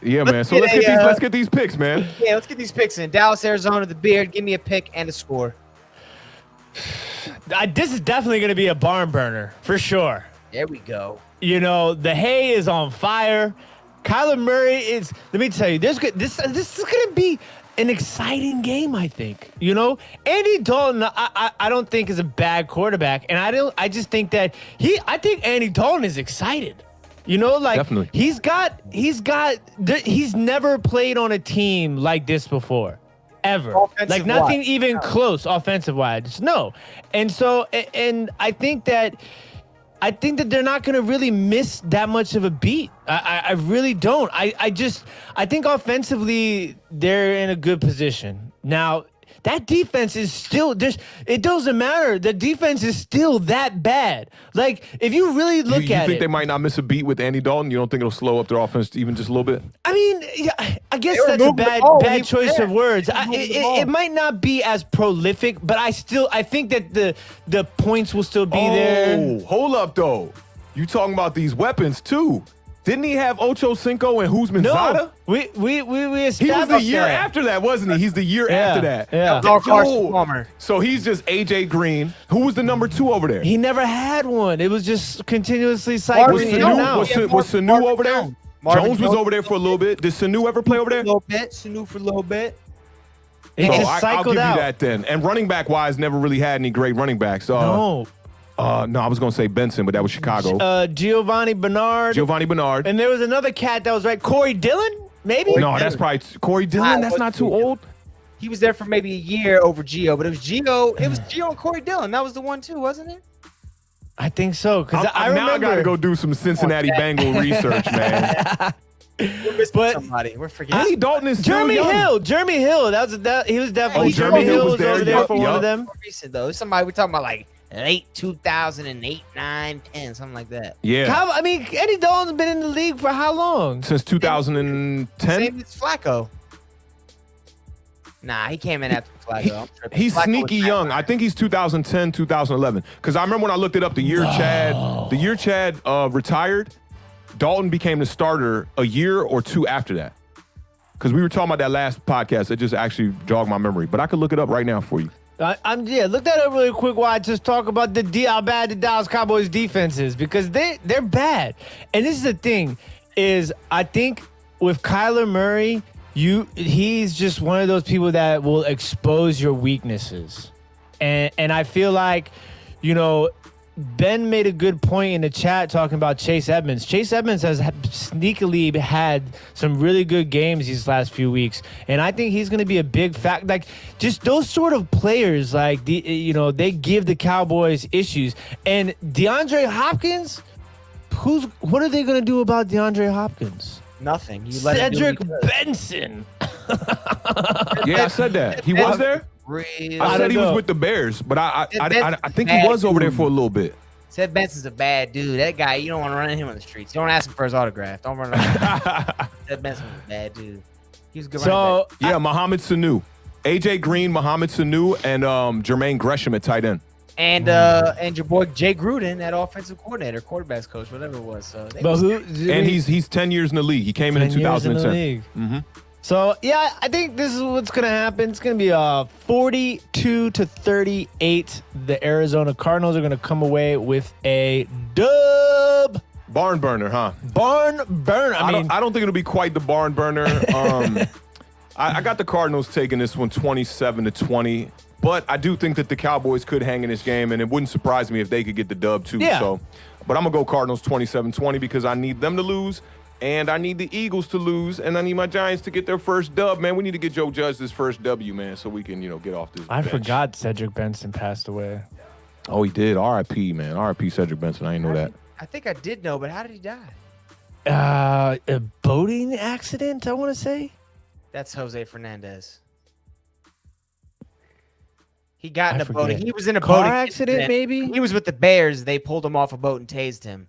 Yeah, man. So let's get these picks, man. Yeah, let's get these picks in. Dallas, Arizona, the Beard. Give me a pick and a score. This is definitely going to be a barn burner for sure. There we go. You know, the hay is on fire. Kyler Murray is. Let me tell you, this is going to be an exciting game, I think. You know, Andy Dalton, I don't think is a bad quarterback, and I just think that I think Andy Dalton is excited. You know, like definitely. He's never played on a team like this before. Ever. Like nothing even close offensive wise. No. And so and I think that they're not going to really miss that much of a beat. I really don't. I think offensively they're in a good position. Now, that defense is still it doesn't matter. The defense is still that bad. Like, if you really look at it. You think they might not miss a beat with Andy Dalton? You don't think it'll slow up their offense even just a little bit? I mean, yeah, I guess that's a bad choice of words. It might not be as prolific, but I think that the points will still be there. Hold up, though. You talking about these weapons, too. Didn't he have Ocho Cinco and Huzman Zada? No, we established he was the year after that, wasn't he? He's the year after that. Yeah. So he's just AJ Green. Who was the number 2 over there? He never had one. It was just continuously cycling in and out. Was Sanu over there? Jones was over there for a little bit. Did Sanu ever play over there? Sanu for a little bit. I'll give you that then. And running back wise, never really had any great running backs. No. No, I was going to say Benson, but that was Chicago. Giovanni Bernard. And there was another cat that was right. Corey Dillon, maybe? That's probably Corey Dillon. That's not too old. He was there for maybe a year over Gio, but it was Gio and Corey Dillon. That was the one too, wasn't it? I think so. Because I remember. Now I got to go do some Cincinnati Bengal research, man. We're missing somebody. We're forgetting. Andy Dalton is Jeremy Hill. He was definitely. Jeremy Hill was over there for one of them. More recent though. Somebody we're talking about like late 2008, 9, 10, something like that. Yeah. I mean, Andy Dalton's been in the league for how long? Since 2010. Same as Flacco. Nah, he came in after Flacco. He's sneaky young. I think he's 2010, 2011. Because I remember when I looked it up, the year Chad retired, Dalton became the starter a year or 2 after that. Because we were talking about that last podcast. It just actually jogged my memory. But I could look it up right now for you. Look that up really quick while I just talk about how bad the Dallas Cowboys defense is, because they're bad. And this is the thing, is I think with Kyler Murray, he's just one of those people that will expose your weaknesses. And I feel like, you know, Ben made a good point in the chat talking about Chase Edmonds. Chase Edmonds has sneakily had some really good games these last few weeks, and I think he's going to be a big fact. Like, just those sort of players, like they give the Cowboys issues. And DeAndre Hopkins, what are they going to do about DeAndre Hopkins? Nothing. Cedric Benson. Yeah, I said that. He was there. I said he was with the Bears, but I think he was over there for a little bit. Said Benson's a bad dude. That guy, you don't want to run into him on the streets. You don't ask him for his autograph. Don't run into him. Said Benson was a bad dude. He was a good running back. Yeah, Mohamed Sanu. AJ Green, Mohamed Sanu, and Jermaine Gresham at tight end. And your boy Jay Gruden, that offensive coordinator, quarterbacks coach, whatever it was. So he's 10 years in the league. He came in 2010. Mm-hmm. So, yeah, I think this is what's going to happen. It's going to be 42-38. The Arizona Cardinals are going to come away with a dub. Barn burner, huh? Barn burner. I don't think it'll be quite the barn burner. I got the Cardinals taking this one 27-20. But I do think that the Cowboys could hang in this game, and it wouldn't surprise me if they could get the dub, too. Yeah. But I'm going to go Cardinals 27-20 because I need them to lose. And I need the Eagles to lose, and I need my Giants to get their first dub, man. We need to get Joe Judge this first W, man, so we can, get off this bench. Forgot Cedric Benson passed away. Oh, he did. R.I.P., man. R.I.P. Cedric Benson. I didn't know that. I think I did know, but how did he die? A boating accident, I want to say. That's Jose Fernandez. He got in I a boat. forget. He was in a Car boat accident, maybe? He was with the Bears. They pulled him off a boat and tased him.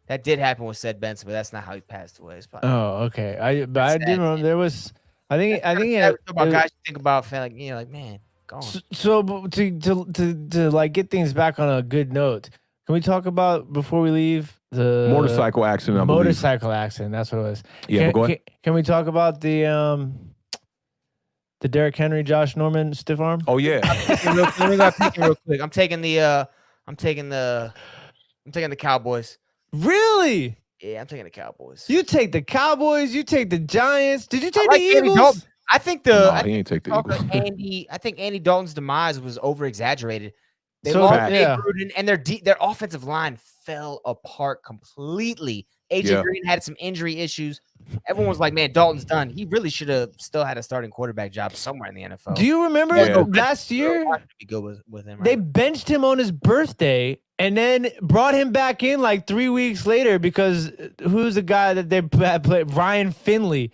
That did happen with Sid Benson, but that's not how he passed away. It's probably Oh, okay. I did sad, remember there was. I think sad about guys you think about, like like man, go on. So to like get things back on a good note, can we talk about before we leave the Motorcycle accident, I believe. motorcycle accident? That's what it was. Yeah, but go ahead. Can we talk about the Derrick Henry, Josh Norman stiff arm? Oh yeah. Let me go pick it real quick. I'm taking the Cowboys. Really? Yeah, I'm taking the Cowboys. You take the Cowboys. You take the Giants. Did you take like the Andy Eagles? Dalton. I think he ain't take the Eagles. I think Andy Dalton's demise was over exaggerated. They So, lost yeah. Gruden, and their offensive line fell apart completely. AJ Green had some injury issues. Everyone was like, "Man, Dalton's done." He really should have still had a starting quarterback job somewhere in the NFL. Do you remember last year? Be good with him. Right? They benched him on his birthday and then brought him back in like 3 weeks later because who's the guy that they played? Ryan Finley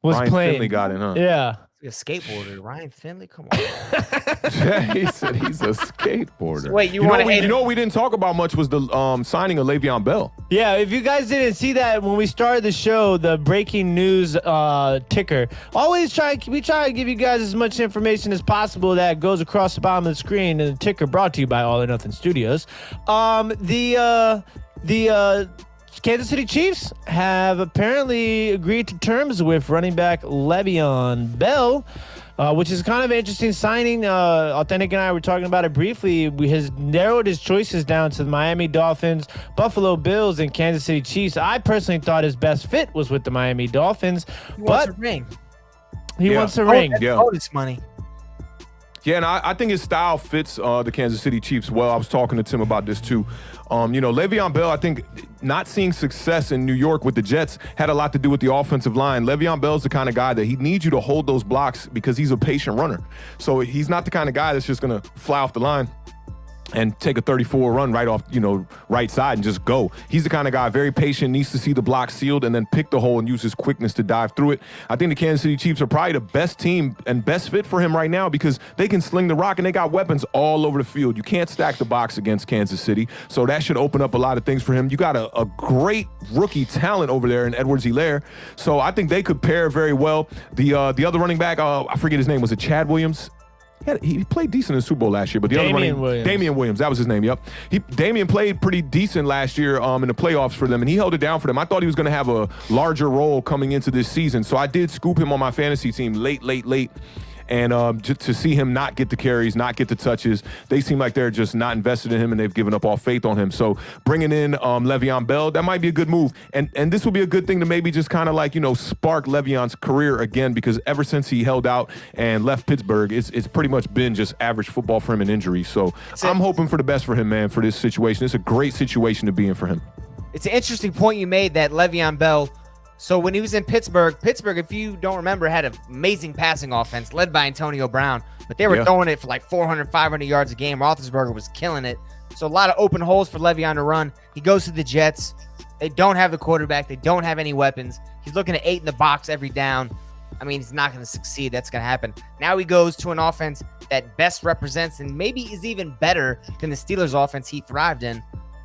was Ryan playing. Finley got it, huh? Yeah. A skateboarder, Ryan Finley. Come on. He said he's a skateboarder. So wait, you know want to? You know what we didn't talk about much was the signing of Le'Veon Bell. Yeah, if you guys didn't see that when we started the show, the breaking news ticker. We try to give you guys as much information as possible that goes across the bottom of the screen. And the ticker brought to you by All or Nothing Studios. The Kansas City Chiefs have apparently agreed to terms with running back Le'Veon Bell, which is kind of an interesting signing. Awthentik and I were talking about it briefly. He has narrowed his choices down to the Miami Dolphins, Buffalo Bills, and Kansas City Chiefs. I personally thought his best fit was with the Miami Dolphins. He wants a ring. He wants a ring. That's bonus money. Yeah, and I think his style fits the Kansas City Chiefs well. I was talking to Tim about this too. Le'Veon Bell, I think not seeing success in New York with the Jets had a lot to do with the offensive line. Le'Veon Bell's the kind of guy that he needs you to hold those blocks because he's a patient runner. So he's not the kind of guy that's just going to fly off the line and take a 34 run right off, right side and just go. He's the kind of guy, very patient, needs to see the block sealed and then pick the hole and use his quickness to dive through it. I think the Kansas City Chiefs are probably the best team and best fit for him right now because they can sling the rock and they got weapons all over the field. You can't stack the box against Kansas City, so that should open up a lot of things for him. You got a great rookie talent over there in Edwards-Helaire, so I think they could pair very well. The other running back, I forget his name, was it Chad Williams? He played decent in the Super Bowl last year, but Damian Williams, that was his name. Yep, Damian played pretty decent last year in the playoffs for them, and he held it down for them. I thought he was going to have a larger role coming into this season, so I did scoop him on my fantasy team late. And just to see him not get the carries, not get the touches, they seem like they're just not invested in him and they've given up all faith on him. So bringing in Le'Veon Bell, that might be a good move. And this will be a good thing to maybe just kind of spark Le'Veon's career again, because ever since he held out and left Pittsburgh, it's pretty much been just average football for him and injuries. So I'm hoping for the best for him, man, for this situation. It's a great situation to be in for him. It's an interesting point you made that Le'Veon Bell. So when he was in Pittsburgh, if you don't remember, had an amazing passing offense led by Antonio Brown, but they were throwing it for like 400, 500 yards a game. Roethlisberger was killing it. So a lot of open holes for Le'Veon to run. He goes to the Jets. They don't have the quarterback. They don't have any weapons. He's looking at 8 in the box every down. I mean, he's not going to succeed. That's going to happen. Now he goes to an offense that best represents and maybe is even better than the Steelers offense he thrived in.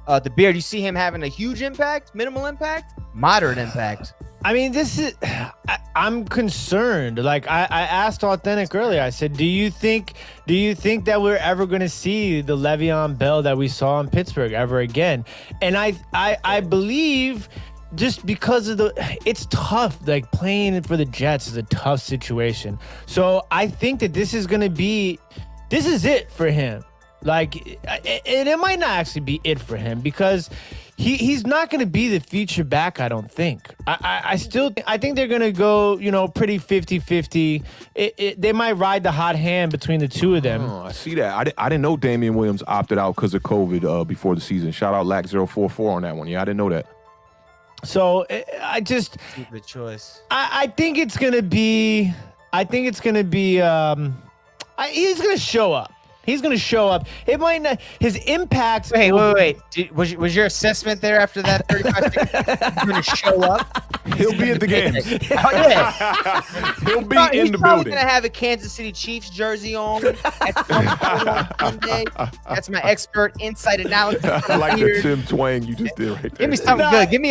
The Beard, you see him having a huge impact, minimal impact, moderate impact. I mean, I'm concerned. Like I asked Awthentik earlier, I said, do you think that we're ever going to see the Le'Veon Bell that we saw in Pittsburgh ever again? And I believe just because of it's tough. Like playing for the Jets is a tough situation. So I think that this is it for him. Like, and it might not actually be it for him because he's not going to be the future back, I don't think. I think they're going to go, pretty 50-50. They might ride the hot hand between the two of them. Oh, I see that. I didn't know Damian Williams opted out because of COVID before the season. Shout out LAC044 on that one. Yeah, I didn't know that. So Stupid choice. I think it's going to be, he's going to show up. He's going to show up. It might not. His impact. Wait. Was your assessment there after that 35 seconds? He's going to show up. He'll be at the games. Oh, yeah. He'll be in the He's probably building. going to have a Kansas City Chiefs jersey on at some point on Sunday. That's my expert insight analysis. I like the Tim Twang you just did right there. Give me something good. Give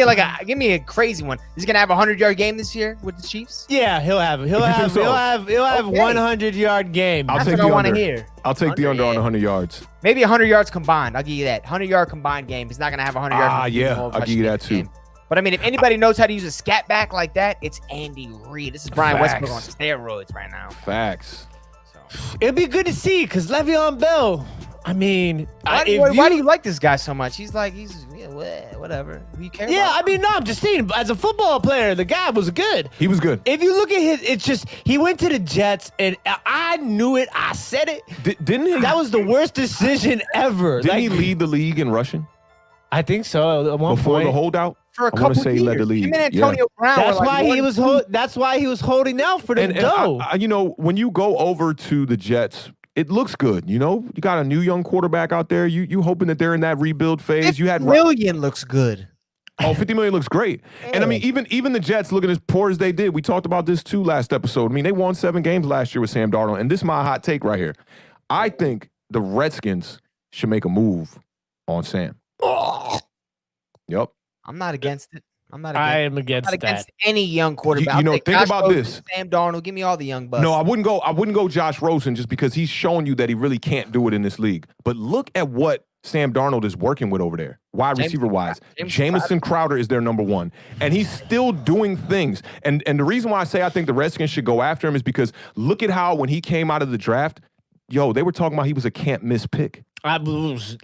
me a crazy one. Is he gonna have a 100-yard game this year with the Chiefs? Yeah, he'll have. He'll have 100-yard game. I'll That's take what the I want to under. hear. I'll take the under on yeah. 100 yards. Maybe 100 yards combined. I'll give you that. 100-yard combined game. He's not gonna have 100 yards. Yeah, I'll give you that too. Game. But I mean, if anybody knows how to use a scat back like that, it's Andy Reid. This is Brian Westbrook on steroids right now. Facts. So. It'd be good to see because Le'Veon Bell. I mean, Why do you like this guy so much? He's whatever. You care? Yeah, about? I mean, no, I'm just saying. As a football player, the guy was good. He was good. If you look at his, it's just he went to the Jets, and I knew it. I said it. Didn't he? That was the worst decision ever. Didn't he lead the league in rushing I think so. At one before point. the holdout? For a I wanna couple say he years. led the league. Him and Antonio Brown. That's were why like he was. That's why he was holding out for the dough. You know, when you go over to the Jets, it looks good. You know, you got a new young quarterback out there. You hoping that they're in that rebuild phase. You had $50 million looks good. Oh, 50 million looks great. And I mean, even the Jets looking as poor as they did. We talked about this too last episode. I mean, they won 7 games last year with Sam Darnold. And this is my hot take right here. I think the Redskins should make a move on Sam. Yep. I'm not against it. I am against that. Any young quarterback. You know, I'll take think Josh about Rosen, this. Sam Darnold, give me all the young bucks. No, I wouldn't go Josh Rosen just because he's showing you that he really can't do it in this league. But look at what Sam Darnold is working with over there, wide receiver wise. Jamison Crowder is their number 1, and he's still doing things. And the reason why I say I think the Redskins should go after him is because look at how when he came out of the draft, they were talking about he was a can't miss pick. There was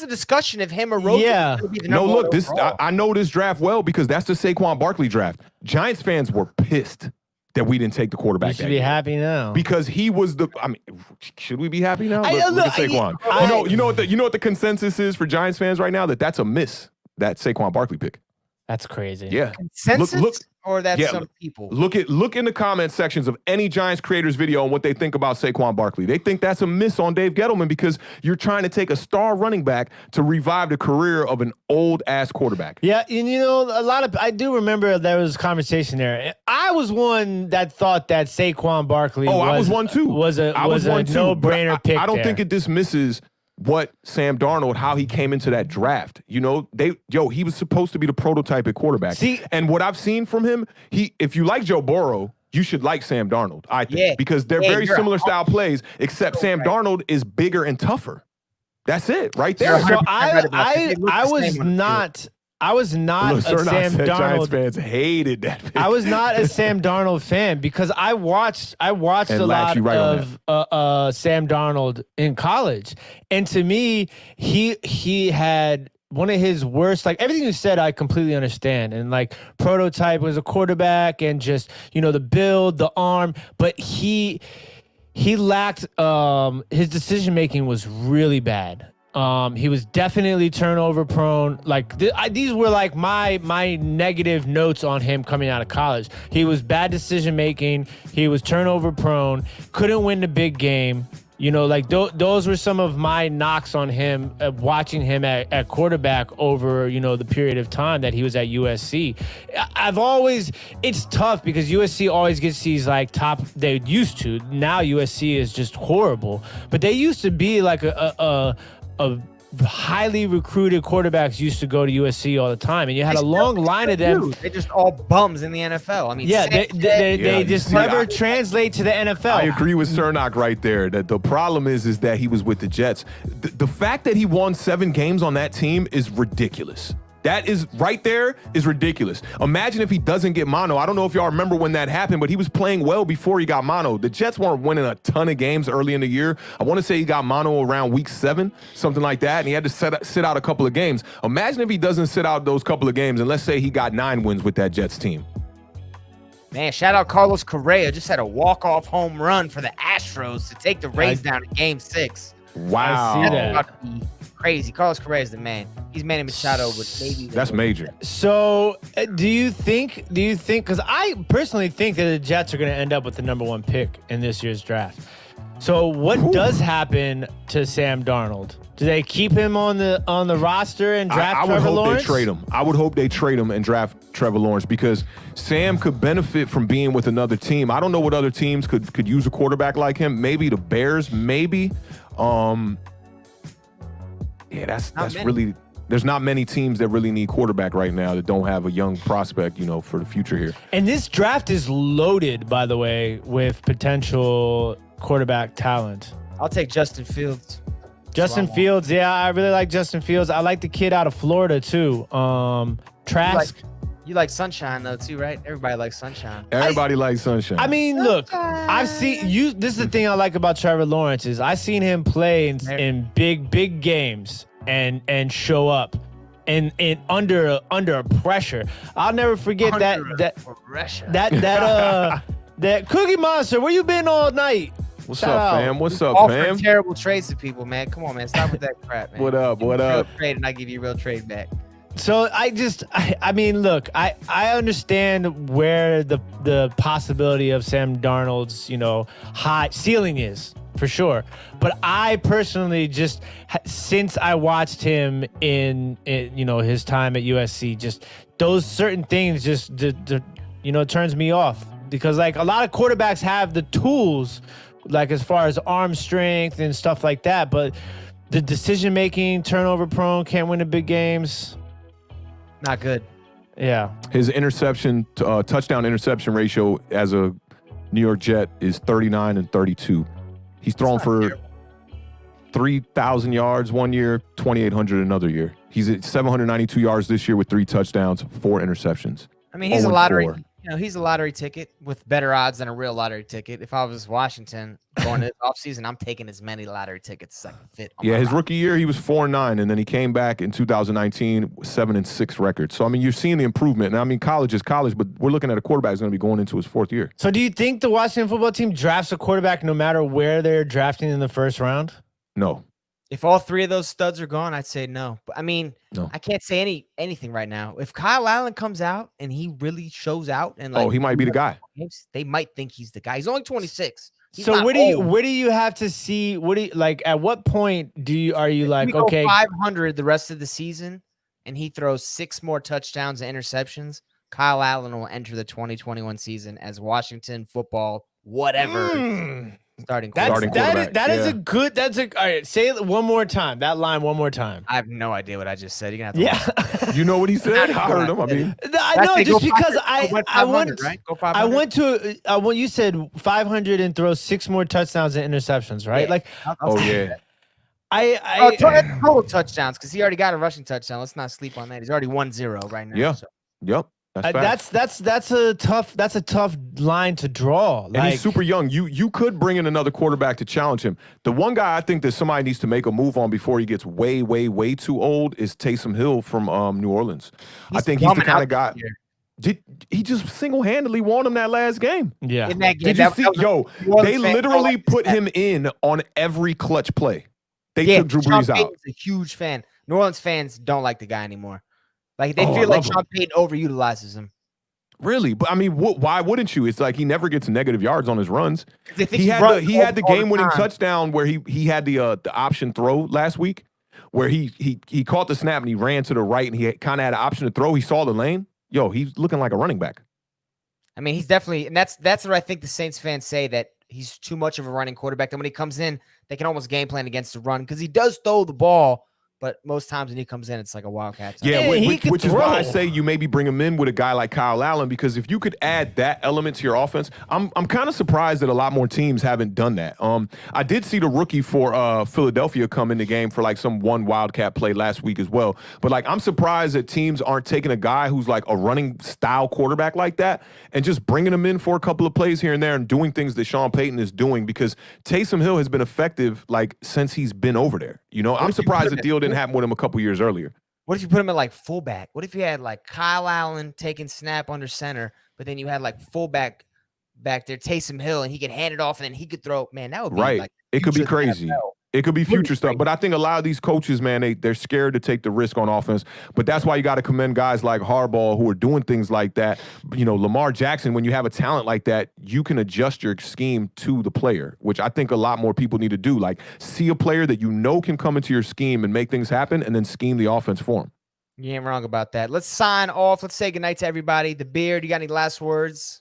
a discussion of him or Rosen. Yeah. No, look, I know this draft well because that's the Saquon Barkley draft. Giants fans were pissed that we didn't take the quarterback. You should be happy now because he was the. I mean, should we be happy now? Look at Saquon. You know what the consensus is for Giants fans right now? That's a miss. That Saquon Barkley pick. That's crazy. Yeah. Consensus? Look, or that's some people? Look in the comment sections of any Giants creators video on what they think about Saquon Barkley. They think that's a miss on Dave Gettleman because you're trying to take a star running back to revive the career of an old-ass quarterback. Yeah, and I do remember there was a conversation there. I was one that thought that Saquon Barkley I was one too. Was a no-brainer pick. I don't there. think it dismisses what Sam Darnold, how he came into that draft. He was supposed to be the prototype at quarterback. And what I've seen from him, if you like Joe Burrow, you should like Sam Darnold, I think, because they're very similar style plays, except Sam Darnold is bigger and tougher. That's it, right there. So I was not a Sam Darnold. Giants fans hated that pick. I was not a Sam Darnold fan because I watched a lot of Sam Darnold in college, and to me, he had one of his worst. Like everything you said, I completely understand, and like prototype was a quarterback, and just the build, the arm, but he lacked his decision making was really bad. He was definitely turnover prone. Like these were like my negative notes on him coming out of college. He was bad decision making. He was turnover prone. Couldn't win the big game. Those were some of my knocks on him, watching him at quarterback over, the period of time that he was at USC. It's tough because USC always gets these like top, they used to. Now USC is just horrible. But they used to be like a highly recruited quarterbacks used to go to USC all the time, and you had a long line of them. They're just all bums in the NFL. I mean, they just never translate to the NFL. I agree with Cernak right there. That the problem is that he was with the Jets. The fact that he won 7 games on that team is ridiculous. That is right there is ridiculous. Imagine if he doesn't get mono. I don't know if y'all remember when that happened, but he was playing well before he got mono. The Jets weren't winning a ton of games early in the year. I want to say he got mono around week 7, something like that, and he had to sit out a couple of games. Imagine if he doesn't sit out those couple of games, and let's say he got 9 wins with that Jets team. Man, shout out Carlos Correa. Just had a walk-off home run for the Astros to take the Rays down in Game 6. Wow. I see that. About to be crazy. Carlos Correa is the man. He's Manny Machado with babies. That's major. So, do you think, because I personally think that the Jets are going to end up with the number 1 pick in this year's draft. So what does happen to Sam Darnold? Do they keep him on the roster and draft Trevor Lawrence? They trade him. I would hope they trade him and draft Trevor Lawrence because Sam could benefit from being with another team. I don't know what other teams could use a quarterback like him. Maybe the Bears, maybe. That's really. There's not many teams that really need quarterback right now that don't have a young prospect, for the future here. And this draft is loaded, by the way, with potential quarterback talent. I'll take Justin Fields. Justin Fields, yeah, I really like Justin Fields. I like the kid out of Florida too. Trask. You like Sunshine though too, right? Everybody likes Sunshine. Everybody likes Sunshine. I mean, look, I've seen you. This is the thing I like about Trevor Lawrence is I've seen him play in big games and show up and under pressure. I'll never forget that Cookie Monster. Where you been all night? What's up, fam? What's up, fam? Terrible trades to people, man. Come on, man. Stop with that crap, man. What up? Trade and I give you a real trade back. So I mean, look, I understand where the possibility of Sam Darnold's, high ceiling is for sure. But I personally just, since I watched him in his time at USC, just those certain things just, turns me off because like a lot of quarterbacks have the tools, like as far as arm strength and stuff like that. But the decision making, turnover prone, can't win the big games. Not good. Yeah. His touchdown interception ratio as a New York Jet is 39 and 32. He's thrown for 3,000 yards one year, 2,800 another year. He's at 792 yards this year with 3 touchdowns, 4 interceptions. I mean, he's a lottery. He's a lottery ticket with better odds than a real lottery ticket. If I was Washington going to this offseason, I'm taking as many lottery tickets as I can fit. His rookie year, he was 4-9, and then he came back in 2019, 7-6 record. So, I mean, you're seeing the improvement. Now, I mean, college is college, but we're looking at a quarterback who's going to be going into his 4th year. So do you think the Washington football team drafts a quarterback no matter where they're drafting in the first round? No. If all 3 of those studs are gone, I'd say no. But I mean, no. I can't say anything right now. If Kyle Allen comes out and he really shows out and he might be the guy. They might think he's the guy. He's only 26. So where do you have to see? At what point are you like, okay, 500 the rest of the season and he throws 6 more touchdowns and interceptions, Kyle Allen will enter the 2021 season as Washington football whatever. Starting quarterback. That's a all right, say it one more time. That line one more time. I have no idea what I just said. You're gonna have to You know what he said? I heard him. I mean, no, just because I went right? Go 500. You said 500 and throw 6 more touchdowns and interceptions, right? Yeah. Total touchdowns because he already got a rushing touchdown. Let's not sleep on that. He's already 1-0 right now. Yeah. So. Yep. That's a tough line to draw. And he's super young. You could bring in another quarterback to challenge him. The one guy I think that somebody needs to make a move on before he gets way, way, way too old is Taysom Hill from New Orleans. I think he's the kind of guy. He just single-handedly won him that last game. Yeah. In that game, Did you see? They literally put him in on every clutch play. They took Drew Brees out. He's a huge fan. New Orleans fans don't like the guy anymore. Like they feel like Sean Payton overutilizes him. Really? But I mean, why wouldn't you? It's like he never gets negative yards on his runs. He had the game-winning touchdown where he had the option throw last week, where he caught the snap and he ran to the right and he kind of had an option to throw. He saw the lane. He's looking like a running back. I mean, he's definitely, and that's what I think the Saints fans say, that he's too much of a running quarterback. That when he comes in, they can almost game plan against the run because he does throw the ball. But most times when he comes in, it's like a wildcat. Yeah, which is why I say you maybe bring him in with a guy like Kyle Allen, because if you could add that element to your offense, I'm kind of surprised that a lot more teams haven't done that. I did see the rookie for Philadelphia come in the game for like some one wildcat play last week as well. But like I'm surprised that teams aren't taking a guy who's like a running style quarterback like that and just bringing him in for a couple of plays here and there and doing things that Sean Payton is doing, because Taysom Hill has been effective like since he's been over there. I'm surprised the deal didn't happen with him a couple years earlier. What if you put him at like fullback? What if you had like Kyle Allen taking snap under center, but then you had like fullback back there, Taysom Hill, and he could hand it off and then he could throw? Man, that would be right. Like it could be crazy. It could be future stuff, but I think a lot of these coaches, man, they're scared to take the risk on offense. But that's why you got to commend guys like Harbaugh who are doing things like that. You know, Lamar Jackson, when you have a talent like that, you can adjust your scheme to the player, which I think a lot more people need to do. Like, see a player that you know can come into your scheme and make things happen, and then scheme the offense for him. You ain't wrong about that. Let's sign off. Let's say goodnight to everybody. The Beard, you got any last words?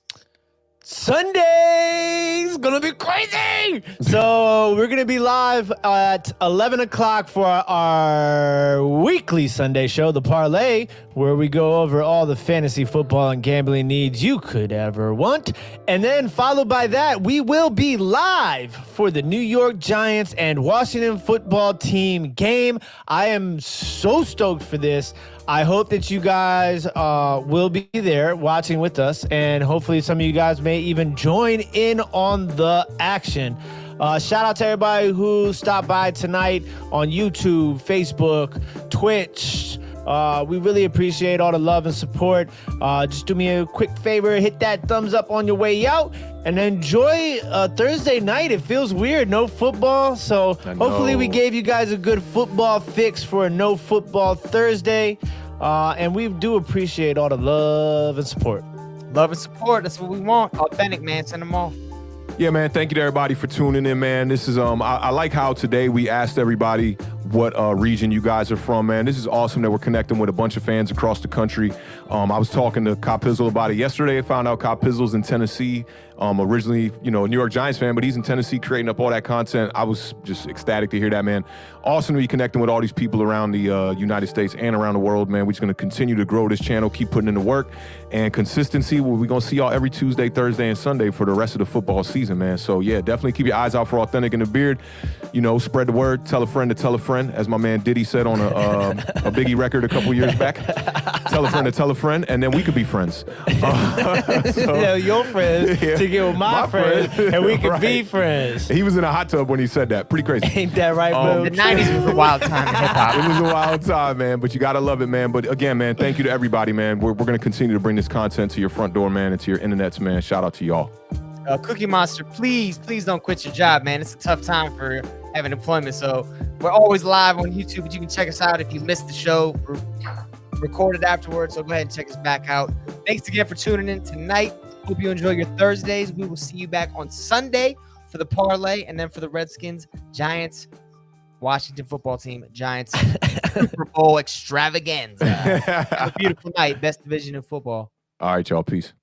Sunday's gonna be crazy. So we're gonna be live at 11 o'clock for our weekly Sunday show, The Parlay, where we go over all the fantasy football and gambling needs you could ever want. And then followed by that, we will be live for the New York Giants and Washington football team game. I am so stoked for this. I hope that you guys will be there watching with us, and hopefully some of you guys may even join in on the action. Shout out to everybody who stopped by tonight on YouTube, Facebook, Twitch. We really appreciate all the love and support. Just do me a quick favor, hit that thumbs up on your way out, and enjoy Thursday night. It feels weird, no football, so hopefully we gave you guys a good football fix for a no football Thursday. And we do appreciate all the love and support. Love and support. That's what we want. Authentic, man. Send them off. Yeah, man. Thank you to everybody for tuning in, man. This is I like how today we asked everybody what region you guys are from, man. This is awesome that we're connecting with a bunch of fans across the country. I was talking to Kyle Pizzle about it yesterday. I found out Kyle Pizzle's in Tennessee. Originally, a New York Giants fan, but he's in Tennessee creating up all that content. I was just ecstatic to hear that, man. Awesome to be connecting with all these people around the United States and around the world, man. We're just going to continue to grow this channel, keep putting in the work and consistency. We're going to see y'all every Tuesday, Thursday, and Sunday for the rest of the football season, man. So, yeah, definitely keep your eyes out for Authentic in the Beard. Spread the word, tell a friend to tell a friend, as my man Diddy said on a Biggie record a couple years back. Tell a friend, and then we could be friends. Your friend to get with my friend, and we could be friends. He was in a hot tub when he said that. Pretty crazy. Ain't that right, bro? The 90s was a wild time in hip-hop. It was a wild time, man, but you got to love it, man. But again, man, thank you to everybody, man. We're going to continue to bring this content to your front door, man, and to your internets, man. Shout out to y'all. Cookie Monster, please don't quit your job, man. It's a tough time for having employment. So we're always live on YouTube, but you can check us out if you missed the show. We're recorded afterwards, so go ahead and check us back out. Thanks again for tuning in tonight. Hope you enjoy your Thursdays. We will see you back on Sunday for the parlay, and then for the Redskins, Giants, Washington football team, Giants Super Bowl extravaganza. Have a beautiful night. Best division in football. All right, y'all. Peace.